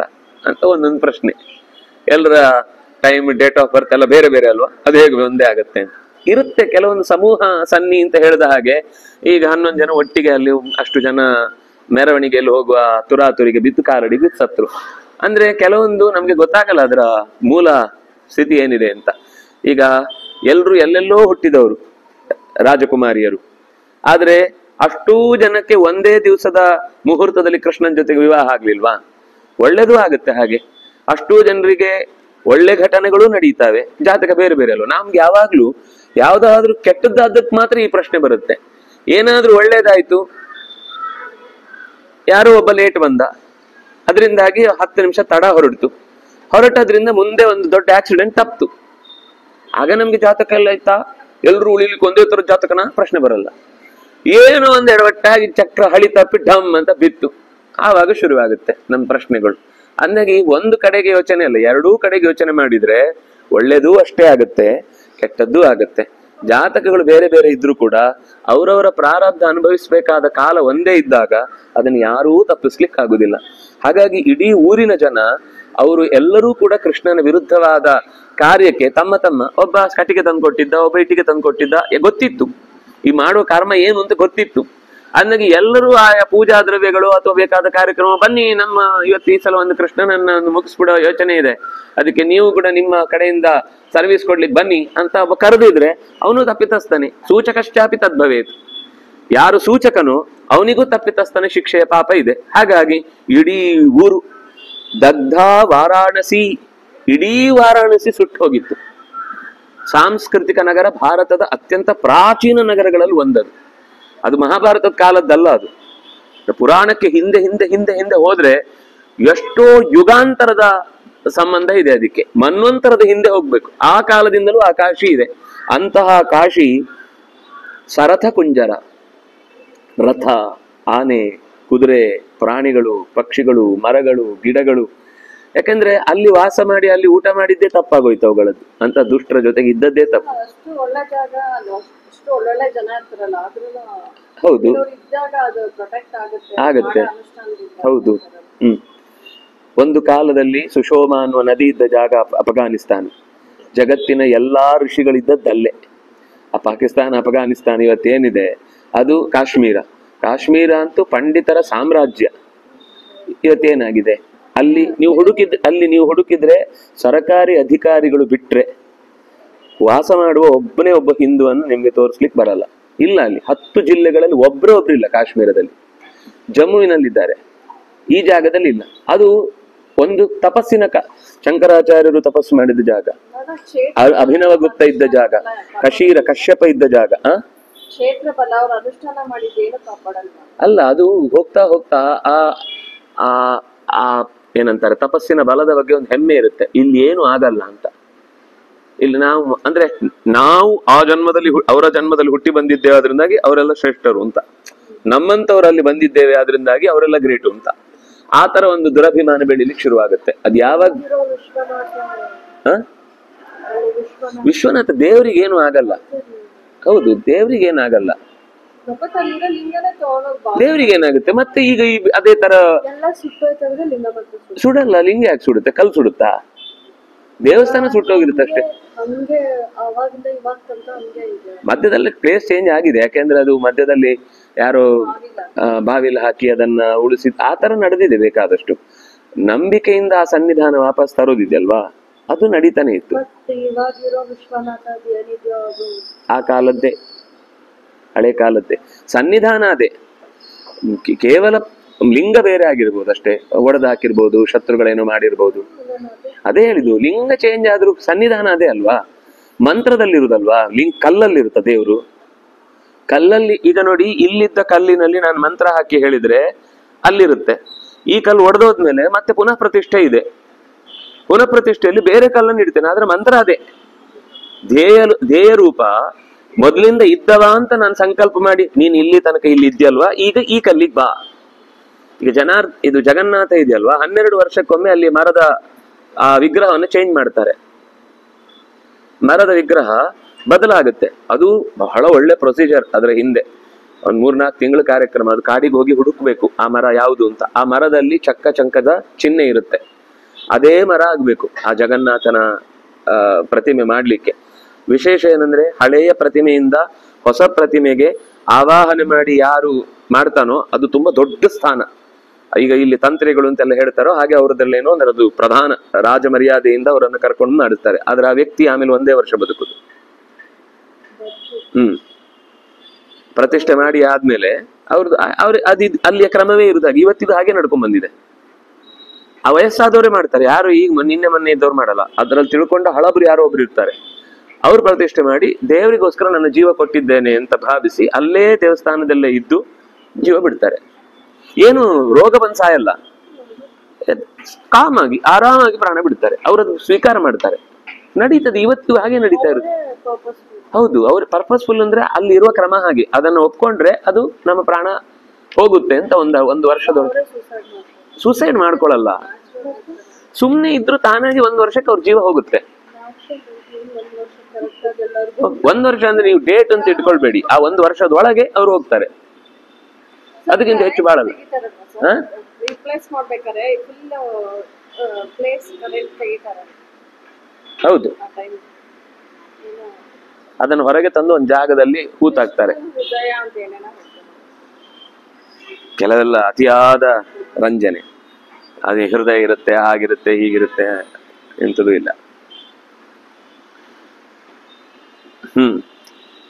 ಒಂದೊಂದು ಪ್ರಶ್ನೆ. ಎಲ್ಲರ ಟೈಮ್, ಡೇಟ್ ಆಫ್ ಬರ್ತ್ ಎಲ್ಲ ಬೇರೆ ಬೇರೆ ಅಲ್ವಾ, ಅದು ಹೇಗೆ ಒಂದೇ ಆಗತ್ತೆ ಅಂತ ಇರುತ್ತೆ. ಕೆಲವೊಂದು ಸಮೂಹ ಸನ್ನಿ ಅಂತ ಹೇಳಿದ ಹಾಗೆ ಈಗ 11 ಜನ ಒಟ್ಟಿಗೆ ಅಲ್ಲಿ ಅಷ್ಟು ಜನ ಮೆರವಣಿಗೆಯಲ್ಲಿ ಹೋಗುವ ತುರಾತುರಿಗೆ ಬಿದ್ದು ಕಾರಡಿ ಬಿದ್ದು ಸತ್ರು ಅಂದ್ರೆ ಕೆಲವೊಂದು ನಮ್ಗೆ ಗೊತ್ತಾಗಲ್ಲ ಅದರ ಮೂಲ ಸ್ಥಿತಿ ಏನಿದೆ ಅಂತ. ಈಗ ಎಲ್ರು ಎಲ್ಲೆಲ್ಲೋ ಹುಟ್ಟಿದವರು ರಾಜಕುಮಾರಿಯರು, ಆದ್ರೆ ಅಷ್ಟೂ ಜನಕ್ಕೆ ಒಂದೇ ದಿವಸದ ಮುಹೂರ್ತದಲ್ಲಿ ಕೃಷ್ಣನ್ ಜೊತೆಗೆ ವಿವಾಹ ಆಗ್ಲಿಲ್ವಾ? ಒಳ್ಳೇದು ಆಗುತ್ತೆ. ಹಾಗೆ ಅಷ್ಟೂ ಜನರಿಗೆ ಒಳ್ಳೆ ಘಟನೆಗಳು ನಡೀತಾವೆ. ಜಾತಕ ಬೇರೆ ಬೇರೆ ಅಲ್ವ. ನಮ್ಗೆ ಯಾವಾಗ್ಲೂ ಯಾವ್ದಾದ್ರು ಕೆಟ್ಟದ್ದಾದಕ್ಕೆ ಮಾತ್ರ ಈ ಪ್ರಶ್ನೆ ಬರುತ್ತೆ. ಏನಾದ್ರೂ ಒಳ್ಳೇದಾಯ್ತು, ಯಾರೋ ಒಬ್ಬ ಲೇಟ್ ಬಂದ, ಅದರಿಂದಾಗಿ 10 ನಿಮಿಷ ತಡ ಹೊರಟದ್ರಿಂದ ಮುಂದೆ ಒಂದು ದೊಡ್ಡ ಆಕ್ಸಿಡೆಂಟ್ ತಪ್ತು. ಆಗ ನಮ್ಗೆ ಜಾತಕ ಎಲ್ಲ ಆಯ್ತಾ, ಎಲ್ರು ಉಳಿಲಿಕ್ಕೆ ಒಂದೇ ತರ ಜಾತಕನ ಪ್ರಶ್ನೆ ಬರಲ್ಲ. ಏನೋ ಒಂದ್ ಎಡವಟ್ಟಾಗಿ ಚಕ್ರ ಹಳಿ ತಪ್ಪಿ ಢಮ್ ಅಂತ ಬಿತ್ತು, ಆವಾಗ ಶುರುವಾಗುತ್ತೆ ನಮ್ಮ ಪ್ರಶ್ನೆಗಳು. ಅಂದಾಗಿ ಒಂದು ಕಡೆಗೆ ಯೋಚನೆ ಅಲ್ಲ, ಎರಡೂ ಕಡೆಗೆ ಯೋಚನೆ ಮಾಡಿದ್ರೆ ಒಳ್ಳೇದೂ ಅಷ್ಟೇ ಆಗುತ್ತೆ, ಕೆಟ್ಟದ್ದೂ ಆಗುತ್ತೆ. ಜಾತಕಗಳು ಬೇರೆ ಬೇರೆ ಇದ್ರೂ ಕೂಡ ಅವರವರ ಪ್ರಾರಬ್ಧ ಅನುಭವಿಸಬೇಕಾದ ಕಾಲ ಒಂದೇ ಇದ್ದಾಗ ಅದನ್ನು ಯಾರೂ ತಪ್ಪಿಸ್ಲಿಕ್ಕೆ ಆಗುದಿಲ್ಲ. ಹಾಗಾಗಿ ಇಡೀ ಊರಿನ ಜನ ಅವರು ಎಲ್ಲರೂ ಕೂಡ ಕೃಷ್ಣನ ವಿರುದ್ಧವಾದ ಕಾರ್ಯಕ್ಕೆ ತಮ್ಮ ತಮ್ಮ, ಒಬ್ಬ ಕಟ್ಟಿಗೆ ತಂದು ಕೊಟ್ಟಿದ್ದ, ಒಬ್ಬ ಇಟ್ಟಿಗೆ ತಂದು ಕೊಟ್ಟಿದ್ದ, ಗೊತ್ತಿತ್ತು ಈ ಮಾಡುವ ಕರ್ಮ ಏನು ಅಂತ ಗೊತ್ತಿತ್ತು. ಅಂದಾಗಿ ಎಲ್ಲರೂ ಆಯಾ ಪೂಜಾ ದ್ರವ್ಯಗಳು ಅಥವಾ ಬೇಕಾದ ಕಾರ್ಯಕ್ರಮ ಬನ್ನಿ, ನಮ್ಮ ಇವತ್ತು ಈ ಸಲ ಒಂದು ಕೃಷ್ಣನನ್ನ ಮುಗಿಸ್ಬಿಡೋ ಯೋಚನೆ ಇದೆ, ಅದಕ್ಕೆ ನೀವು ಕೂಡ ನಿಮ್ಮ ಕಡೆಯಿಂದ ಸರ್ವಿಸ್ ಕೊಡ್ಲಿಕ್ಕೆ ಬನ್ನಿ ಅಂತ ಒಬ್ಬ ಕರೆದಿದ್ರೆ ಅವನು ತಪ್ಪಿತಸ್ತಾನೆ. ಸೂಚಕಶ್ಚಾಪಿ ತದ್ಭವೇತ್. ಯಾರು ಸೂಚಕನು ಅವನಿಗೂ ತಪ್ಪಿತಸ್ಥನ ಶಿಕ್ಷೆಯ ಪಾಪ ಇದೆ. ಹಾಗಾಗಿ ಇಡೀ ಊರು ದಗ್ಧ, ವಾರಾಣಸಿ, ಇಡೀ ವಾರಾಣಸಿ ಸುಟ್ಟು ಹೋಗಿತ್ತು. ಸಾಂಸ್ಕೃತಿಕ ನಗರ, ಭಾರತದ ಅತ್ಯಂತ ಪ್ರಾಚೀನ ನಗರಗಳಲ್ಲಿ ಒಂದದು. ಅದು ಮಹಾಭಾರತದ ಕಾಲದ್ದಲ್ಲ, ಅದು ಪುರಾಣಕ್ಕೆ ಹಿಂದೆ ಹಿಂದೆ ಹಿಂದೆ ಹಿಂದೆ ಹೋದ್ರೆ ಎಷ್ಟೋ ಯುಗಾಂತರದ ಸಂಬಂಧ ಇದೆ. ಅದಕ್ಕೆ ಮನ್ವಂತರದ ಹಿಂದೆ ಹೋಗ್ಬೇಕು. ಆ ಕಾಲದಿಂದಲೂ ಆ ಕಾಶಿ ಇದೆ. ಅಂತಹ ಕಾಶಿ ಸರಥ ಕುಂಜರ, ರಥ, ಆನೆ, ಕುದುರೆ, ಪ್ರಾಣಿಗಳು, ಪಕ್ಷಿಗಳು, ಮರಗಳು, ಗಿಡಗಳು. ಯಾಕಂದ್ರೆ ಅಲ್ಲಿ ವಾಸ ಮಾಡಿ ಅಲ್ಲಿ ಊಟ ಮಾಡಿದ್ದೇ ತಪ್ಪಾಗೋಯ್ತು ಅವುಗಳದ್ದು. ಅಂತ ದುಷ್ಟರ ಜೊತೆಗೆ ಇದ್ದದ್ದೇ ತಪ್ಪು. ಹೌದು ಆಗತ್ತೆ. ಹೌದು. ಒಂದು ಕಾಲದಲ್ಲಿ ಸುಶೋಮ ಅನ್ನುವ ನದಿ ಇದ್ದ ಜಾಗ ಅಫಘಾನಿಸ್ತಾನ. ಜಗತ್ತಿನ ಎಲ್ಲಾ ಋಷಿಗಳಿದ್ದದ್ದಲ್ಲೇ. ಆ ಪಾಕಿಸ್ತಾನ, ಅಫಘಾನಿಸ್ತಾನ ಇವತ್ತೇನಿದೆ ಅದು ಕಾಶ್ಮೀರ. ಕಾಶ್ಮೀರ ಅಂತೂ ಪಂಡಿತರ ಸಾಮ್ರಾಜ್ಯ. ಇವತ್ತೇನಾಗಿದೆ ಅಲ್ಲಿ ನೀವು ಹುಡುಕಿದ್ರೆ ಸರ್ಕಾರಿ ಅಧಿಕಾರಿಗಳು ಬಿಟ್ರೆ ವಾಸ ಮಾಡುವ ಒಬ್ಬನೇ ಒಬ್ಬ ಹಿಂದುವನ್ನು ನಿಮ್ಗೆ ತೋರಿಸ್ಲಿಕ್ಕೆ ಬರಲ್ಲ. ಇಲ್ಲ, ಅಲ್ಲಿ 10 ಜಿಲ್ಲೆಗಳಲ್ಲಿ ಒಬ್ರು ಇಲ್ಲ. ಕಾಶ್ಮೀರದಲ್ಲಿ, ಜಮ್ಮುವಿನಲ್ಲಿದ್ದಾರೆ, ಈ ಜಾಗದಲ್ಲಿ ಇಲ್ಲ. ಅದು ಒಂದು ತಪಸ್ಸಿನ ಶಂಕರಾಚಾರ್ಯರು ತಪಸ್ಸು ಮಾಡಿದ ಜಾಗ, ಅಭಿನವ ಗುಪ್ತ ಇದ್ದ ಜಾಗ, ಕಶ್ಯಪ ಇದ್ದ ಜಾಗ. ಅಲ್ಲ, ಅದು ಹೋಗ್ತಾ ಹೋಗ್ತಾ ಆ ಏನಂತಾರೆ ತಪಸ್ಸಿನ ಬಲದ ಬಗ್ಗೆ ಒಂದು ಹೆಮ್ಮೆ ಇರುತ್ತೆ. ಇಲ್ಲಿ ಏನು ಆಗಲ್ಲ ಅಂತ. ಇಲ್ಲಿ ನಾವು ಆ ಜನ್ಮದಲ್ಲಿ ಅವರ ಜನ್ಮದಲ್ಲಿ ಹುಟ್ಟಿ ಬಂದಿದ್ದೇವೆ, ಅದರಿಂದಾಗಿ ಅವರೆಲ್ಲ ಶ್ರೇಷ್ಠರು ಅಂತ. ನಮ್ಮಂತವರಲ್ಲಿ ಬಂದಿದ್ದೇವೆ, ಅದರಿಂದಾಗಿ ಅವರೆಲ್ಲ ಗ್ರೇಟು ಅಂತ. ಆ ತರ ಒಂದು ದುರಭಿಮಾನ ಬೆಳಿಲಿಕ್ಕೆ ಶುರುವಾಗುತ್ತೆ. ಅದ್ ಯಾವಾಗ ವಿಶ್ವನಾಥ ದೇವರಿಗೆ ಏನು ಆಗಲ್ಲ. ಹೌದು, ದೇವ್ರಿಗೆ ಏನಾಗಲ್ಲ. ದೇವ್ರಿಗೆ ಏನಾಗುತ್ತೆ ಮತ್ತೆ? ಈಗ ಅದೇ ತರ ಸುಡಲ್ಲ. ಲಿಂಗ ಯಾಕೆ ಸುಡುತ್ತೆ? ಕಲ್ ಸುಡುತ್ತಾ? ದೇವಸ್ಥಾನ ಸುಟ್ಟೋಗಿರುತ್ತೆ ಅಷ್ಟೇ. ಮಧ್ಯದಲ್ಲಿ ಪ್ಲೇಸ್ ಚೇಂಜ್ ಆಗಿದೆ. ಯಾಕೆಂದ್ರೆ ಅದು ಮಧ್ಯದಲ್ಲಿ ಯಾರೋ ಬಾವಿಲ್ ಹಾಕಿ ಅದನ್ನ ಉಳಿಸಿ ಆ ತರ ನಡೆದಿದೆ ಬೇಕಾದಷ್ಟು. ನಂಬಿಕೆಯಿಂದ ಆ ಸನ್ನಿಧಾನ ವಾಪಸ್ ತರೋದಿದೆಯಲ್ವಾ, ಅದು ನಡೀತಾನೆ ಇತ್ತು. ಆ ಕಾಲದ್ದೇ, ಹಳೆ ಕಾಲದ್ದೇ ಸನ್ನಿಧಾನ. ಅದೇ ಕೇವಲ ಲಿಂಗ ಬೇರೆ ಆಗಿರ್ಬೋದು ಅಷ್ಟೇ, ಒಡೆದು ಹಾಕಿರ್ಬೋದು, ಶತ್ರುಗಳೇನೋ ಮಾಡಿರ್ಬೋದು. ಅದೇ ಹೇಳಿದ್ದು, ಲಿಂಗ ಚೇಂಜ್ ಆದ್ರೂ ಸನ್ನಿಧಾನ ಅದೇ ಅಲ್ವಾ. ಮಂತ್ರದಲ್ಲಿರುದಲ್ವಾ, ಕಲ್ಲಲ್ಲಿರುತ್ತ ದೇವ್ರು. ಕಲ್ಲಲ್ಲಿ ಈಗ ನೋಡಿ, ಇಲ್ಲಿದ್ದ ಕಲ್ಲಿನಲ್ಲಿ ನಾನು ಮಂತ್ರ ಹಾಕಿ ಹೇಳಿದ್ರೆ ಅಲ್ಲಿರುತ್ತೆ. ಈ ಕಲ್ಲು ಒಡೆದೋದ್ಮೇಲೆ ಮತ್ತೆ ಪುನಃ ಪ್ರತಿಷ್ಠೆ ಇದೆ. ಪುನಃ ಪ್ರತಿಷ್ಠೆಯಲ್ಲಿ ಬೇರೆ ಕಲ್ಲನ್ನು ಇಡ್ತೇನೆ, ಆದ್ರೆ ಮಂತ್ರ ಅದೇ. ಧ್ಯೇಯ ರೂಪ ಮೊದ್ಲಿಂದ ಇದ್ದವ ಅಂತ ನಾನು ಸಂಕಲ್ಪ ಮಾಡಿ, ನೀನ್ ಇಲ್ಲಿ ತನಕ ಇಲ್ಲಿ ಇದ್ಯಲ್ವಾ, ಈಗ ಈ ಕಲ್ಲಿಗೆ ಬಾ. ಈಗ ಇದು ಜಗನ್ನಾಥ ಇದೆಯಲ್ವಾ, 12 ವರ್ಷಕ್ಕೊಮ್ಮೆ ಅಲ್ಲಿ ಮರದ ಆ ವಿಗ್ರಹವನ್ನು ಚೇಂಜ್ ಮಾಡ್ತಾರೆ. ಮರದ ವಿಗ್ರಹ ಬದಲಾಗುತ್ತೆ. ಅದು ಬಹಳ ಒಳ್ಳೆ ಪ್ರೊಸೀಜರ್. ಅದರ ಹಿಂದೆ ಒಂದ್ 3-4 ತಿಂಗಳ ಕಾರ್ಯಕ್ರಮ. ಅದು ಕಾಡಿಗೆ ಹೋಗಿ ಹುಡುಕ್ಬೇಕು ಆ ಮರ ಯಾವುದು ಅಂತ. ಆ ಮರದಲ್ಲಿ ಚಂಕದ ಚಿಹ್ನೆ ಇರುತ್ತೆ. ಅದೇ ಮರ ಆಗ್ಬೇಕು ಆ ಜಗನ್ನಾಥನ ಪ್ರತಿಮೆ ಮಾಡ್ಲಿಕ್ಕೆ. ವಿಶೇಷ ಏನಂದ್ರೆ, ಹಳೆಯ ಪ್ರತಿಮೆಯಿಂದ ಹೊಸ ಪ್ರತಿಮೆಗೆ ಆವಾಹನೆ ಮಾಡಿ ಯಾರು ಮಾಡ್ತಾನೋ ಅದು ತುಂಬಾ ದೊಡ್ಡ ಸ್ಥಾನ. ಈಗ ಇಲ್ಲಿ ತಂತ್ರಿಗಳು ಅಂತೆಲ್ಲ ಹೇಳ್ತಾರೋ ಹಾಗೆ ಅವರದಲ್ಲೇನೋ ಅಂದ್ರೆ ಅದು ಪ್ರಧಾನ ರಾಜ ಮರ್ಯಾದೆಯಿಂದ ಅವರನ್ನು ಕರ್ಕೊಂಡು ಮಾಡಿಸ್ತಾರೆ. ಆದ್ರೆ ಆ ವ್ಯಕ್ತಿ ಆಮೇಲೆ 1 ವರ್ಷ ಬದುಕುದು. ಪ್ರತಿಷ್ಠೆ ಮಾಡಿ ಆದ್ಮೇಲೆ ಅಲ್ಲಿಯ ಕ್ರಮವೇ ಇರುದಾಗಿ ಇವತ್ತಿದು ಹಾಗೆ ನಡ್ಕೊಂಡ್ ಬಂದಿದೆ. ಆ ವಯಸ್ಸಾದವರೇ ಮಾಡ್ತಾರೆ, ಯಾರು ಈಗ ಮೊನ್ನೆ ಇದ್ದವ್ರು ಮಾಡಲ್ಲ. ಅದ್ರಲ್ಲಿ ತಿಳ್ಕೊಂಡ ಹಳಬರು ಯಾರೋ ಒಬ್ರು ಇರ್ತಾರೆ, ಅವ್ರು ಪ್ರತಿಷ್ಠೆ ಮಾಡಿ ದೇವರಿಗೋಸ್ಕರ ನನ್ನ ಜೀವ ಕೊಟ್ಟಿದ್ದೇನೆ ಅಂತ ಭಾವಿಸಿ ಅಲ್ಲೇ ದೇವಸ್ಥಾನದಲ್ಲೇ ಇದ್ದು ಜೀವ ಬಿಡ್ತಾರೆ. ಏನು ರೋಗ ಬಂದ್ ಸಾಯಲ್ಲ, ಕಾಮಾಗಿ ಆರಾಮಾಗಿ ಪ್ರಾಣ ಬಿಡ್ತಾರೆ. ಅವರದು ಸ್ವೀಕಾರ ಮಾಡ್ತಾರೆ. ನಡೀತದೆ, ಇವತ್ತು ಹಾಗೆ ನಡೀತಾ ಇರುತ್ತೆ. ಹೌದು, ಅವ್ರ ಪರ್ಪಸ್ಫುಲ್ ಅಂದ್ರೆ ಅಲ್ಲಿ ಇರುವ ಕ್ರಮ ಹಾಗೆ. ಅದನ್ನು ಒಪ್ಕೊಂಡ್ರೆ ಅದು ನಮ್ಮ ಪ್ರಾಣ ಹೋಗುತ್ತೆ ಅಂತ ಒಂದು ವರ್ಷದೊಳಗೆ ಸೂಸೈಡ್ ಮಾಡ್ಕೊಳಲ್ಲ. ಸುಮ್ನೆ ಇದ್ರು ತಾನಾಗಿ 1 ವರ್ಷಕ್ಕೆ ಅವ್ರ ಜೀವ ಹೋಗುತ್ತೆ. 1 ವರ್ಷ ಅಂದ್ರೆ ನೀವು ಡೇಟ್ ಅಂತ ಇಟ್ಕೊಳ್ಬೇಡಿ. ಆ 1 ವರ್ಷದೊಳಗೆ ಅವ್ರು ಹೋಗ್ತಾರೆ. ಅದಕ್ಕಿಂತ ಹೆಚ್ಚು ಬಾಳಲ್ಲ. ಹೌದು, ಅದನ್ನು ಹೊರಗೆ ತಂದು ಒಂದು ಜಾಗದಲ್ಲಿ ಹೂತಾಕ್ತಾರೆ. ಕೆಲವೆಲ್ಲ ಅತಿಯಾದ ರಂಜನೆ, ಅದೇ ಹೃದಯ ಇರುತ್ತೆ, ಹಾಗಿರುತ್ತೆ, ಹೀಗಿರುತ್ತೆ, ಎಂಥದೂ ಇಲ್ಲ.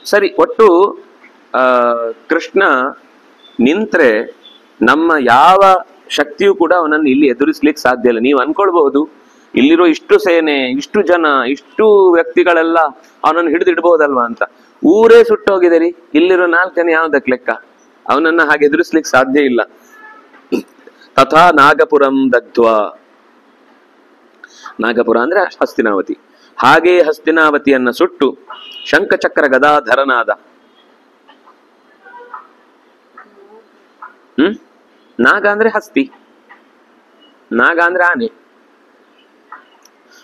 ಸರಿ, ಒಟ್ಟು ಕೃಷ್ಣ ನಿಂತ್ರೆ ನಮ್ಮ ಯಾವ ಶಕ್ತಿಯೂ ಕೂಡ ಅವನನ್ನು ಇಲ್ಲಿ ಎದುರಿಸ್ಲಿಕ್ಕೆ ಸಾಧ್ಯ ಇಲ್ಲ. ನೀವು ಅನ್ಕೊಳ್ಬಹುದು ಇಲ್ಲಿರೋ ಇಷ್ಟು ಸೇನೆ, ಇಷ್ಟು ಜನ, ಇಷ್ಟು ವ್ಯಕ್ತಿಗಳೆಲ್ಲ ಅವನನ್ನು ಹಿಡಿದಿಡ್ಬಹುದಲ್ವಾ ಅಂತ. ಊರೇ ಸುಟ್ಟೋಗಿದೆ ರೀ, ಇಲ್ಲಿರೋ 4 ಜನ ಯಾವ್ದಕ್ ಲೆಕ್ಕ? ಅವನನ್ನ ಹಾಗೆ ಎದುರಿಸ್ಲಿಕ್ಕೆ ಸಾಧ್ಯ ಇಲ್ಲ. ತಥಾ ನಾಗಪುರಂ ದಗ್ಧ್ವಾ, ನಾಗಪುರ ಅಂದ್ರೆ ಹಸ್ತಿನಾವತಿ, ಹಾಗೆ ಹಸ್ತಿನಾವತಿಯನ್ನ ಸುಟ್ಟು ಶಂಖಚಕ್ರ ಗದಾಧರನಾದ. ನಾಗ ಅಂದ್ರೆ ಹಸ್ತಿ, ನಾಗ ಅಂದ್ರೆ ಆನೆ,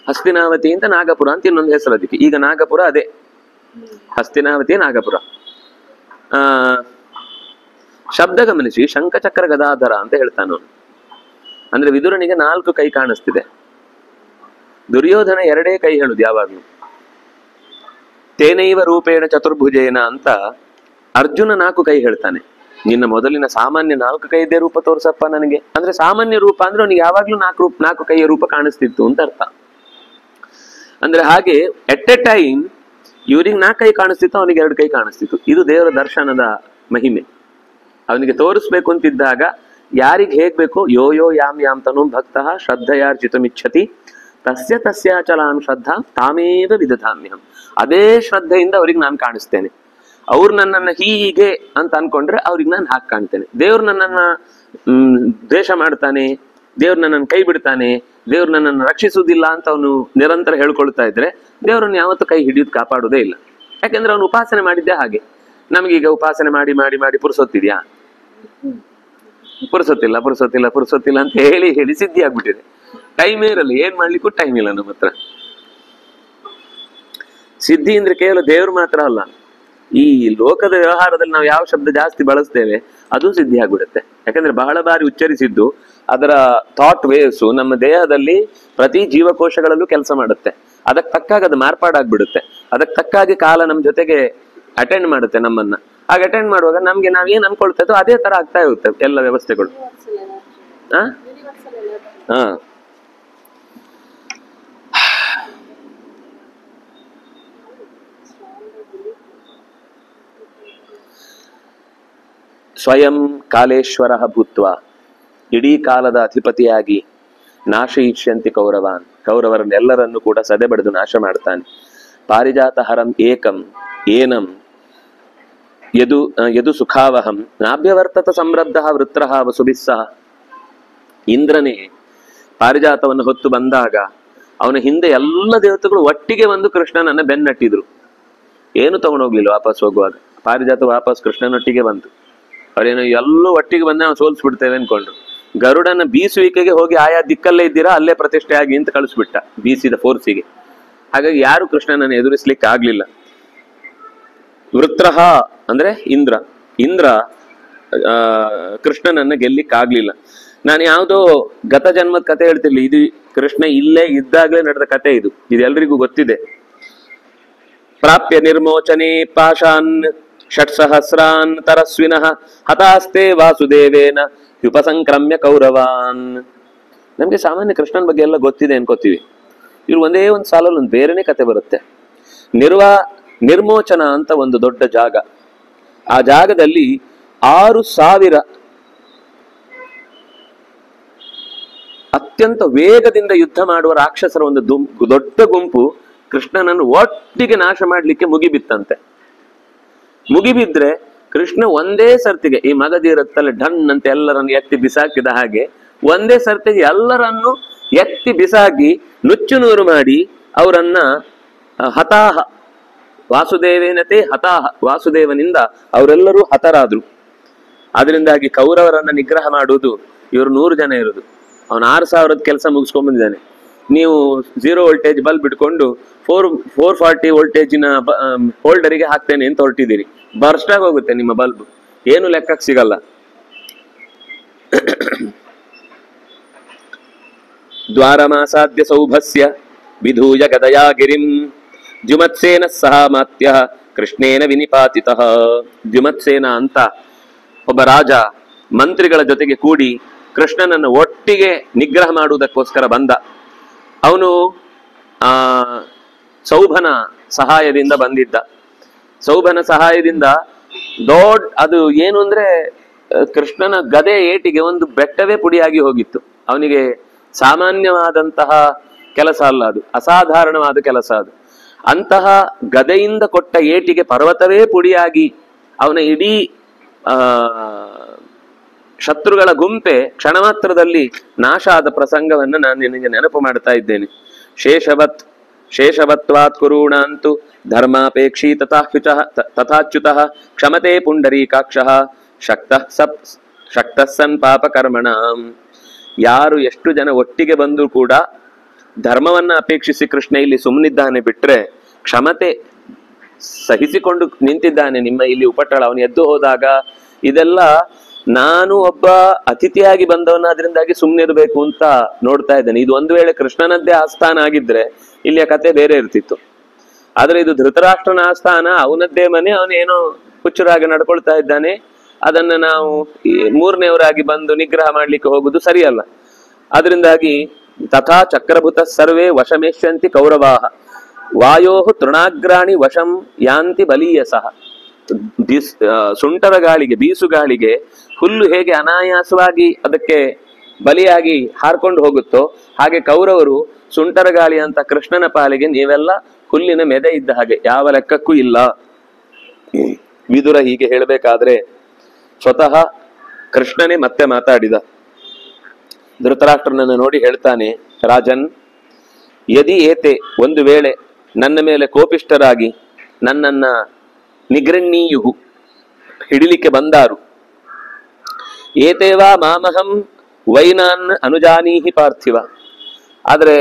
ಹಸ್ತಿನಾವತಿ ಅಂತ ನಾಗಪುರ ಅಂತ ಇನ್ನೊಂದು ಹೆಸರು ಅದಕ್ಕೆ. ಈಗ ನಾಗಪುರ ಅದೇ, ಹಸ್ತಿನಾವತಿ ನಾಗಪುರ. ಶಬ್ದ ಗಮನಿಸಿ, ಶಂಖಚಕ್ರ ಗದಾಧರ ಅಂತ ಹೇಳ್ತಾನು. ಅಂದ್ರೆ ವಿದುರನಿಗೆ 4 ಕೈ ಕಾಣಿಸ್ತಿದೆ, ದುರ್ಯೋಧನ 2 ಕೈ ಹೇಳುದು ಯಾವಾಗ್ಲೂ. ತೇನೈವ ರೂಪೇಣ ಚತುರ್ಭುಜೇನ ಅಂತ ಅರ್ಜುನ 4 ಕೈ ಹೇಳ್ತಾನೆ. ನಿನ್ನ ಮೊದಲಿನ ಸಾಮಾನ್ಯ 4 ಕೈದೇ ರೂಪ ತೋರ್ಸಪ್ಪ ನನಗೆ. ಅಂದ್ರೆ ಸಾಮಾನ್ಯ ರೂಪ ಅಂದ್ರೆ ಅವನಿಗೆ ಯಾವಾಗ್ಲೂ 4 ಕೈಯ ರೂಪ ಕಾಣಿಸ್ತಿತ್ತು ಅಂತ ಅರ್ಥ. ಅಂದ್ರೆ ಹಾಗೆ ಎಟ್ ಎ ಟೈಮ್ ಇವ್ರಿಗೆ 4 ಕೈ ಕಾಣಿಸ್ತಿತ್ತು, ಅವನಿಗೆ 2 ಕೈ ಕಾಣಿಸ್ತಿತ್ತು. ಇದು ದೇವರ ದರ್ಶನದ ಮಹಿಮೆ. ಅವನಿಗೆ ತೋರಿಸ್ಬೇಕು ಅಂತಿದ್ದಾಗ ಯಾರಿಗೆ ಹೇಗ್ ಬೇಕೋ, ಯೋ ಯೋ ಯಾಮ್ ಯಾಮ್ ತನು ಭಕ್ತ ಶ್ರದ್ಧೆಯಾರ್ಜಿತಮಿಚ್ಛತಿ ತಸ್ಯ ತಸ್ಯಾಚಲಾಂ ಶ್ರದ್ಧಾ ತಾಮೇವ ವಿದಧಾಮ್ಯಹಂ. ಅದೇ ಶ್ರದ್ಧೆಯಿಂದ ಅವ್ರಿಗೆ ನಾನು ಕಾಣಿಸ್ತೇನೆ. ಅವ್ರು ನನ್ನನ್ನ ಹೀಗೆ ಅಂತ ಅನ್ಕೊಂಡ್ರೆ ಅವ್ರಿಗೆ ನಾನು ಹಾಗೆ ಕಾಣ್ತೇನೆ. ದೇವ್ರು ನನ್ನನ್ನ ದ್ವೇಷ ಮಾಡ್ತಾನೆ, ದೇವ್ರು ನನ್ನನ್ನು ಕೈ ಬಿಡ್ತಾನೆ, ದೇವ್ರು ನನ್ನನ್ನು ರಕ್ಷಿಸುವುದಿಲ್ಲ ಅಂತ ಅವನು ನಿರಂತರ ಹೇಳ್ಕೊಳ್ತಾ ಇದ್ರೆ ದೇವ್ರನ್ನ ಯಾವತ್ತೂ ಕೈ ಹಿಡಿಯೋದು ಕಾಪಾಡೋದೇ ಇಲ್ಲ. ಯಾಕೆಂದ್ರೆ ಅವನು ಉಪಾಸನೆ ಮಾಡಿದ್ದೆ ಹಾಗೆ. ನಮಗೀಗ ಉಪಾಸನೆ ಮಾಡಿ ಮಾಡಿ ಮಾಡಿ ಪುರುಸೊತ್ತಿದ್ಯಾ? ಪುರುಸೊತ್ತಿಲ್ಲ ಪುರುಸೊತ್ತಿಲ್ಲ ಪುರುಸೊತ್ತಿಲ್ಲ ಅಂತ ಹೇಳಿ ಹೇಳಿ ಸಿದ್ಧಿ ಆಗ್ಬಿಟ್ಟಿದೆ. ಟೈಮೇ ಇರಲ್ಲ, ಏನ್ ಮಾಡ್ಲಿಕ್ಕೂ ಟೈಮ್ ಇಲ್ಲ ನಮ್ಮ ಹತ್ರ. ಸಿದ್ಧಿ ಅಂದ್ರೆ ಕೇವಲ ದೇವ್ರು ಮಾತ್ರ ಅಲ್ಲ, ಈ ಲೋಕದ ವ್ಯವಹಾರದಲ್ಲಿ ನಾವು ಯಾವ ಶಬ್ದ ಜಾಸ್ತಿ ಬಳಸ್ತೇವೆ ಅದು ಸಿದ್ಧಿ ಆಗ್ಬಿಡುತ್ತೆ. ಯಾಕಂದ್ರೆ ಬಹಳ ಬಾರಿ ಉಚ್ಚರಿಸಿದ್ದು ಅದರ ಥಾಟ್ ವೇವ್ಸ್ ನಮ್ಮ ದೇಹದಲ್ಲಿ ಪ್ರತಿ ಜೀವಕೋಶಗಳಲ್ಲೂ ಕೆಲಸ ಮಾಡುತ್ತೆ. ಅದಕ್ಕೆ ತಕ್ಕಾಗಿ ಅದು ಮಾರ್ಪಾಡಾಗ್ಬಿಡುತ್ತೆ. ಅದಕ್ಕೆ ತಕ್ಕಾಗಿ ಕಾಲ ನಮ್ಮ ಜೊತೆಗೆ ಅಟೆಂಡ್ ಮಾಡುತ್ತೆ ನಮ್ಮನ್ನ. ಹಾಗೆ ಅಟೆಂಡ್ ಮಾಡುವಾಗ ನಮ್ಗೆ ನಾವೇನ್ ಅನ್ಕೊಳ್ತೇವೋ ಅದೇ ತರ ಆಗ್ತಾ ಇರುತ್ತೆ ಎಲ್ಲ ವ್ಯವಸ್ಥೆಗಳು. ಹಾ ಸ್ವಯಂ ಕಾಲೇಶ್ವರ ಭೂತ್ವ, ಇಡೀ ಕಾಲದ ಅಧಿಪತಿಯಾಗಿ ನಾಶಯಿಷ್ಯಂತಿ ಕೌರವಾನ್, ಕೌರವರನ್ನೆಲ್ಲರನ್ನು ಕೂಡ ಸದೆ ಬಡಿದು ನಾಶ ಮಾಡ್ತಾನೆ. ಪಾರಿಜಾತ ಹರಂ ಏಕಂ ಏನಂ ಯದು ಯದು ಸುಖಾವಹಂ ನಾಭ್ಯವರ್ತತ ಸಂರಬ್ಧ ವೃತ್ರಃ ವಸುಭಿಸ್ಸಹ. ಇಂದ್ರನೇ ಪಾರಿಜಾತವನ್ನು ಹೊತ್ತು ಬಂದಾಗ ಅವನ ಹಿಂದೆ ಎಲ್ಲ ದೇವತೆಗಳು ಒಟ್ಟಿಗೆ ಬಂದು ಕೃಷ್ಣನನ್ನ ಬೆನ್ನಟ್ಟಿದ್ರು. ಏನು ತಗೊಂಡೋಗ್ಲಿಲ್ಲ ವಾಪಸ್ ಹೋಗುವಾಗ. ಪಾರಿಜಾತ ವಾಪಸ್ ಕೃಷ್ಣನೊಟ್ಟಿಗೆ ಬಂತು. ಅವ್ರೇನು ಎಲ್ಲೂ ಒಟ್ಟಿಗೆ ಬಂದ ನಾವು ಸೋಲ್ಸ್ಬಿಡ್ತೇವೆ ಅನ್ಕೊಂಡ್ರು. ಗರುಡನ ಬೀಸುವಿಕೆಗೆ ಹೋಗಿ ಆಯಾ ದಿಕ್ಕಲ್ಲೇ ಇದ್ದೀರಾ ಅಲ್ಲೇ ಪ್ರತಿಷ್ಠೆ ಆಗಿ ಅಂತ ಕಳಿಸ್ಬಿಟ್ಟ ಬೀಸಿದ ಫೋರ್ಸಿಗೆ. ಹಾಗಾಗಿ ಯಾರು ಕೃಷ್ಣನನ್ನು ಎದುರಿಸ್ಲಿಕ್ಕೆ ಆಗ್ಲಿಲ್ಲ. ವೃತ್ರಃ ಅಂದ್ರೆ ಇಂದ್ರ, ಇಂದ್ರ ಕೃಷ್ಣನನ್ನ ಗೆಲ್ಲಿಕ್ಕಾಗ್ಲಿಲ್ಲ. ನಾನು ಯಾವುದೋ ಗತ ಜನ್ಮದ ಕತೆ ಹೇಳ್ತಿರ್ಲಿ, ಇದು ಕೃಷ್ಣ ಇಲ್ಲೇ ಇದ್ದಾಗಲೇ ನಡೆದ ಕತೆ ಇದು. ಇದೆಲ್ಲರಿಗೂ ಗೊತ್ತಿದೆ. ಪ್ರಾಪ್ಯ ನಿರ್ಮೋಚನೆ ಪಾಶಾನ್ ಷಟ್ಸಹಸ್ರಾನ್ ತರಸ್ವಿನಃ ಹತಾಸ್ತೆ ವಾಸುದೇವೇನ ಉಪಸಂಕ್ರಮ್ಯ ಕೌರವಾನ್. ನಮ್ಗೆ ಸಾಮಾನ್ಯ ಕೃಷ್ಣನ ಬಗ್ಗೆ ಎಲ್ಲ ಗೊತ್ತಿದೆ ಅನ್ಕೋತೀವಿ. ಇವ್ರು ಒಂದೇ ಒಂದು ಸಾಲಲ್ಲಿ ಒಂದು ಬೇರೆನೆ ಕತೆ ಬರುತ್ತೆ. ನಿರ್ಮೋಚನ ಅಂತ ಒಂದು ದೊಡ್ಡ ಜಾಗ. ಆ ಜಾಗದಲ್ಲಿ 6,000 ಅತ್ಯಂತ ವೇಗದಿಂದ ಯುದ್ಧ ಮಾಡುವ ರಾಕ್ಷಸರ ಒಂದು ದೊಡ್ಡ ಗುಂಪು ಕೃಷ್ಣನನ್ನು ಒಟ್ಟಿಗೆ ನಾಶ ಮಾಡ್ಲಿಕ್ಕೆ ಮುಗಿಬಿತ್ತಂತೆ. ಮುಗಿಬಿದ್ರೆ ಕೃಷ್ಣ ಒಂದೇ ಸರ್ತಿಗೆ ಈ ಮಗದಿರತ್ತಲ್ಲಿ ಢನ್ ಅಂತ ಎಲ್ಲರನ್ನು ಎತ್ತಿ ಬಿಸಾಕಿದ ಹಾಗೆ ಒಂದೇ ಸರ್ತಿಗೆ ಎಲ್ಲರನ್ನು ಎತ್ತಿ ಬಿಸಾಕಿ ನುಚ್ಚು ನೂರು ಮಾಡಿ ಅವರನ್ನ ಹತಾಹ ವಾಸುದೇವೇನತೆ ಹತಾಹ, ವಾಸುದೇವನಿಂದ ಅವರೆಲ್ಲರೂ ಹತರಾದ್ರು. ಅದರಿಂದಾಗಿ ಕೌರವರನ್ನ ನಿಗ್ರಹ ಮಾಡುವುದು ಇವರು 100 ಜನ ಇರುವುದು. ಅವನು 6,000 ಕೆಲಸ ಮುಗಿಸ್ಕೊಂಡ್ ಬಂದಿದ್ದಾನೆ. ನೀವು 0 ವೋಲ್ಟೇಜ್ ಬಲ್ಬ್ ಇಟ್ಕೊಂಡು 440 ವೋಲ್ಟೇಜಿನ ಹೋಲ್ಡರಿಗೆ ಹಾಕ್ತೇನೆ ಅಂತ ಹೊರಟಿದ್ದೀರಿ. ಬರ್ಸ್ಟ್ ಆಗಿ ಹೋಗುತ್ತೆ ನಿಮ್ಮ ಬಲ್ಬ್, ಏನು ಲೆಕ್ಕಕ್ಕೆ ಸಿಗಲ್ಲ. ದ್ವಾರಮಾಸಾದ್ಯ ಸೌಭಸ್ಯ ವಿಧೂಯ ಗದಯಾ ಗಿರಿಂ ದ್ಯುಮತ್ಸೇನ ಸಹ ಮಾತ್ಯ ಕೃಷ್ಣೇನ ವಿನಿಪಾತಿತಃ. ದ್ಯುಮತ್ಸೇನ ಅಂತ ಒಬ್ಬ ರಾಜ ಮಂತ್ರಿಗಳ ಜೊತೆಗೆ ಕೂಡಿ ಕೃಷ್ಣನನ್ನು ಒಟ್ಟಿಗೆ ನಿಗ್ರಹ ಮಾಡುವುದಕ್ಕೋಸ್ಕರ ಬಂದ. ಅವನು ಸೌಭನ ಸಹಾಯದಿಂದ ಬಂದಿದ್ದ. ಸೌಭನ ಸಹಾಯದಿಂದ ಅದು ಏನು ಅಂದ್ರೆ ಕೃಷ್ಣನ ಗದೆ ಏಟಿಗೆ ಒಂದು ಬೆಟ್ಟವೇ ಪುಡಿಯಾಗಿ ಹೋಗಿತ್ತು. ಅವನಿಗೆ ಸಾಮಾನ್ಯವಾದಂತಹ ಕೆಲಸ ಅಲ್ಲ, ಅದು ಅಸಾಧಾರಣವಾದ ಕೆಲಸ. ಅದು ಅಂತಹ ಗದೆಯಿಂದ ಕೊಟ್ಟ ಏಟಿಗೆ ಪರ್ವತವೇ ಪುಡಿಯಾಗಿ ಅವನ ಇಡೀ ಶತ್ರುಗಳ ಗುಂಪೆ ಕ್ಷಣ ಮಾತ್ರದಲ್ಲಿ ನಾಶ ಆದ ಪ್ರಸಂಗವನ್ನು ನಾನು ನಿನಗೆ ನೆನಪು ಮಾಡ್ತಾ ಇದ್ದೇನೆ. ಶೇಷವತ್ವಾತ್ ಕುರುಣಾಂತು ಧರ್ಮಾಪೇಕ್ಷಿ ತಥಾಚ್ಯುತಃ ಕ್ಷಮತೆ ಪುಂಡರೀಕಾಕ್ಷಃ ಶಕ್ತಃ ಸನ್ ಪಾಪ ಕರ್ಮಣ. ಯಾರು ಎಷ್ಟು ಜನ ಒಟ್ಟಿಗೆ ಬಂದರೂ ಕೂಡ ಧರ್ಮವನ್ನ ಅಪೇಕ್ಷಿಸಿ ಕೃಷ್ಣ ಇಲ್ಲಿ ಸುಮ್ಮನಿದ್ದಾನೆ ಬಿಟ್ರೆ, ಕ್ಷಮತೆ ಸಹಿಸಿಕೊಂಡು ನಿಂತಿದ್ದಾನೆ ನಿಮ್ಮ ಇಲ್ಲಿ ಉಪಟಳ. ಅವನು ಎದ್ದು ಹೋದಾಗ ಇದೆಲ್ಲ ನಾನು ಒಬ್ಬ ಅತಿಥಿಯಾಗಿ ಬಂದವನಾದ್ರಿಂದಾಗಿ ಸುಮ್ಮನಿರ್ಬೇಕು ಅಂತ ನೋಡ್ತಾ ಇದ್ದೇನೆ. ಇದು ಒಂದು ವೇಳೆ ಕೃಷ್ಣನದ್ದೇ ಆಸ್ಥಾನ ಆಗಿದ್ರೆ ಇಲ್ಲಿಯ ಕತೆ ಬೇರೆ ಇರ್ತಿತ್ತು. ಆದ್ರೆ ಇದು ಧೃತರಾಷ್ಟ್ರನ ಆಸ್ಥಾನ, ಅವನದ್ದೇ ಮನೆ, ಅವನೇನೋ ಹುಚ್ಚರಾಗಿ ನಡ್ಕೊಳ್ತಾ ಇದ್ದಾನೆ. ಅದನ್ನ ನಾವು ಮೂರನೇವರಾಗಿ ಬಂದು ನಿಗ್ರಹ ಮಾಡ್ಲಿಕ್ಕೆ ಹೋಗುದು ಸರಿಯಲ್ಲ. ಅದರಿಂದಾಗಿ ತಥಾ ಚಕ್ರಭುತ ಸರ್ವೇ ವಶಮೇಶ್ಯಂತಿ ಕೌರವಾಹ ವಾಯೋ ತೃಣಾಗ್ರಾಣಿ ವಶಂ ಯಾಂತಿ ಬಲೀಯಸಃ. ಸುಂಟರ ಗಾಳಿಗೆ, ಬೀಸುಗಾಳಿಗೆ ಹುಲ್ಲು ಹೇಗೆ ಅನಾಯಾಸವಾಗಿ ಅದಕ್ಕೆ ಬಲಿಯಾಗಿ ಹಾರ್ಕೊಂಡು ಹೋಗುತ್ತೋ ಹಾಗೆ ಕೌರವರು ಸುಂಟರ ಗಾಳಿ ಅಂತ ಕೃಷ್ಣನ ಪಾಲಿಗೆ ನೀವೆಲ್ಲ ಹುಲ್ಲಿನ ಮೆದೆ ಇದ್ದ ಹಾಗೆ, ಯಾವ ಲೆಕ್ಕಕ್ಕೂ ಇಲ್ಲ. ವಿದುರ ಹೀಗೆ ಹೇಳಬೇಕಾದ್ರೆ ಸ್ವತಃ ಕೃಷ್ಣನೇ ಮತ್ತೆ ಮಾತಾಡಿದ. ಧೃತರಾಷ್ಟ್ರನನ್ನು ನೋಡಿ ಹೇಳ್ತಾನೆ, ರಾಜನ್ ಯದಿ ಏತೆ, ಒಂದು ವೇಳೆ ನನ್ನ ಮೇಲೆ ಕೋಪಿಷ್ಠರಾಗಿ ನನ್ನನ್ನ ನಿಗೃಹೀಯು ಹಿಡಿಲಿಕ್ಕೆ ಬಂದಾರು, ಏತೇವಾ ಮಾಮಹಂ ವೈನಾನ್ ಅನುಜಾನೀಹಿ ಪಾರ್ಥಿವ. ಆದ್ರೆ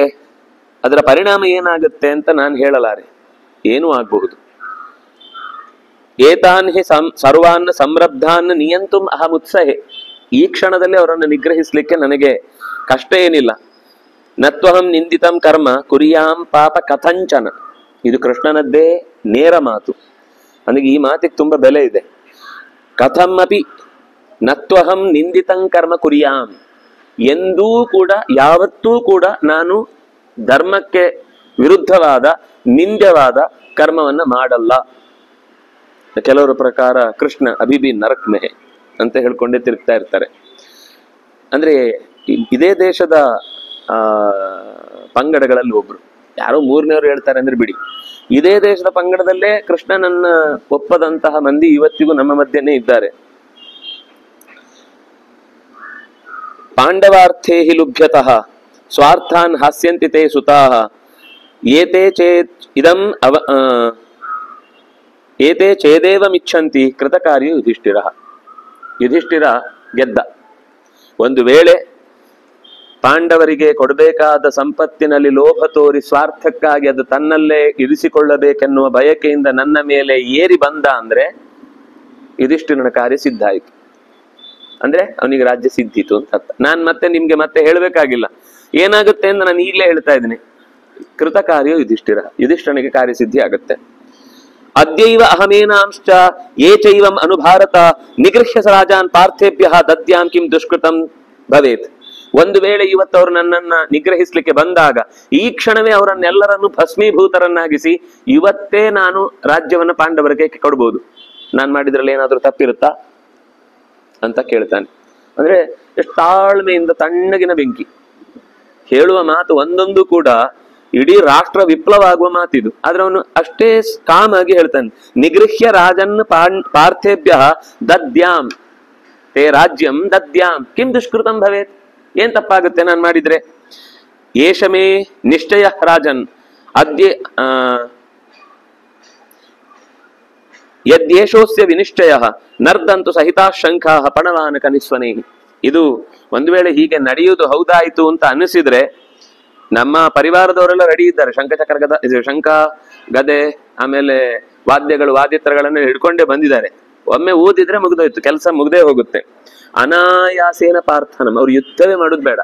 ಅದರ ಪರಿಣಾಮ ಏನಾಗುತ್ತೆ ಅಂತ ನಾನು ಹೇಳಲಾರೆ, ಏನೂ ಆಗಬಹುದು. ಏತಾನ್ ಹಿ ಸರ್ವಾನ್ ಸಂರಬ್ಧಾನ್ ನಿಯಂತುಂ ಅಹಮುತ್ಸಹೆ. ಈ ಕ್ಷಣದಲ್ಲಿ ಅವರನ್ನು ನಿಗ್ರಹಿಸ್ಲಿಕ್ಕೆ ನನಗೆ ಕಷ್ಟ ಏನಿಲ್ಲ. ನತ್ವಹಂ ನಿಂದಿತಂ ಕರ್ಮ ಕುರಿಯಾಂ ಪಾಪ ಕಥಂಚನ. ಇದು ಕೃಷ್ಣನದ್ದೇ ನೇರ ಮಾತು. ನನಗೆ ಈ ಮಾತಿಗೆ ತುಂಬಾ ಬೆಲೆ ಇದೆ. ಕಥಂ ಅಪಿ ನತ್ವಹಂ ನಿಂದಿತಂ ಕರ್ಮ ಕುರಿಯಾಂ. ಎಂದೂ ಕೂಡ, ಯಾವತ್ತೂ ಕೂಡ ನಾನು ಧರ್ಮಕ್ಕೆ ವಿರುದ್ಧವಾದ ನಿಂದ್ಯವಾದ ಕರ್ಮವನ್ನ ಮಾಡಲ್ಲ. ಕೆಲವರ ಪ್ರಕಾರ ಕೃಷ್ಣ ಅಭಿಬಿ ನರಕ್ ಮೆಹೆ ಅಂತ ಹೇಳ್ಕೊಂಡೇ ತಿರುಗ್ತಾ ಇರ್ತಾರೆ. ಅಂದ್ರೆ ಇದೇ ದೇಶದ ಪಂಗಡಗಳಲ್ಲಿ ಒಬ್ರು, ಯಾರೋ ಮೂರನೇವರು ಹೇಳ್ತಾರೆ ಅಂದ್ರೆ ಬಿಡಿ, ಇದೇ ದೇಶದ ಪಂಗಡದಲ್ಲೇ ಕೃಷ್ಣನನ್ನ ಒಪ್ಪದಂತಹ ಮಂದಿ ಇವತ್ತಿಗೂ ನಮ್ಮ ಮಧ್ಯೆನೇ ಇದ್ದಾರೆ. ಪಾಂಡವಾರ್ಥೇ ಹಿ ಲುಭ್ಯತಃ ಸ್ವಾರ್ಥಾನ್ ಹಾಸ್ಯಂತಿ ತೇ ಸುತಾಃ ಏತೆ ಚೇದೇವಮಿಚ್ಛಂತಿ ಕೃತಕಾರ್ಯ ಯುಧಿಷ್ಠಿರ. ಯುಧಿಷ್ಠಿರ ಗೆದ್ದ. ಒಂದು ವೇಳೆ ಪಾಂಡವರಿಗೆ ಕೊಡಬೇಕಾದ ಸಂಪತ್ತಿನಲ್ಲಿ ಲೋಭ ತೋರಿ ಸ್ವಾರ್ಥಕ್ಕಾಗಿ ಅದು ತನ್ನಲ್ಲೇ ಇರಿಸಿಕೊಳ್ಳಬೇಕೆನ್ನುವ ಬಯಕೆಯಿಂದ ನನ್ನ ಮೇಲೆ ಏರಿ ಬಂದ ಅಂದ್ರೆ ಯುಧಿಷ್ಠಿರನ ಕಾರ್ಯ ಸಿದ್ಧ ಆಯ್ತು. ಅಂದ್ರೆ ಅವನಿಗೆ ರಾಜ್ಯ ಸಿದ್ಧಿತು ಅಂತ ಅರ್ಥ. ನಾನ್ ಮತ್ತೆ ನಿಮ್ಗೆ ಮತ್ತೆ ಹೇಳ್ಬೇಕಾಗಿಲ್ಲ ಏನಾಗುತ್ತೆ ಅಂತ ನಾನು ಈಗಲೇ ಹೇಳ್ತಾ ಇದ್ದೀನಿ. ಕೃತ ಕಾರ್ಯ ಯುಧಿಷ್ಠಿರನಿಗೆ ಕಾರ್ಯಸಿದ್ಧಿ ಆಗುತ್ತೆ. ಅದ್ಯೈವ ಅಹಮೇನಾಂಶ್ಚ ಯೇ ಚೈವಂ ಅನುಭಾರತ ನಿಗೃಹ್ಯ ರಾಜಾನ್ ಪಾರ್ಥೇಭ್ಯ ದದ್ಯಾಂ ಕಿಂ ದುಷ್ಕೃತಂ ಭವೇತ್. ಒಂದು ವೇಳೆ ಇವತ್ತು ಅವರು ನನ್ನನ್ನ ನಿಗ್ರಹಿಸ್ಲಿಕ್ಕೆ ಬಂದಾಗ ಈ ಕ್ಷಣವೇ ಅವರನ್ನೆಲ್ಲರನ್ನು ಭಸ್ಮೀಭೂತರನ್ನಾಗಿಸಿ ಇವತ್ತೇ ನಾನು ರಾಜ್ಯವನ್ನ ಪಾಂಡವರಿಗೆ ಕೊಡ್ಬೋದು. ನಾನ್ ಮಾಡಿದ್ರಲ್ಲಿ ಏನಾದ್ರೂ ತಪ್ಪಿರುತ್ತಾ ಅಂತ ಕೇಳ್ತಾನೆ. ಅಂದ್ರೆ ಎಷ್ಟು ತಾಳ್ಮೆಯಿಂದ, ತಣ್ಣಗಿನ ಬೆಂಕಿ. ಹೇಳುವ ಮಾತು ಒಂದೊಂದು ಕೂಡ ಇಡೀ ರಾಷ್ಟ್ರ ವಿಪ್ಲವ ಆಗುವ ಮಾತಿದು. ಆದ್ರೆ ಅವನು ಅಷ್ಟೇ ಕಾಮಾಗಿ ಹೇಳ್ತಾನೆ, ನಿಗೃಹ್ಯ ರಾಜನ್ ಪಾರ್ಥೇಭ್ಯ ದದ್ಯಾಂ ತೇ ರಾಜ್ಯಂ ದದ್ಯಾಂ ಕಿಂ ದುಷ್ಕೃತಂ ಭವೇತ್. ಏನ್ ತಪ್ಪಾಗುತ್ತೆ ನಾನು ಮಾಡಿದ್ರೆ? ಏಷಮೇ ನಿಶ್ಚಯ ರಾಜನ್ ಅದ್ಯ ಯದ್ಯೇಷೋಸ್ಯ ವಿನಿಶ್ಚಯ ನರ್ದಂತು ಸಹಿತಾ ಶಂಖಾ ಪಣವಾನಕ ನಿಸ್ವನೇ. ಇದು ಒಂದು ವೇಳೆ ಹೀಗೆ ನಡೆಯುವುದು ಹೌದಾಯ್ತು ಅಂತ ಅನಿಸಿದ್ರೆ ನಮ್ಮ ಪರಿವಾರದವರೆಲ್ಲ ರೆಡಿ ಇದ್ದಾರೆ. ಶಂಖ ಗದೆ ಆಮೇಲೆ ವಾದ್ಯಗಳು ವಾದ್ಯತ್ರಗಳನ್ನು ಹಿಡ್ಕೊಂಡೇ ಬಂದಿದ್ದಾರೆ. ಒಮ್ಮೆ ಊದಿದ್ರೆ ಮುಗಿದೋಯ್ತು, ಕೆಲಸ ಮುಗ್ದೇ ಹೋಗುತ್ತೆ. ಅನಾಯಾಸೇನ ಪಾರ್ಥನಂ. ಅವ್ರು ಯುದ್ಧವೇ ಮಾಡೋದು ಬೇಡ,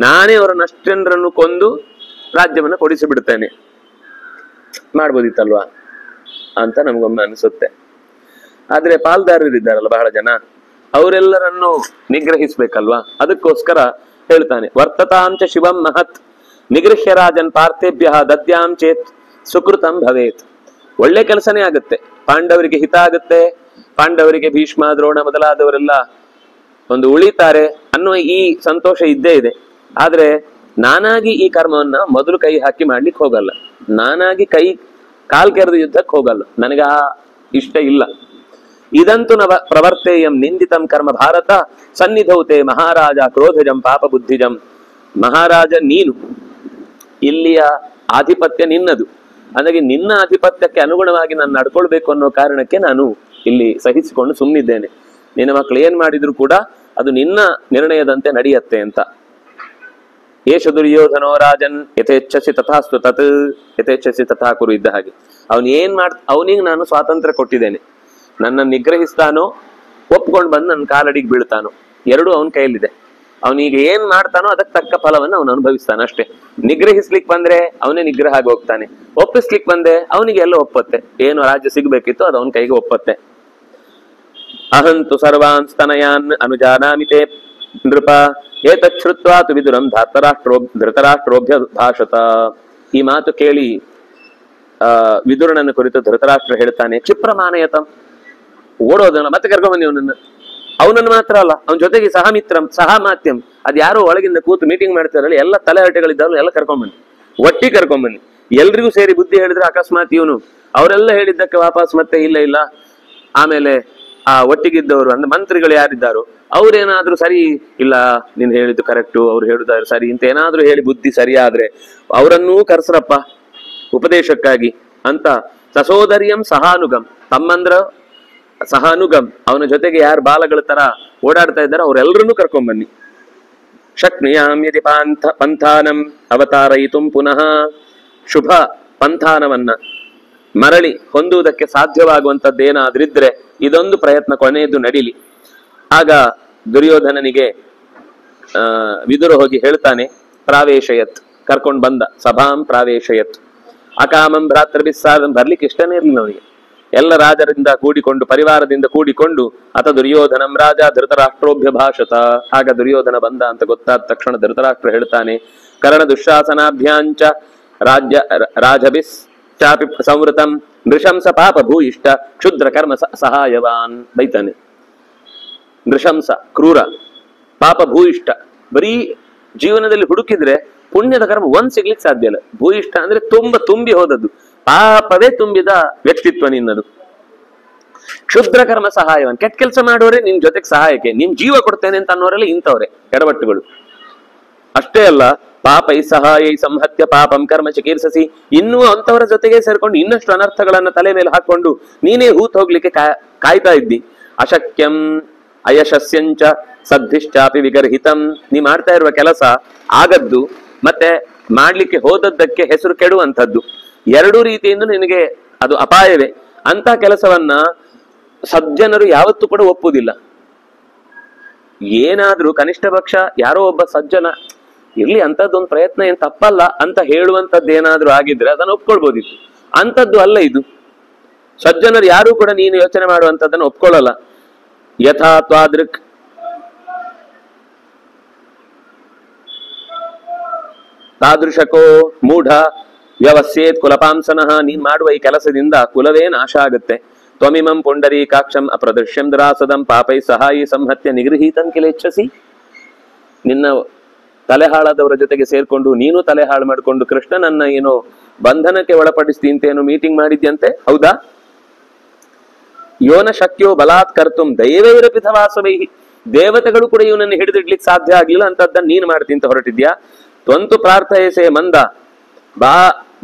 ನಾನೇ ಅವರನ್ನಷ್ಟೆಲ್ಲರನ್ನು ಕೊಂದು ರಾಜ್ಯವನ್ನ ಕೊಡಿಸಿ ಬಿಡ್ತೇನೆ, ಮಾಡ್ಬೋದಿತ್ತಲ್ವಾ ಅಂತ ನಮ್ಗೊಮ್ಮೆ ಅನಿಸುತ್ತೆ. ಆದ್ರೆ ಪಾಲ್ದಾರರಿದ್ದಾರಲ್ಲ ಬಹಳ ಜನ, ಅವರೆಲ್ಲರನ್ನು ನಿಗ್ರಹಿಸ್ಬೇಕಲ್ವಾ, ಅದಕ್ಕೋಸ್ಕರ ಹೇಳ್ತಾನೆ. ವರ್ತತಾಂಚ ಶಿವಂ ಮಹತ್ ನಿಗೃಹ್ಯ ರಾಜನ್ ಪಾರ್ಥೇಭ್ಯ ದದ್ಯಾಂ ಚೇತ್ ಸುಕೃತಂ ಭವೇತ್. ಒಳ್ಳೆ ಕೆಲಸನೇ ಆಗುತ್ತೆ, ಪಾಂಡವರಿಗೆ ಹಿತ ಆಗುತ್ತೆ, ಪಾಂಡವರಿಗೆ ಭೀಷ್ಮ ದ್ರೋಣ ಮೊದಲಾದವರೆಲ್ಲ ಒಂದು ಉಳಿತಾರೆ ಅನ್ನುವ ಈ ಸಂತೋಷ ಇದ್ದೇ ಇದೆ. ಆದ್ರೆ ನಾನಾಗಿ ಈ ಕರ್ಮವನ್ನ ಮೊದಲು ಕೈ ಹಾಕಿ ಮಾಡ್ಲಿಕ್ಕೆ ಹೋಗಲ್ಲ, ನಾನಾಗಿ ಕಾಲ್ ಕೆರೆದು ಯುದ್ಧಕ್ಕೆ ಹೋಗಲ್ಲ, ನನಗೆ ಆ ಇಷ್ಟ ಇಲ್ಲ. ಇದಂತೂ ನವ ಪ್ರವರ್ತೇಯಂ ನಿಂದಿತಂ ಕರ್ಮ ಭಾರತ ಸನ್ನಿಧೌತೆ ಮಹಾರಾಜ ಕ್ರೋಧಜಂ ಪಾಪ ಬುದ್ಧಿಜಂ. ಮಹಾರಾಜ ನೀನು, ಇಲ್ಲಿಯ ಆಧಿಪತ್ಯ ನಿನ್ನದು, ನನಗೆ ನಿನ್ನ ಆಧಿಪತ್ಯಕ್ಕೆ ಅನುಗುಣವಾಗಿ ನಾನು ನಡ್ಕೊಳ್ಬೇಕು ಅನ್ನೋ ಕಾರಣಕ್ಕೆ ನಾನು ಇಲ್ಲಿ ಸಹಿಸಿಕೊಂಡು ಸುಮ್ಮನಿದ್ದೇನೆ. ನಿನ್ನ ಮಕ್ಕಳು ಏನ್ ಮಾಡಿದ್ರು ಕೂಡ ಅದು ನಿನ್ನ ನಿರ್ಣಯದಂತೆ ನಡೆಯತ್ತೆ ಅಂತ. ಏಷ ದುರ್ಯೋಧನೋ ರಾಜನ್ ಯಥೇಚ್ಛಸಿ ತಥಾಸ್ತು ತತ್ ಯಥೇಚ್ಛಸಿ ತಥಾ ಕುರು ಇದ್ದ ಹಾಗೆ. ಅವನಿಗೆ ನಾನು ಸ್ವಾತಂತ್ರ್ಯ ಕೊಟ್ಟಿದ್ದೇನೆ, ನನ್ನ ನಿಗ್ರಹಿಸ್ತಾನೋ ಒಪ್ಕೊಂಡು ಬಂದು ನನ್ನ ಕಾಲಡಿಗೆ ಬೀಳ್ತಾನೋ ಎರಡೂ ಅವನ ಕೈಯಲ್ಲಿದೆ. ಅವನಿಗೆ ಏನ್ ಮಾಡ್ತಾನೋ ಅದಕ್ಕೆ ತಕ್ಕ ಫಲವನ್ನು ಅವನು ಅನುಭವಿಸ್ತಾನೆ ಅಷ್ಟೇ. ನಿಗ್ರಹಿಸ್ಲಿಕ್ಕೆ ಬಂದ್ರೆ ಅವನೇ ನಿಗ್ರಹ ಆಗಿ ಹೋಗ್ತಾನೆ, ಒಪ್ಪಿಸ್ಲಿಕ್ಕೆ ಬಂದೆ ಅವನಿಗೆ ಎಲ್ಲ ಒಪ್ಪತ್ತೆ, ಏನು ರಾಜ್ಯ ಸಿಗ್ಬೇಕಿತ್ತು ಅದು ಅವನ ಕೈಗೆ ಒಪ್ಪತ್ತೆ. ಅಹಂತು ಸರ್ವಾನ್ ಸ್ತನಯಾನ್ ಅನುಜಾನಾಮಿತೆ ನೃಪ ಏತಚ್ಛ್ರುತ್ವಾ ತು ವಿದುರಂ ಧೃತರಾಷ್ಟ್ರೋಭ್ಯ ಭಾಷತ. ಈ ಮಾತು ಕೇಳಿ ವಿದುರನನ್ನು ಕುರಿತು ಧೃತರಾಷ್ಟ್ರ ಹೇಳ್ತಾನೆ, ಕ್ಷಿಪ್ರಮಾನಯತಂ, ಓಡೋದನ್ನ ಮತ್ತೆ ಕರ್ಕೊಂಬನ್ನಿ ಅವನನ್ನು ಮಾತ್ರ ಅಲ್ಲ, ಅವನ ಜೊತೆಗೆ ಸಹ ಮಿತ್ರಂ ಸಹ ಮಾತ್ಯಂ, ಅದ್ ಯಾರೋ ಒಳಗಿಂದ ಕೂತು ಮೀಟಿಂಗ್ ಮಾಡ್ತಾರಲ್ಲ, ಎಲ್ಲ ತಲೆಹರಟೆಗಳಿದ್ದಾರಲ್ಲ ಎಲ್ಲ ಕರ್ಕೊಂಬನ್ನಿ, ಒಟ್ಟಿಗೆ ಕರ್ಕೊಂಬನ್ನಿ. ಎಲ್ರಿಗೂ ಸೇರಿ ಬುದ್ಧಿ ಹೇಳಿದ್ರೆ ಅಕಸ್ಮಾತ್ ಇವನು ಅವರೆಲ್ಲ ಹೇಳಿದ್ದಕ್ಕೆ ವಾಪಸ್ ಮತ್ತೆ ಇಲ್ಲ ಆಮೇಲೆ ಆ ಒಟ್ಟಿಗಿದ್ದವರು ಅಂದ್ರೆ ಮಂತ್ರಿಗಳು ಯಾರಿದ್ದಾರೋ ಅವ್ರೇನಾದ್ರೂ ಸರಿ ಇಲ್ಲ ನೀನ್ ಹೇಳಿದ್ದು ಕರೆಕ್ಟು, ಅವ್ರು ಹೇಳುದಾದ್ರೆ ಸರಿ ಅಂತ ಏನಾದ್ರೂ ಹೇಳಿ ಬುದ್ಧಿ ಸರಿಯಾದ್ರೆ ಅವರನ್ನೂ ಕರ್ಸ್ರಪ್ಪ ಉಪದೇಶಕ್ಕಾಗಿ ಅಂತ. ಸಸೋದರ್ಯಂ ಸಹಾನುಗಂ, ತಮ್ಮಂದ್ರ ಸಹಾನುಗಂ, ಅವನ ಜೊತೆಗೆ ಯಾರು ಬಾಲಗಳ ತರ ಓಡಾಡ್ತಾ ಇದ್ದಾರೋ ಅವ್ರೆಲ್ಲರನ್ನೂ ಕರ್ಕೊಂಬನ್ನಿ. ಶಕ್ನುಯಾಂ ಯದಿ ಪಂಥಾನಂ ಅವತಾರಯಿತುಂ ಪುನಃ, ಶುಭ ಪಂಥಾನವನ್ನ ಮರಳಿ ಹೊಂದುವುದಕ್ಕೆ ಸಾಧ್ಯವಾಗುವಂಥದ್ದೇನಾದ್ರಿದ್ರೆ ಇದೊಂದು ಪ್ರಯತ್ನ ಕೊನೆಯದು ನಡೀಲಿ. ಆಗ ದುರ್ಯೋಧನನಿಗೆ ವಿದುರ ಹೋಗಿ ಹೇಳ್ತಾನೆ, ಪ್ರಾವೇಶಯತ್, ಕರ್ಕೊಂಡು ಬಂದ, ಸಭಾಂ ಪ್ರಾವೇಶಯತ್. ಅಕಾಮಂ ಭ್ರಾತೃಭಿಸ್ಸಾದಂ, ಬರ್ಲಿಕ್ಕೆ ಇಷ್ಟನೇ ಇರಲಿಲ್ಲ ಅವನಿಗೆ. ಎಲ್ಲ ರಾಜರಿಂದ ಕೂಡಿಕೊಂಡು ಪರಿವಾರದಿಂದ ಕೂಡಿಕೊಂಡು ಅತ ದುರ್ಯೋಧನಂ ರಾಜ ಧೃತರಾಷ್ಟ್ರೋಭ್ಯ ಭಾಷತ. ಆಗ ದುರ್ಯೋಧನ ಬಂದ ಅಂತ ಗೊತ್ತಾದ ತಕ್ಷಣ ಧೃತರಾಷ್ಟ್ರ ಹೇಳ್ತಾನೆ, ಕರ್ಣ ದುಶ್ಶಾಸನಾಭ್ಯಾಂಚ ರಾಜಭಿಸ್ ಚಾಪಿ ಸಂವೃತಂ ನೃಶಂಸ ಪಾಪ ಭೂಯಿಷ್ಟ ಕ್ಷುದ್ರ ಕರ್ಮ ಸಹಾಯವಾನ್. ಬೈತಾನೆ, ನೃಶಂಸ ಕ್ರೂರ, ಪಾಪ ಭೂಯಿಷ್ಟ, ಬರೀ ಜೀವನದಲ್ಲಿ ಹುಡುಕಿದ್ರೆ ಪುಣ್ಯದ ಕರ್ಮ ಒಂದ್ ಸಿಗ್ಲಿಕ್ಕೆ ಸಾಧ್ಯ ಇಲ್ಲ. ಭೂಯಿಷ್ಟ ಅಂದ್ರೆ ತುಂಬಿ ಹೋದದ್ದು, ಪಾಪವೇ ತುಂಬಿದ ವ್ಯಕ್ತಿತ್ವ ನಿನ್ನದು. ಕ್ಷುದ್ರ ಕರ್ಮ ಸಹಾಯವಾನ್, ಕೆಟ್ಟ ಕೆಲಸ ಮಾಡೋರೆ ನಿನ್ ಜೊತೆಗೆ ಸಹಾಯಕ್ಕೆ, ನಿನ್ ಜೀವ ಕೊಡ್ತೇನೆ ಅಂತ ಅನ್ನೋರೆಲ್ಲ ಇಂಥವ್ರೆ ಎಡವಟ್ಟುಗಳು. ಅಷ್ಟೇ ಅಲ್ಲ, ಪಾಪೈ ಸಹಾಯೈ ಸಂಹತ್ಯ ಪಾಪಂ ಕರ್ಮ ಚಿಕೀರ್ಸಸಿ, ಇನ್ನೂ ಅಂತವರ ಜೊತೆಗೆ ಸೇರ್ಕೊಂಡು ಇನ್ನಷ್ಟು ಅನರ್ಥಗಳನ್ನ ತಲೆ ಮೇಲೆ ಹಾಕೊಂಡು ನೀನೇ ಹೂತ್ ಹೋಗ್ಲಿಕ್ಕೆ ಕಾಯ್ತಾ ಇದ್ದಿ. ಅಶಕ್ಯಂ ಅಯಶಸ್ಯಂಚ ಸದ್ಧಿಶ್ಚಾಪಿ ವಿಗರ್ಹಿತಂ, ನೀ ಮಾಡ್ತಾ ಇರುವ ಕೆಲಸ ಆಗದ್ದು ಮತ್ತೆ ಮಾಡ್ಲಿಕ್ಕೆ ಹೋದದ್ದಕ್ಕೆ ಹೆಸರು ಕೆಡುವಂಥದ್ದು, ಎರಡೂ ರೀತಿಯಿಂದ ನಿನಗೆ ಅದು ಅಪಾಯವೇ. ಅಂತ ಕೆಲಸವನ್ನ ಸಜ್ಜನರು ಯಾವತ್ತೂ ಕೂಡ ಒಪ್ಪುವುದಿಲ್ಲ. ಏನಾದ್ರೂ ಕನಿಷ್ಠ ಪಕ್ಷ ಯಾರೋ ಒಬ್ಬ ಸಜ್ಜನ ಇರ್ಲಿ ಅಂತದ್ದೊಂದು ಪ್ರಯತ್ನ ಏನ್ ತಪ್ಪಲ್ಲ ಅಂತ ಹೇಳುವಂತದ್ದು ಏನಾದ್ರೂ ಆಗಿದ್ರೆ ಅದನ್ನು ಒಪ್ಕೊಳ್ಬೋದಿತ್ತು. ಅಂತದ್ದು ಅಲ್ಲ ಇದು. ಸಜ್ಜನರು ಯಾರು ಕೂಡ ನೀನು ಯೋಚನೆ ಮಾಡುವಂತದ್ದನ್ನು ಒಪ್ಕೊಳ್ಳಲ್ಲ. ಯಥಾ ತ್ವಾದೃಕ್ ತಾದೃಶಕೋ ಮೂಢ ವ್ಯವಸ್ಯೇತ್ ಕುಲಪಾಂಸನಃ, ನೀನ್ ಮಾಡುವ ಈ ಕೆಲಸದಿಂದ ಕುಲವೇ ನಾಶ ಆಗುತ್ತೆ. ತ್ವಮಿಮಂ ಪುಂಡರೀಕಾಕ್ಷಂ ಅಪ್ರದೃಶ್ಯಂ ದುರಾಸದಂ ಪಾಪೈ ಸಹಾಯಿ ಸಂಹತ್ಯ ನಿಗೃಹೀತಂ ಕಿಲೇಚ್ಛಸಿ. ನಿನ್ನ ತಲೆ ಹಾಳಾದವರ ಜೊತೆಗೆ ಸೇರ್ಕೊಂಡು ನೀನು ತಲೆ ಹಾಳು ಮಾಡಿಕೊಂಡು ಕೃಷ್ಣನನ್ನ ಏನೋ ಬಂಧನಕ್ಕೆ ಒಳಪಡಿಸ್ತೀಂತೇನೋ ಮೀಟಿಂಗ್ ಮಾಡಿದ್ಯಂತೆ, ಹೌದಾ? ಯೋನ ಶಕ್ಯೋ ಬಲಾತ್ ಕರ್ತುಂ ದೈವೈರಪಿಥವಾಸವೈ, ದೇವತೆಗಳು ಕೂಡ ಇವನನ್ನು ಹಿಡಿದಿಡ್ಲಿಕ್ಕೆ ಸಾಧ್ಯ ಆಗ್ಲಿಲ್ಲ ಅಂತದ್ದನ್ನ ನೀನು ಮಾಡ್ತೀಂತ ಹೊರಟಿದ್ಯಾ. ತ್ವಂತು ಪ್ರಾರ್ಥಯಸೆ ಮಂದ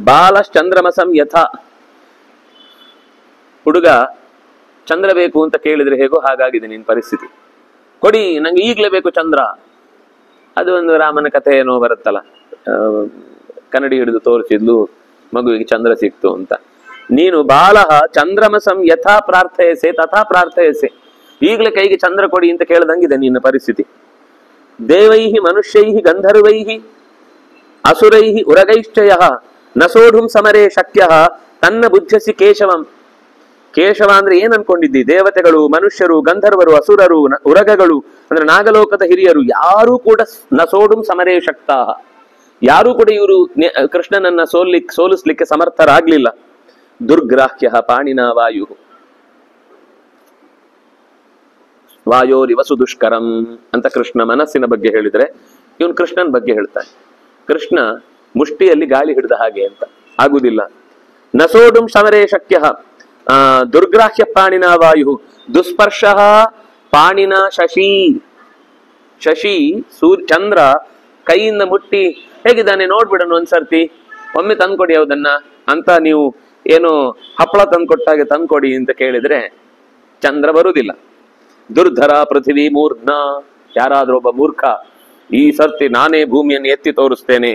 ಬಾಲಶ್ಚಂದ್ರಮಸಂ ಯಥಾ, ಹುಡುಗ ಚಂದ್ರ ಬೇಕು ಅಂತ ಕೇಳಿದ್ರೆ ಹೇಗೋ ಹಾಗಾಗಿದೆ ನಿನ್ ಪರಿಸ್ಥಿತಿ. ಕೊಡಿ ನಂಗೆ ಈಗ್ಲೇ ಬೇಕು ಚಂದ್ರ. ಅದು ಒಂದು ರಾಮನ ಕಥೆ ಏನೋ ಬರುತ್ತಲ್ಲ, ಕನ್ನಡಿ ಹಿಡಿದು ತೋರಿಸಿದ್ಲು ಮಗುವಿಗೆ ಚಂದ್ರ ಸಿಕ್ತು ಅಂತ. ನೀನು ಬಾಲಹ ಚಂದ್ರಮಸಂ ಯಥಾ ಪ್ರಾರ್ಥಯಸೆ ತಥಾ ಪ್ರಾರ್ಥಯಸೆ, ಈಗಲೇ ಕೈಗೆ ಚಂದ್ರ ಕೊಡಿ ಅಂತ ಕೇಳ್ದಂಗಿದೆ ನಿನ್ನ ಪರಿಸ್ಥಿತಿ. ದೇವೈಹಿ ಮನುಷ್ಯೈಹಿ ಗಂಧರ್ವೈಹಿ ಅಸುರೈಹಿ ಉರಗೈಶ್ಚಯ ನ ಸೋಢುಂ ಸಮರೇ ಶಕ್ಯ ತನ್ನ ಬುದ್ಧಸಿ ಕೇಶವಂ. ಕೇಶವ ಅಂದ್ರೆ ಏನ್ ಅನ್ಕೊಂಡಿದ್ದಿ? ದೇವತೆಗಳು, ಮನುಷ್ಯರು, ಗಂಧರ್ವರು, ಅಸುರರು, ಉರಗಗಳು ಅಂದ್ರೆ ನಾಗಲೋಕದ ಹಿರಿಯರು ಯಾರೂ ಕೂಡ ನಸೋಡುಂ ಸಮರೇ ಶಕ್ತ, ಯಾರೂ ಕೂಡ ಇವರು ಕೃಷ್ಣನನ್ನ ಸೋಲಿಸ್ಲಿಕ್ಕೆ ಸಮರ್ಥರಾಗ್ಲಿಲ್ಲ. ದುರ್ಗ್ರಾಹ್ಯ ಪಾಣಿನ ವಾಯು ವಾಯೋರಿವಸು ದುಷ್ಕರಂ ಅಂತ ಕೃಷ್ಣ ಮನಸ್ಸಿನ ಬಗ್ಗೆ ಹೇಳಿದ್ರೆ, ಇವನು ಕೃಷ್ಣನ ಬಗ್ಗೆ ಹೇಳ್ತಾನೆ. ಕೃಷ್ಣ ಮುಷ್ಟಿಯಲ್ಲಿ ಗಾಳಿ ಹಿಡಿದ ಹಾಗೆ ಅಂತ ಆಗುದಿಲ್ಲ. ನಸೋಡುಂ ಸಮರೇ ಶಕ್ಯ ದುರ್ಗ್ರಾಹ್ಯ ಪಾಣಿನ ವಾಯು ದುಸ್ಪರ್ಶ ಪಾಣಿನ ಶಶಿ. ಶಶಿ ಚಂದ್ರ ಕೈಯಿಂದ ಮುಟ್ಟಿ ಹೇಗಿದ್ದಾನೆ ನೋಡ್ಬಿಡೋಣ ಒಂದ್ಸರ್ತಿ, ಒಮ್ಮೆ ತಂದ್ಕೊಡಿ ಯಾವುದನ್ನ ಅಂತ ನೀವು ಏನು ಹಪ್ಪಳ ತಂದ್ಕೊಟ್ಟಾಗೆ ತಂದ್ಕೊಡಿ ಅಂತ ಕೇಳಿದ್ರೆ ಚಂದ್ರ ಬರುವುದಿಲ್ಲ. ದುರ್ಧರ ಪೃಥ್ವಿ ಮೂರ್ಧ್ನ, ಯಾರಾದ್ರೂ ಒಬ್ಬ ಮೂರ್ಖ ಈ ಸರ್ತಿ ನಾನೇ ಭೂಮಿಯನ್ನು ಎತ್ತಿ ತೋರಿಸ್ತೇನೆ,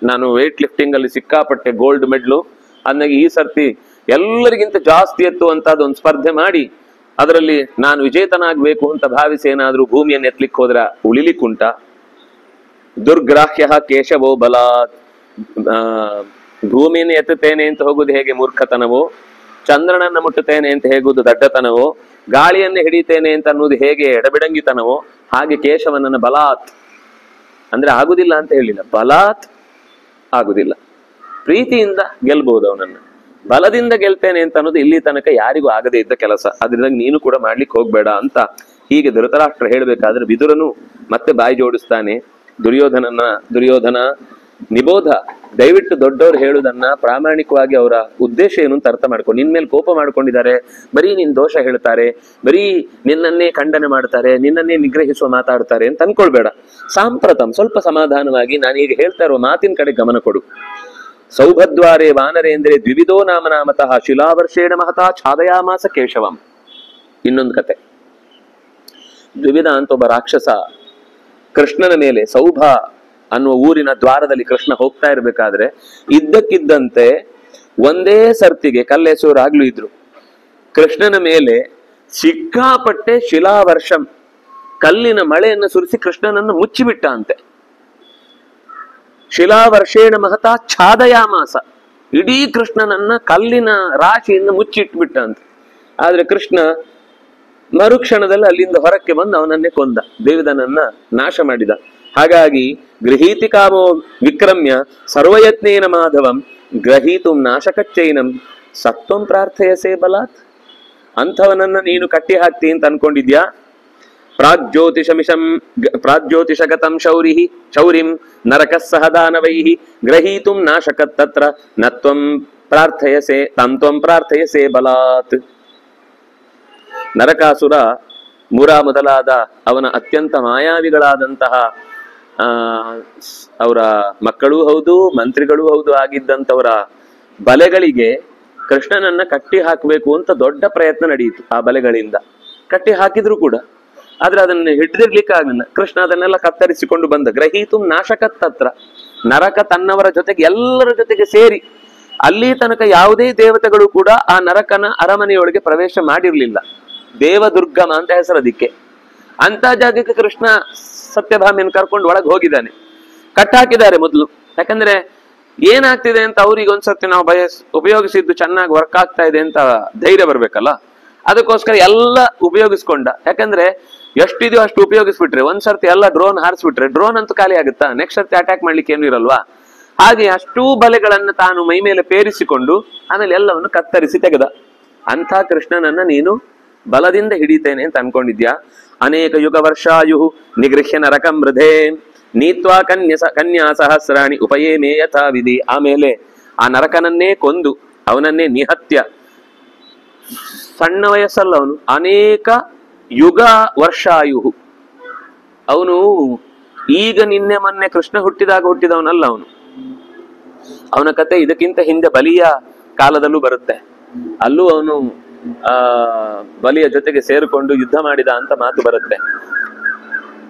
ನಾನು ವೇಟ್ ಲಿಫ್ಟಿಂಗ್ ಅಲ್ಲಿ ಸಿಕ್ಕಾಪಟ್ಟೆ ಗೋಲ್ಡ್ ಮೆಡ್ಲು, ಅಂದಾಗಿ ಈ ಸರ್ತಿ ಎಲ್ಲರಿಗಿಂತ ಜಾಸ್ತಿ ಎತ್ತುವಂತದ್ದು ಒಂದು ಸ್ಪರ್ಧೆ ಮಾಡಿ ಅದರಲ್ಲಿ ನಾನು ವಿಜೇತನಾಗಬೇಕು ಅಂತ ಭಾವಿಸಿ ಏನಾದ್ರೂ ಭೂಮಿಯನ್ನು ಎತ್ತಲಿಕ್ಕೆ ಹೋದ್ರ ಉಳಿಲಿಕ್ಕುಂಟ. ದುರ್ಗ್ರಾಹ್ಯ ಕೇಶವೋ ಬಲಾತ್, ಭೂಮಿಯನ್ನು ಎತ್ತುತ್ತೇನೆ ಅಂತ ಹೋಗುದು ಹೇಗೆ ಮೂರ್ಖತನವೋ, ಚಂದ್ರನನ್ನ ಮುಟ್ಟುತ್ತೇನೆ ಅಂತ ಹೇಗುವುದು ದಡ್ಡತನವೋ, ಗಾಳಿಯನ್ನೇ ಹಿಡಿತೇನೆ ಅಂತ ಅನ್ನೋದು ಹೇಗೆ ಎಡಬಿಡಂಗಿತನವೋ, ಹಾಗೆ ಕೇಶವನನ್ನ ಬಲಾತ್ ಅಂದ್ರೆ ಆಗುದಿಲ್ಲ ಅಂತ ಹೇಳಿಲ್ಲ, ಬಲಾತ್ ಆಗುದಿಲ್ಲ. ಪ್ರೀತಿಯಿಂದ ಗೆಲ್ಬಹುದು ಅವನನ್ನ, ಬಲದಿಂದ ಗೆಲ್ತೇನೆ ಅಂತ ಅನ್ನೋದು ಇಲ್ಲಿ ತನಕ ಯಾರಿಗೂ ಆಗದೇ ಇದ್ದ ಕೆಲಸ, ಅದ್ರಿಂದ ನೀನು ಕೂಡ ಮಾಡ್ಲಿಕ್ಕೆ ಹೋಗ್ಬೇಡ ಅಂತ ಹೀಗೆ ಧೃತರಾಷ್ಟ್ರ ಹೇಳ್ಬೇಕಾದ್ರೆ ವಿದುರನು ಮತ್ತೆ ಬಾಯಿ ಜೋಡಿಸ್ತಾನೆ. ದುರ್ಯೋಧನ ನಿಬೋಧ, ದಯವಿಟ್ಟು ದೊಡ್ಡವರು ಹೇಳುದನ್ನ ಪ್ರಾಮಾಣಿಕವಾಗಿ ಅವರ ಉದ್ದೇಶ ಏನು ಅಂತ ಅರ್ಥ ಮಾಡ್ಕೊಂಡು, ನಿನ್ ಮೇಲೆ ಕೋಪ ಮಾಡ್ಕೊಂಡಿದ್ದಾರೆ, ಬರೀ ನಿನ್ ದೋಷ ಹೇಳ್ತಾರೆ, ಬರೀ ನಿನ್ನನ್ನೇ ಖಂಡನೆ ಮಾಡ್ತಾರೆ, ನಿನ್ನನ್ನೇ ನಿಗ್ರಹಿಸುವ ಮಾತಾಡ್ತಾರೆ ಅಂತ ಅನ್ಕೊಳ್ಬೇಡ. ಸಾಂಪ್ರತಂ ಸ್ವಲ್ಪ ಸಮಾಧಾನವಾಗಿ ನಾನು ಈಗ ಹೇಳ್ತಾ ಇರೋ ಮಾತಿನ ಕಡೆ ಗಮನ ಕೊಡು. ಸೌಭದ್ವಾರೇ ವಾನರೇಂದ್ರೇ ದ್ವಿವಿಧೋ ನಾಮನಾಮತಃ ಶಿಲಾವರ್ಷೇಣ ಮಹತಾ ಛಾದಯಾಮಾಸ ಕೇಶವಂ. ಇನ್ನೊಂದು ಕತೆ. ದ್ವಿವಿಧ ಅಂತ ಒಬ್ಬ ರಾಕ್ಷಸ ಕೃಷ್ಣನ ಮೇಲೆ, ಸೌಭ ಅನ್ನುವ ಊರಿನ ದ್ವಾರದಲ್ಲಿ ಕೃಷ್ಣ ಹೋಗ್ತಾ ಇರ್ಬೇಕಾದ್ರೆ ಇದ್ದಕ್ಕಿದ್ದಂತೆ ಒಂದೇ ಸರ್ತಿಗೆ ಕಲ್ಲೆಸೂರಾಗ್ಲೂ ಇದ್ರು, ಕೃಷ್ಣನ ಮೇಲೆ ಸಿಕ್ಕಾಪಟ್ಟೆ ಶಿಲಾವರ್ಷಂ ಕಲ್ಲಿನ ಮಳೆಯನ್ನು ಸುರಿಸಿ ಕೃಷ್ಣನನ್ನು ಮುಚ್ಚಿಬಿಟ್ಟ ಅಂತೆ. ಶಿಲಾವರ್ಷೇಣ ಮಹತಾ ಛಾದಯಾಮಾಸ, ಇಡೀ ಕೃಷ್ಣನನ್ನ ಕಲ್ಲಿನ ರಾಶಿಯಿಂದ ಮುಚ್ಚಿಟ್ಬಿಟ್ಟ ಅಂತೆ. ಆದ್ರೆ ಕೃಷ್ಣ ಮರುಕ್ಷಣದಲ್ಲಿ ಅಲ್ಲಿಂದ ಹೊರಕ್ಕೆ ಬಂದು ಅವನನ್ನೇ ಕೊಂದ, ದೇವಿದನನ್ನ ನಾಶ ಮಾಡಿದ. ಹಾಗಾಗಿ ಗೃಹೀತಿ ಕಾಮೋ ವಿಕ್ರಮ್ಯ ಸರ್ವಯತ್ನೇನ ಮಾಧವಂ ಗ್ರಹೀತು ನಾಶಕಚ್ಚೈನಂ ಸತ್ವಂ ಪ್ರಾರ್ಥಯಸೇ ಬಲಾತ್. ಅಂಥವನನ್ನ ನೀನು ಕಟ್ಟಿ ಹಾಕ್ತಿ ಅಂತ ಅನ್ಕೊಂಡಿದ್ಯಾ? ಪ್ರಾಜ್ಯೋತಿಷಗತಂ ಶೌರಿಂ ನರಕಸ್ಸಹ ದಾನವೈಹಿ ಗ್ರಹೀತು ನಾಶಕತ್ ತತ್ರ ನತ್ವಂ ಪ್ರಾರ್ಥಯಸೆ ತ್ವಂ ಪ್ರಾರ್ಥಯಸೆ ಬಲಾತ್. ನರಕಾಸುರ ಮುರ ಮೊದಲಾದ ಅವನ ಅತ್ಯಂತ ಮಾಯಾವಿಗಳಾದಂತಹ ಅವರ ಮಕ್ಕಳೂ ಹೌದು ಮಂತ್ರಿಗಳೂ ಹೌದು ಆಗಿದ್ದಂಥವರ ಬಲೆಗಳಿಗೆ ಕೃಷ್ಣನನ್ನ ಕಟ್ಟಿ ಹಾಕಬೇಕು ಅಂತ ದೊಡ್ಡ ಪ್ರಯತ್ನ ನಡೆಯಿತು. ಆ ಬಲೆಗಳಿಂದ ಕಟ್ಟಿ ಹಾಕಿದ್ರು ಕೂಡ, ಆದ್ರೆ ಅದನ್ನ ಹಿಡಿದಿರ್ಲಿಕ್ಕೆ ಆಗಲಿಲ್ಲ. ಕೃಷ್ಣ ಅದನ್ನೆಲ್ಲ ಕತ್ತರಿಸಿಕೊಂಡು ಬಂದ. ಗ್ರಹೀತು ನಾಶಕತ್ತತ್ರ, ನರಕ ತನ್ನವರ ಜೊತೆಗೆ ಎಲ್ಲರ ಜೊತೆಗೆ ಸೇರಿ ಅಲ್ಲಿ ತನಕ ಯಾವುದೇ ದೇವತೆಗಳು ಕೂಡ ಆ ನರಕನ ಅರಮನೆಯೊಳಗೆ ಪ್ರವೇಶ ಮಾಡಿರ್ಲಿಲ್ಲ. ದೇವದುರ್ಗಮ ಅಂತ ಹೆಸರದಿಕ್ಕೆ. ಅಂತ ಜಾಗಕ್ಕೆ ಕೃಷ್ಣ ಸತ್ಯಭಾಮಿಯನ್ನು ಕರ್ಕೊಂಡು ಒಳಗೆ ಹೋಗಿದ್ದಾನೆ. ಕಟ್ಟಾಕಿದ್ದಾರೆ ಮೊದಲು. ಯಾಕಂದ್ರೆ ಏನಾಗ್ತಿದೆ ಅಂತ ಅವ್ರಿಗೆ ಒಂದ್ಸರ್ತಿ ನಾವು ಉಪಯೋಗಿಸಿದ್ದು ಚೆನ್ನಾಗಿ ವರ್ಕ್ ಆಗ್ತಾ ಇದೆ ಅಂತ ಧೈರ್ಯ ಬರ್ಬೇಕಲ್ಲ, ಅದಕ್ಕೋಸ್ಕರ ಎಲ್ಲ ಉಪಯೋಗಿಸ್ಕೊಂಡ. ಯಾಕಂದ್ರೆ ಎಷ್ಟಿದೆಯೋ ಅಷ್ಟು ಉಪಯೋಗಿಸ್ಬಿಟ್ರೆ ಒಂದ್ಸರ್ತಿ ಎಲ್ಲ ಡ್ರೋನ್ ಹಾರಿಸ್ಬಿಟ್ರೆ ಡ್ರೋನ್ ಅಂತೂ ಖಾಲಿ ಆಗುತ್ತಾ, ನೆಕ್ಸ್ಟ್ ಸರ್ತಿ ಅಟ್ಯಾಕ್ ಮಾಡ್ಲಿಕ್ಕೆ ಏನು ಇರಲ್ವಾ. ಹಾಗೆ ಅಷ್ಟೂ ಬಲೆಗಳನ್ನ ತಾನು ಮೈ ಮೇಲೆ ಪೇರಿಸಿಕೊಂಡು ಆಮೇಲೆ ಎಲ್ಲವನ್ನು ಕತ್ತರಿಸಿ ತೆಗೆದ. ಅಂಥ ಕೃಷ್ಣನನ್ನ ನೀನು ಬಲದಿಂದ ಹಿಡಿತೇನೆ ಅಂತ ಅನ್ಕೊಂಡಿದ್ಯಾ? ಅನೇಕ ಯುಗ ವರ್ಷಾಯು ನಿಗೃಹ್ಯ ನರಕಂ ಮೃಧೇ ನೀತ್ವಾ ಕನ್ಯಾ ಸಹಸ್ರಾಣಿ ಉಪಯೇಮೇ ಯಥಾ ವಿಧಿ. ಆಮೇಲೆ ಆ ನರಕನನ್ನೇ ಕೊಂದು ಅವನನ್ನೇ ನಿಹತ್ಯ. ಸಣ್ಣ ವಯಸ್ಸಲ್ಲ ಅವನು, ಅನೇಕ ಯುಗ ವರ್ಷಾಯು. ಅವನು ಈಗ ನಿನ್ನೆ ಮೊನ್ನೆ ಕೃಷ್ಣ ಹುಟ್ಟಿದಾಗ ಹುಟ್ಟಿದವನಲ್ಲ ಅವನು. ಅವನ ಕತೆ ಇದಕ್ಕಿಂತ ಹಿಂದೆ ಬಲಿಯ ಕಾಲದಲ್ಲೂ ಬರುತ್ತೆ. ಅಲ್ಲೂ ಅವನು ಬಲಿಯ ಜೊತೆಗೆ ಸೇರಿಕೊಂಡು ಯುದ್ಧ ಮಾಡಿದ ಅಂತ ಮಾತು ಬರುತ್ತೆ.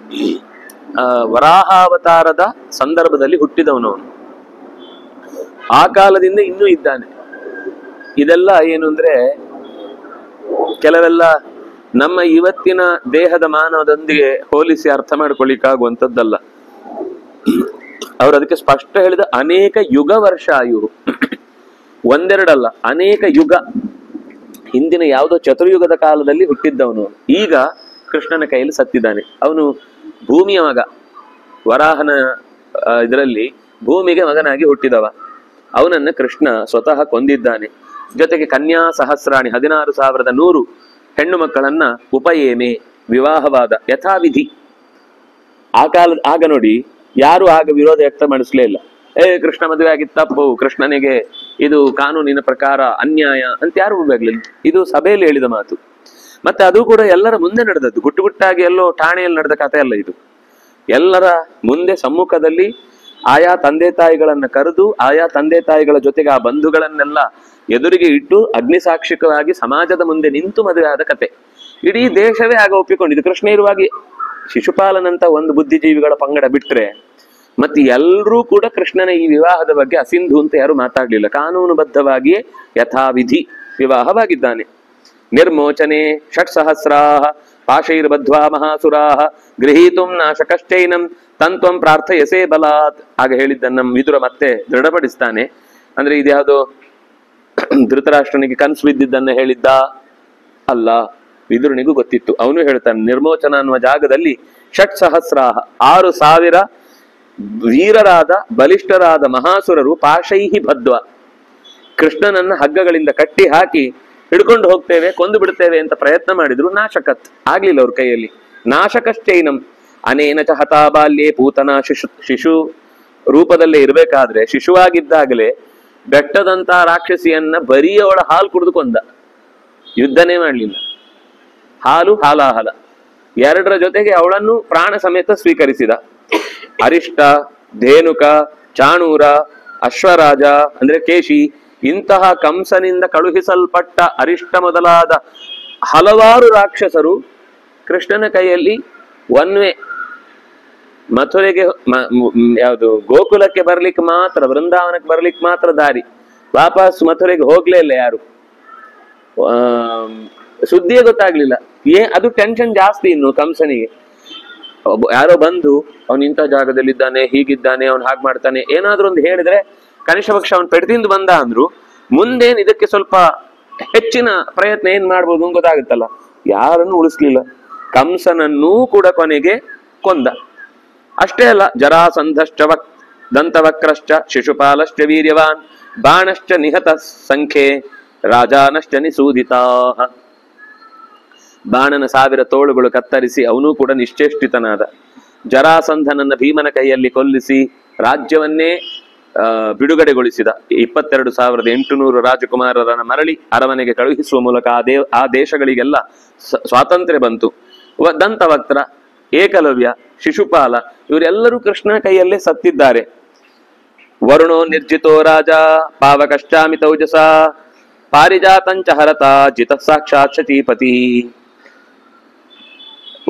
ವರಾಹಾವತಾರದ ಸಂದರ್ಭದಲ್ಲಿ ಹುಟ್ಟಿದವನು ಅವನು. ಆ ಕಾಲದಿಂದ ಇನ್ನೂ ಇದ್ದಾನೆ. ಇದೆಲ್ಲ ಏನು ಅಂದ್ರೆ ಕೆಲವೆಲ್ಲ ನಮ್ಮ ಇವತ್ತಿನ ದೇಹದ ಮಾನವದೊಂದಿಗೆ ಹೋಲಿಸಿ ಅರ್ಥ ಮಾಡ್ಕೊಳ್ಳಿಕ್ಕಾಗುವಂಥದ್ದಲ್ಲ. ಅವರು ಅದಕ್ಕೆ ಸ್ಪಷ್ಟ ಹೇಳಿದ ಅನೇಕ ಯುಗ ವರ್ಷ ಆಯು, ಒಂದೆರಡಲ್ಲ, ಅನೇಕ ಯುಗ. ಹಿಂದಿನ ಯಾವುದೋ ಚತುರ್ಯುಗದ ಕಾಲದಲ್ಲಿ ಹುಟ್ಟಿದ್ದವನು, ಈಗ ಕೃಷ್ಣನ ಕೈಯಲ್ಲಿ ಸತ್ತಿದ್ದಾನೆ. ಅವನು ಭೂಮಿಯ ಮಗ, ವರಾಹನ ಇದರಲ್ಲಿ ಭೂಮಿಗೆ ಮಗನಾಗಿ ಹುಟ್ಟಿದವ. ಅವನನ್ನು ಕೃಷ್ಣ ಸ್ವತಃ ಕೊಂದಿದ್ದಾನೆ. ಜೊತೆಗೆ ಕನ್ಯಾ ಸಹಸ್ರಾಣಿ 16,100 ಹೆಣ್ಣು ಮಕ್ಕಳನ್ನ ಉಪಯೇಮೆ ವಿವಾಹವಾದ ಯಥಾವಿಧಿ. ಆಗ ನೋಡಿ ಯಾರು ಆಗ ವಿರೋಧ ವ್ಯಕ್ತ ಮಾಡಿಸ್ಲೇ ಇಲ್ಲ. ಕೃಷ್ಣ ಮದುವೆ ಆಗಿದ್ದ ತಪ್ಪು, ಕೃಷ್ಣನಿಗೆ ಇದು ಕಾನೂನಿನ ಪ್ರಕಾರ ಅನ್ಯಾಯ ಅಂತ ಯಾರು ಆಗ್ಲಿಲ್ಲ. ಇದು ಸಭೆಯಲ್ಲಿ ಹೇಳಿದ ಮಾತು. ಮತ್ತೆ ಅದು ಕೂಡ ಎಲ್ಲರ ಮುಂದೆ ನಡೆದದ್ದು, ಗುಟ್ಟು ಗುಟ್ಟಾಗಿ ಎಲ್ಲೋ ಠಾಣೆಯಲ್ಲಿ ನಡೆದ ಕಥೆ ಅಲ್ಲ ಇದು. ಎಲ್ಲರ ಮುಂದೆ ಸಮ್ಮುಖದಲ್ಲಿ ಆಯಾ ತಂದೆ ತಾಯಿಗಳನ್ನ ಕರೆದು, ಆಯಾ ತಂದೆ ತಾಯಿಗಳ ಜೊತೆಗೆ ಆ ಬಂಧುಗಳನ್ನೆಲ್ಲ ಎದುರಿಗೆ ಇಟ್ಟು ಅಗ್ನಿಸಾಕ್ಷಿಕವಾಗಿ ಸಮಾಜದ ಮುಂದೆ ನಿಂತು ಮದುವೆ ಆದ ಕತೆ. ಇಡೀ ದೇಶವೇ ಆಗ ಒಪ್ಪಿಕೊಂಡಿದ್ದು. ಕೃಷ್ಣ ಇರುವಾಗಿ ಶಿಶುಪಾಲನಂತ ಒಂದು ಬುದ್ಧಿಜೀವಿಗಳ ಪಂಗಡ ಬಿಟ್ರೆ ಮತ್ತೆ ಎಲ್ಲರೂ ಕೂಡ ಕೃಷ್ಣನ ಈ ವಿವಾಹದ ಬಗ್ಗೆ ಅಸಿಂಧು ಅಂತ ಯಾರು ಮಾತಾಡ್ಲಿಲ್ಲ. ಕಾನೂನುಬದ್ಧವಾಗಿಯೇ ಯಥಾವಿಧಿ ವಿವಾಹವಾಗಿದ್ದಾನೆ. ನಿರ್ಮೋಚನೆ 6,000 ಪಾಶೈರ್ಬದ್ಧ್ವಾ ಮಹಾಸುರಾಹ ಗೃಹೀತುಂ ನಾಶಕಶ್ಚೈನಂ ತಂತ್ವಂ ಪ್ರಾರ್ಥಯಸೇ ಬಲಾತ್. ಆಗ ಹೇಳಿದ್ದನ್ನು ವಿದುರ ಮತ್ತೆ ದೃಢಪಡಿಸ್ತಾನೆ. ಅಂದ್ರೆ ಇದ್ಯಾವುದೋ ಧೃತರಾಷ್ಟ್ರನಿಗೆ ಕನಸು ಬಿದ್ದಿದ್ದನ್ನ ಹೇಳಿದ್ದ ಅಲ್ಲ, ವಿದುರನಿಗೂ ಗೊತ್ತಿತ್ತು. ಅವನು ಹೇಳ್ತಾನೆ, ನಿರ್ಮೋಚನ ಅನ್ನುವ ಜಾಗದಲ್ಲಿ 6,000 6,000 ವೀರರಾದ ಬಲಿಷ್ಠರಾದ ಮಹಾಸುರರು ಪಾಶೈಹಿ ಬದ್ಧ್ವ, ಕೃಷ್ಣನನ್ನ ಹಗ್ಗಗಳಿಂದ ಕಟ್ಟಿ ಹಾಕಿ ಹಿಡ್ಕೊಂಡು ಹೋಗ್ತೇವೆ, ಕೊಂದು ಬಿಡ್ತೇವೆ ಅಂತ ಪ್ರಯತ್ನ ಮಾಡಿದ್ರು. ನಾಶಕತ್ ಆಗ್ಲಿಲ್ಲ ಅವ್ರ ಕೈಯಲ್ಲಿ. ನಾಶಕಶ್ಚೈನಂ ಅನೇನ ಚ ಹತಾ ಬಾಲ್ಯೇ ಪೂತನ ಶಿಶು ರೂಪದಲ್ಲೇ ಇರ್ಬೇಕಾದ್ರೆ, ಶಿಶುವಾಗಿದ್ದಾಗಲೇ ಬೆಟ್ಟದಂತ ರಾಕ್ಷಸಿಯನ್ನ ಬರೀ ಅವಳ ಹಾಲು ಕುಡಿದು ಕೊಂದ. ಯುದ್ಧನೇ ಮಾಡ್ಲಿಲ್ಲ. ಹಾಲು ಹಾಲಾಹಲ ಎರಡರ ಜೊತೆಗೆ ಅವಳನ್ನು ಪ್ರಾಣ ಸಮೇತ ಸ್ವೀಕರಿಸಿದ. ಅರಿಷ್ಟ, ಧೇನುಕ, ಚಾಣೂರ, ಅಶ್ವರಾಜ ಅಂದ್ರೆ ಕೇಶಿ, ಇಂತಹ ಕಂಸನಿಂದ ಕಳುಹಿಸಲ್ಪಟ್ಟ ಅರಿಷ್ಟ ಮೊದಲಾದ ಹಲವಾರು ರಾಕ್ಷಸರು ಕೃಷ್ಣನ ಕೈಯಲ್ಲಿ ಒನ್ವೇ ಮಥುರೆಗೆ ಯಾವುದು ಗೋಕುಲಕ್ಕೆ ಬರ್ಲಿಕ್ಕೆ ಮಾತ್ರ, ವೃಂದಾವನಕ್ಕೆ ಬರ್ಲಿಕ್ಕೆ ಮಾತ್ರ ದಾರಿ, ವಾಪಸ್ ಮಥುರೆಗೆ ಹೋಗ್ಲೇ ಇಲ್ಲ ಯಾರು. ಸುದ್ದಿಯೇ ಗೊತ್ತಾಗ್ಲಿಲ್ಲ. ಅದು ಟೆನ್ಷನ್ ಜಾಸ್ತಿ ಇನ್ನು ಕಂಸನಿಗೆ. ಯಾರೋ ಬಂದು ಅವನು ಇಂಥ ಜಾಗದಲ್ಲಿದ್ದಾನೆ, ಹೀಗಿದ್ದಾನೆ, ಅವನು ಹಾಗೆ ಮಾಡ್ತಾನೆ, ಏನಾದ್ರೂ ಒಂದು ಹೇಳಿದ್ರೆ ಕನಿಷ್ಠ ಪಕ್ಷ ಅವನು ಪೆಡ್ದಿಂದ ಬಂದ ಅಂದ್ರು ಮುಂದೇನ್ ಇದಕ್ಕೆ ಸ್ವಲ್ಪ ಹೆಚ್ಚಿನ ಪ್ರಯತ್ನ ಏನ್ ಮಾಡ್ಬೋದು ಗೊತ್ತಾಗುತ್ತಲ್ಲ. ಯಾರನ್ನು ಉಳಿಸ್ಲಿಲ್ಲ. ಕಂಸನನ್ನೂ ಕೂಡ ಕೊನೆಗೆ ಕೊಂದ. ಅಷ್ಟೇ ಅಲ್ಲ, ಜರಾಸಂಧಶ್ಚ ದಂತವಕ್ರಶ್ಚ ಶಿಶುಪಾಲಶ್ಚ ವೀರ್ಯವಾನ್ ಬಾಣಶ್ಚ ನಿಹತ ಸಂಖ್ಯೆ ರಾಜಾನಶ್ಚ ನಿಸೂದಿತಾ. ಬಾಣನ 1000 ತೋಳುಗಳು ಕತ್ತರಿಸಿ ಅವನೂ ಕೂಡ ನಿಶ್ಚೇಷ್ಟಿತನಾದ. ಜರಾಸಂಧನನ್ನ ಭೀಮನ ಕೈಯಲ್ಲಿ ಕೊಲ್ಲಿಸಿ ರಾಜ್ಯವನ್ನೇ ಬಿಡುಗಡೆಗೊಳಿಸಿದ. 22,800 ರಾಜಕುಮಾರರನ್ನ ಮರಳಿ ಅರಮನೆಗೆ ಕಳುಹಿಸುವ ಮೂಲಕ ಆ ದೇಶಗಳಿಗೆಲ್ಲ ಸ್ವಾತಂತ್ರ್ಯ ಬಂತು. ದಂತವಕ್ರ, ಏಕಲವ್ಯ, ಶಿಶುಪಾಲ ಇವರೆಲ್ಲರೂ ಕೃಷ್ಣನ ಕೈಯಲ್ಲೇ ಸತ್ತಿದ್ದಾರೆ. ವರುಣೋ ನಿರ್ಜಿತೋ ರಾಜ ಪಾವಕಶ್ಚಾಮಿ ತೌಜಸ ಪಾರಿಜಾತಂಚ ಹರತ ಜಿತ ಸಾಕ್ಷಾತ್ ಶಚೀಪತಿ.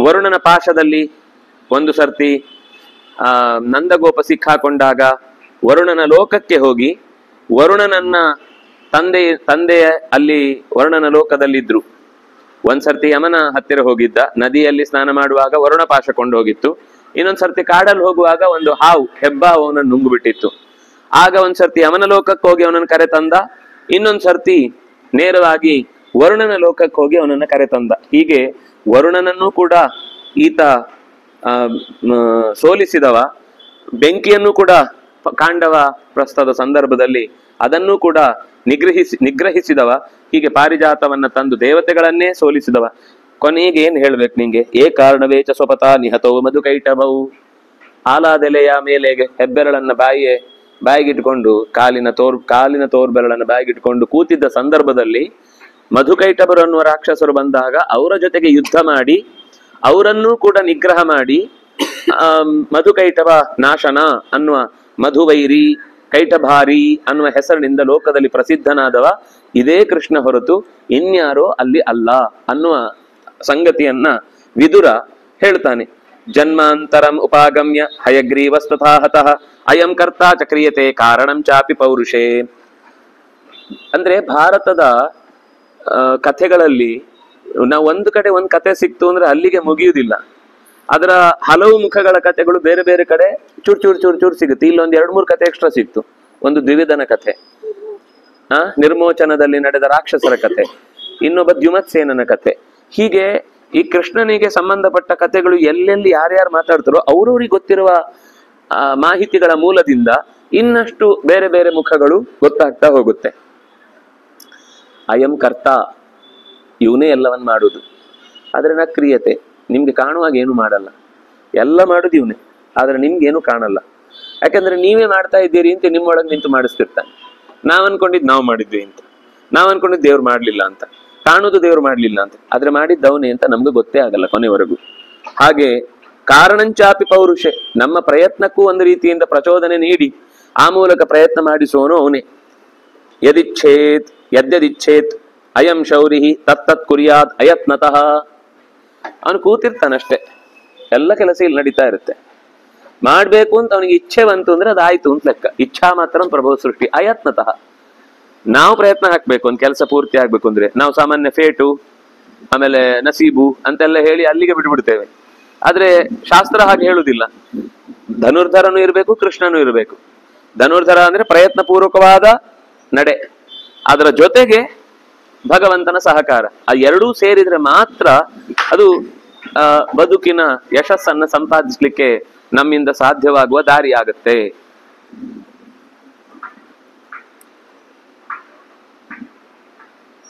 ವರುಣನ ಪಾಶದಲ್ಲಿ ಒಂದು ಸರ್ತಿ ನಂದಗೋಪ ಸಿಕ್ಕಾಕೊಂಡಾಗ ವರುಣನ ಲೋಕಕ್ಕೆ ಹೋಗಿ ವರುಣನನ್ನ ತಂದೆಯ ಅಲ್ಲಿ ವರುಣನ ಲೋಕದಲ್ಲಿದ್ರು. ಒಂದ್ಸರ್ತಿ ಯಮನ ಹತ್ತಿರ ಹೋಗಿದ್ದ, ನದಿಯಲ್ಲಿ ಸ್ನಾನ ಮಾಡುವಾಗ ವರುಣ ಪಾಶ ಕೊಂಡೋಗಿತ್ತು. ಇನ್ನೊಂದ್ಸರ್ತಿ ಕಾಡಲ್ಲಿ ಹೋಗುವಾಗ ಒಂದು ಹಾವು ಹೆಬ್ಬಾವು ಅವನನ್ನು ನುಂಗು ಬಿಟ್ಟಿತ್ತು. ಆಗ ಒಂದ್ಸರ್ತಿ ಯಮನ ಲೋಕಕ್ಕೆ ಹೋಗಿ ಅವನನ್ನು ಕರೆ ತಂದ, ಇನ್ನೊಂದ್ಸರ್ತಿ ನೇರವಾಗಿ ವರುಣನ ಲೋಕಕ್ಕೆ ಹೋಗಿ ಅವನನ್ನ ಕರೆ ತಂದ. ಹೀಗೆ ವರುಣನನ್ನು ಕೂಡ ಈತ ಸೋಲಿಸಿದವ, ಬೆಂಕಿಯನ್ನು ಕೂಡ ಕಾಂಡವ ಪ್ರಸ್ತದ ಸಂದರ್ಭದಲ್ಲಿ ಅದನ್ನೂ ಕೂಡ ನಿಗ್ರಹಿಸಿದವ. ಹೀಗೆ ಪಾರಿಜಾತವನ್ನ ತಂದು ದೇವತೆಗಳನ್ನೇ ಸೋಲಿಸಿದವ. ಕೊನೆಗೆ ಏನ್ ಹೇಳ್ಬೇಕು ನಿಂಗೆ? ಏ ಕಾರಣವೇಚ ಸ್ವಪತ ನಿಹತೋ ಮಧುಕೈಟಭವು. ಆಲಾದೆಲೆಯ ಮೇಲೆಗೆ ಹೆಬ್ಬೆರಳನ್ನ ಬಾಯಿಗಿಟ್ಕೊಂಡು ಕಾಲಿನ ತೋರ್ಬೆರಳನ್ನ ಬಾಯಿಗಿಟ್ಕೊಂಡು ಕೂತಿದ್ದ ಸಂದರ್ಭದಲ್ಲಿ ಮಧುಕೈಟಭರು ಅನ್ನುವ ರಾಕ್ಷಸರು ಬಂದಾಗ ಅವರ ಜೊತೆಗೆ ಯುದ್ಧ ಮಾಡಿ ಅವರನ್ನೂ ಕೂಡ ನಿಗ್ರಹ ಮಾಡಿ ಮಧುಕೈಟಭ ನಾಶನ ಅನ್ನುವ ಮಧುವೈರಿ ಕೈಟಭಾರಿ ಅನ್ನುವ ಹೆಸರಿನಿಂದ ಲೋಕದಲ್ಲಿ ಪ್ರಸಿದ್ಧನಾದವ ಇದೇ ಕೃಷ್ಣ ಹೊರತು ಇನ್ಯಾರೋ ಅಲ್ಲಿ ಅಲ್ಲ ಅನ್ನುವ ಸಂಗತಿಯನ್ನ ವಿದುರ ಹೇಳ್ತಾನೆ. ಜನ್ಮಾಂತರಂ ಉಪಾಗಮ್ಯ ಹಯಗ್ರೀವಸ್ತಥಾ ಹತಃ ಅಯಂ ಕರ್ತಾ ಚಕ್ರಿಯತೆ ಕಾರಣಂ ಚಾಪಿ ಪೌರುಷೇ. ಅಂದ್ರೆ ಭಾರತದ ಕಥೆಗಳಲ್ಲಿ ನಾವು ಒಂದು ಕಡೆ ಒಂದು ಕತೆ ಸಿಕ್ತು ಅಂದ್ರೆ ಅಲ್ಲಿಗೆ ಮುಗಿಯುವುದಿಲ್ಲ. ಅದರ ಹಲವು ಮುಖಗಳ ಕಥೆಗಳು ಬೇರೆ ಬೇರೆ ಕಡೆ ಚೂರ್ ಸಿಗುತ್ತೆ. ಇಲ್ಲೊಂದು 2-3 ಕತೆ ಎಕ್ಸ್ಟ್ರಾ ಸಿಕ್ತು. ಒಂದು ದ್ವಿವಿಧನ ಕಥೆ, ನಿರ್ಮೋಚನದಲ್ಲಿ ನಡೆದ ರಾಕ್ಷಸರ ಕಥೆ, ಇನ್ನೊಬ್ಬ ದ್ಯುಮತ್ಸೇನನ ಕಥೆ. ಹೀಗೆ ಈ ಕೃಷ್ಣನಿಗೆ ಸಂಬಂಧಪಟ್ಟ ಕಥೆಗಳು ಎಲ್ಲೆಲ್ಲಿ ಯಾರ್ಯಾರು ಮಾತಾಡ್ತಾರೋ ಅವ್ರವ್ರಿಗೆ ಗೊತ್ತಿರುವ ಮಾಹಿತಿಗಳ ಮೂಲದಿಂದ ಇನ್ನಷ್ಟು ಬೇರೆ ಬೇರೆ ಮುಖಗಳು ಗೊತ್ತಾಗ್ತಾ ಹೋಗುತ್ತೆ. ಅಯಂ ಕರ್ತ, ಇವನೇ ಎಲ್ಲವನ್ನ ಮಾಡುದು. ಆದ್ರೆ ನ ಕ್ರಿಯತೆ, ನಿಮ್ಗೆ ಕಾಣುವಾಗ ಏನು ಮಾಡಲ್ಲ, ಎಲ್ಲ ಮಾಡುದು ಇವನೇ, ಆದ್ರೆ ನಿಮ್ಗೇನು ಕಾಣಲ್ಲ. ಯಾಕಂದ್ರೆ ನೀವೇ ಮಾಡ್ತಾ ಇದ್ದೀರಿ ಅಂತ ನಿಮ್ಮೊಳಗೆ ನಿಂತು ಮಾಡಿಸ್ತಿರ್ತಾನೆ. ನಾವ್ ಅನ್ಕೊಂಡಿದ್ ನಾವು ಮಾಡಿದ್ವಿ ಅಂತ, ನಾವ್ ಅನ್ಕೊಂಡಿದ್ ದೇವ್ರು ಮಾಡ್ಲಿಲ್ಲ ಅಂತ, ಕಾಣುದು ದೇವ್ರು ಮಾಡ್ಲಿಲ್ಲ ಅಂತ, ಆದ್ರೆ ಮಾಡಿದ್ದವನೇ ಅಂತ ನಮ್ಗೆ ಗೊತ್ತೇ ಆಗಲ್ಲ ಕೊನೆವರೆಗೂ. ಹಾಗೆ ಕಾರಣಂಚಾಪಿ ಪೌರುಷೆ, ನಮ್ಮ ಪ್ರಯತ್ನಕ್ಕೂ ಒಂದು ರೀತಿಯಿಂದ ಪ್ರಚೋದನೆ ನೀಡಿ ಆ ಮೂಲಕ ಪ್ರಯತ್ನ ಮಾಡಿಸೋನು ಅವನೇ. ಯದಿಚ್ಛೇತ್ ಯದ್ಯದಿಚ್ಛೇತ್ ಅಯಂ ಶೌರಿ ತತ್ತತ್ ಕುರ್ಯಾತ್ ಅಯತ್ನತಃ. ಅವನು ಕೂತಿರ್ತಾನಷ್ಟೇ, ಎಲ್ಲ ಕೆಲಸ ಇಲ್ಲಿ ನಡೀತಾ ಇರುತ್ತೆ. ಮಾಡ್ಬೇಕು ಅಂತ ಅವನಿಗೆ ಇಚ್ಛೆ ಬಂತು ಅಂದ್ರೆ ಅದಾಯ್ತು ಅಂತ ಲೆಕ್ಕ. ಇಚ್ಛಾ ಮಾತ್ರ ಪ್ರಭವ ಸೃಷ್ಟಿ. ಅಯತ್ನತಃ, ನಾವು ಪ್ರಯತ್ನ ಹಾಕ್ಬೇಕು ಒಂದು ಕೆಲಸ ಪೂರ್ತಿ ಆಗ್ಬೇಕು ಅಂದ್ರೆ. ನಾವು ಸಾಮಾನ್ಯ ಫೇಟು ಆಮೇಲೆ ನಸೀಬು ಅಂತೆಲ್ಲ ಹೇಳಿ ಅಲ್ಲಿಗೆ ಬಿಟ್ಬಿಡ್ತೇವೆ. ಆದ್ರೆ ಶಾಸ್ತ್ರ ಹಾಗೆ ಹೇಳುದಿಲ್ಲ. ಧನುರ್ಧರನು ಇರಬೇಕು, ಕೃಷ್ಣನು ಇರಬೇಕು. ಧನುರ್ಧರ ಅಂದ್ರೆ ಪ್ರಯತ್ನ ಪೂರ್ವಕವಾದ ನಡೆ, ಅದರ ಜೊತೆಗೆ ಭಗವಂತನ ಸಹಕಾರ. ಆ ಎರಡೂ ಸೇರಿದ್ರೆ ಮಾತ್ರ ಅದು ಬದುಕಿನ ಯಶಸ್ಸನ್ನ ಸಂಪಾದಿಸ್ಲಿಕ್ಕೆ ನಮ್ಮಿಂದ ಸಾಧ್ಯವಾಗುವ ದಾರಿ ಆಗತ್ತೆ.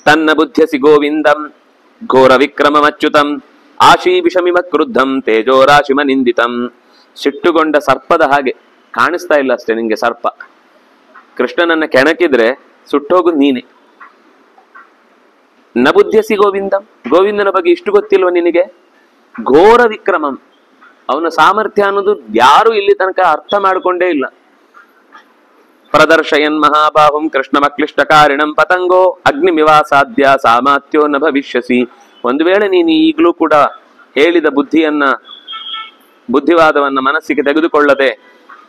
ತನ್ನ ಬುದ್ಧ್ಯಸಿ ಗೋವಿಂದಂ ಘೋರ ವಿಕ್ರಮಮಚ್ಯುತಂ ಆಶೀ ವಿಷಮಿಮ ಕ್ರುದ್ಧಂ ತೇಜೋರಾಶಿಮ ನಿಂದಿತಂ. ಸಿಟ್ಟುಗೊಂಡ ಸರ್ಪದ ಹಾಗೆ ಕಾಣಿಸ್ತಾ ಇಲ್ಲ ಅಷ್ಟೇ ನಿಂಗೆ ಸರ್ಪ. ಕೃಷ್ಣನನ್ನ ಕೆಣಕಿದ್ರೆ ಸುಟ್ಟೋಗುದು ನೀನೆ. ನ ಬುದ್ಧ್ಯಸಿ ಗೋವಿಂದಂ, ಗೋವಿಂದನ ಬಗ್ಗೆ ಇಷ್ಟು ಗೊತ್ತಿಲ್ವ ನಿನಗೆ? ಘೋರ ವಿಕ್ರಮಂ, ಅವನ ಸಾಮರ್ಥ್ಯ ಅನ್ನೋದು ಯಾರು ಇಲ್ಲಿ ತನಕ ಅರ್ಥ ಮಾಡಿಕೊಂಡೇ ಇಲ್ಲ. ಪ್ರದರ್ಶಯನ್ ಮಹಾಬಾಹುಂ ಕೃಷ್ಣಮಕ್ಲಿಷ್ಟಕಾರಿಣಂ ಪತಂಗೋ ಅಗ್ನಿಮಿವಾಸಾದ್ಯ ಸಾಮಾತ್ಯೋ ನ ಭವಿಷ್ಯಸಿ. ಒಂದು ವೇಳೆ ನೀನು ಈಗಲೂ ಕೂಡ ಹೇಳಿದ ಬುದ್ಧಿವಾದವನ್ನ ಮನಸ್ಸಿಗೆ ತೆಗೆದುಕೊಳ್ಳದೆ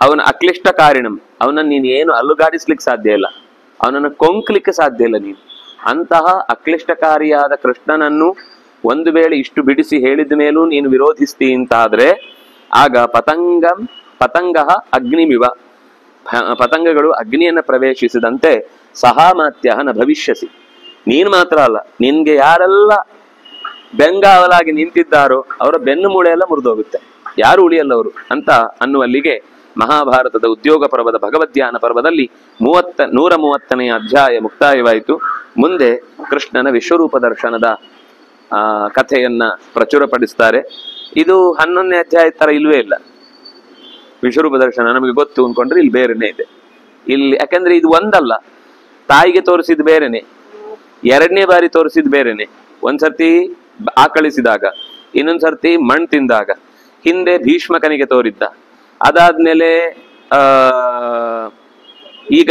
ಅವನ ಅಕ್ಲಿಷ್ಟಕಾರಿಣಂ, ಅವನನ್ನು ನೀನು ಏನು ಅಲ್ಲುಗಾಡಿಸ್ಲಿಕ್ಕೆ ಸಾಧ್ಯ ಇಲ್ಲ, ಅವನನ್ನು ಕೊಂಕ್ಲಿಕ್ಕೆ ಸಾಧ್ಯ ಇಲ್ಲ ನೀನು. ಅಂತಹ ಅಕ್ಲಿಷ್ಟಕಾರಿಯಾದ ಕೃಷ್ಣನನ್ನು ಒಂದು ವೇಳೆ ಇಷ್ಟು ಬಿಡಿಸಿ ಹೇಳಿದ ಮೇಲೂ ನೀನು ವಿರೋಧಿಸ್ತಿ ಅಂತಾದ್ರೆ ಆಗ ಪತಂಗ ಅಗ್ನಿಮಿವ, ಪತಂಗಗಳು ಅಗ್ನಿಯನ್ನ ಪ್ರವೇಶಿಸಿದಂತೆ ಸಹಾಮಾತ್ಯ ನ ಭವಿಷ್ಯಸಿ. ನೀನು ಮಾತ್ರ ಅಲ್ಲ, ನಿನ್ಗೆ ಯಾರೆಲ್ಲ ಬೆಂಗಾವಲಾಗಿ ನಿಂತಿದ್ದಾರೋ ಅವರ ಬೆನ್ನು ಮೂಳೆ ಎಲ್ಲ ಮುರಿದೋಗುತ್ತೆ, ಯಾರು ಉಳಿಯಲ್ಲ ಅವರು ಅಂತ ಅನ್ನುವಲ್ಲಿಗೆ ಮಹಾಭಾರತದ ಉದ್ಯೋಗ ಪರ್ವದ ಭಗವದ್ಧ್ಯಾನ ಪರ್ವದಲ್ಲಿ 130ನೇ ಅಧ್ಯಾಯ ಮುಕ್ತಾಯವಾಯಿತು. ಮುಂದೆ ಕೃಷ್ಣನ ವಿಶ್ವರೂಪ ದರ್ಶನದ ಕಥೆಯನ್ನ ಪ್ರಚುರಪಡಿಸ್ತಾರೆ. ಇದು 11ನೇ ಅಧ್ಯಾಯ ತರ ಇಲ್ವೇ ಇಲ್ಲ. ವಿಶ್ವರೂಪ ದರ್ಶನ ನಮಗೆ ಗೊತ್ತು ಅನ್ಕೊಂಡ್ರೆ ಇಲ್ಲಿ ಬೇರೆನೆ ಇದೆ. ಇಲ್ಲಿ ಯಾಕಂದ್ರೆ ಇದು ಒಂದಲ್ಲ, ತಾಯಿಗೆ ತೋರಿಸಿದ ಬೇರೆನೆ, 2ನೇ ಬಾರಿ ತೋರಿಸಿದ ಬೇರೆನೆ. ಒಂದ್ಸರ್ತಿ ಆಕಳಿಸಿದಾಗ, ಇನ್ನೊಂದ್ ಸರ್ತಿ ಮಣ್ ತಿಂದಾಗ, ಹಿಂದೆ ಭೀಷ್ಮಕನಿಗೆ ತೋರಿದ್ದ, ಅದಾದ್ಮೇಲೆ ಈಗ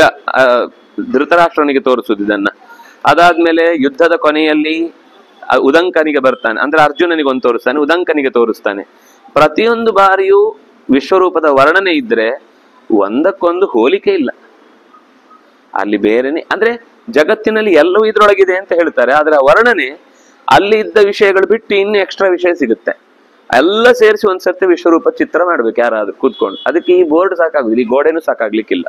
ಧೃತರಾಷ್ಟ್ರನಿಗೆ ತೋರಿಸುದು ಇದನ್ನ, ಅದಾದ್ಮೇಲೆ ಯುದ್ಧದ ಕೊನೆಯಲ್ಲಿ ಉದಂಕನಿಗೆ ಬರ್ತಾನೆ, ಅಂದ್ರೆ ಅರ್ಜುನನಿಗೆ ಒಂದು ತೋರಿಸ್ತಾನೆ, ಉದಂಕನಿಗೆ ತೋರಿಸ್ತಾನೆ. ಪ್ರತಿಯೊಂದು ಬಾರಿಯೂ ವಿಶ್ವರೂಪದ ವರ್ಣನೆ ಇದ್ರೆ ಒಂದಕ್ಕೊಂದು ಹೋಲಿಕೆ ಇಲ್ಲ. ಅಲ್ಲಿ ಬೇರೆನೆ, ಅಂದ್ರೆ ಜಗತ್ತಿನಲ್ಲಿ ಎಲ್ಲವೂ ಇದ್ರೊಳಗಿದೆ ಅಂತ ಹೇಳ್ತಾರೆ, ಆದ್ರೆ ಆ ವರ್ಣನೆ ಅಲ್ಲಿ ಇದ್ದ ವಿಷಯಗಳು ಬಿಟ್ಟು ಇನ್ನು ಎಕ್ಸ್ಟ್ರಾ ವಿಷಯ ಸಿಗುತ್ತೆ. ಎಲ್ಲ ಸೇರಿಸಿ ಒಂದ್ಸರ್ತಿ ವಿಶ್ವರೂಪ ಚಿತ್ರ ಮಾಡ್ಬೇಕು ಯಾರಾದ್ರೂ ಕೂತ್ಕೊಂಡು. ಅದಕ್ಕೆ ಈ ಬೋರ್ಡ್ ಸಾಕಾಗುದಿಲ್ಲ, ಈ ಗೋಡೆನೂ ಸಾಕಾಗ್ಲಿಕ್ಕಿಲ್ಲ.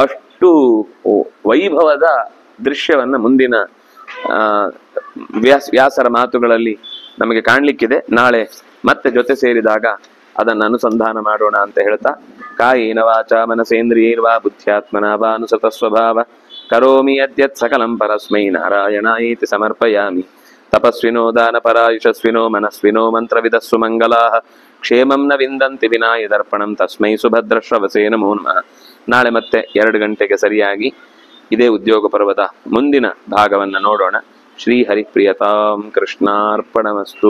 ಅಷ್ಟು ವೈಭವದ ದೃಶ್ಯವನ್ನ ಮುಂದಿನ ವ್ಯಾಸರ ಮಾತುಗಳಲ್ಲಿ ನಮಗೆ ಕಾಣ್ಲಿಕ್ಕಿದೆ. ನಾಳೆ ಮತ್ತೆ ಜೊತೆ ಸೇರಿದಾಗ ಅದನ್ನು ಅನುಸಂಧಾನ ಮಾಡೋಣ ಅಂತ ಹೇಳ್ತಾ, ಕಾಯೇನ ವಾಚ ಮನಸೇಂದ್ರಿಯೈರ್ವಾ ಬುದ್ಧ್ಯಾತ್ಮನಾ ವಾ ಅನುಸೃತ ಸ್ವಭಾವ ಕರೋಮಿ ಯದ್ಯತ್ ಸಕಲಂ ಪರಸ್ಮೈ ನಾರಾಯಣಾಯೇತಿ ಸಮರ್ಪಯಾಮಿ. ತಪಸ್ವಿನೋ ದಾನಪರಾಯುಷಸ್ವಿನೋ ಮನಸ್ವಿನೋ ಮಂತ್ರವಿದಸ್ಸು ಮಂಗಲಾಃ ಕ್ಷೇಮಂ ನ ವಿಂದಂತಿ ವಿನಾಯ ದರ್ಪಣಂ ತಸ್ಮೈ ಸುಭದ್ರಶ್ರವಸೇ ನಮೋ ನಮಃ. ನಾಳೆ ಮತ್ತೆ 2 ಗಂಟೆಗೆ ಸರಿಯಾಗಿ ಇದೇ ಉದ್ಯೋಗ ಪರ್ವದ ಮುಂದಿನ ಭಾಗವನ್ನ ನೋಡೋಣ. ಶ್ರೀ ಹರಿಪ್ರಿಯತಾಂ ಕೃಷ್ಣಾರ್ಪಣಮಸ್ತು.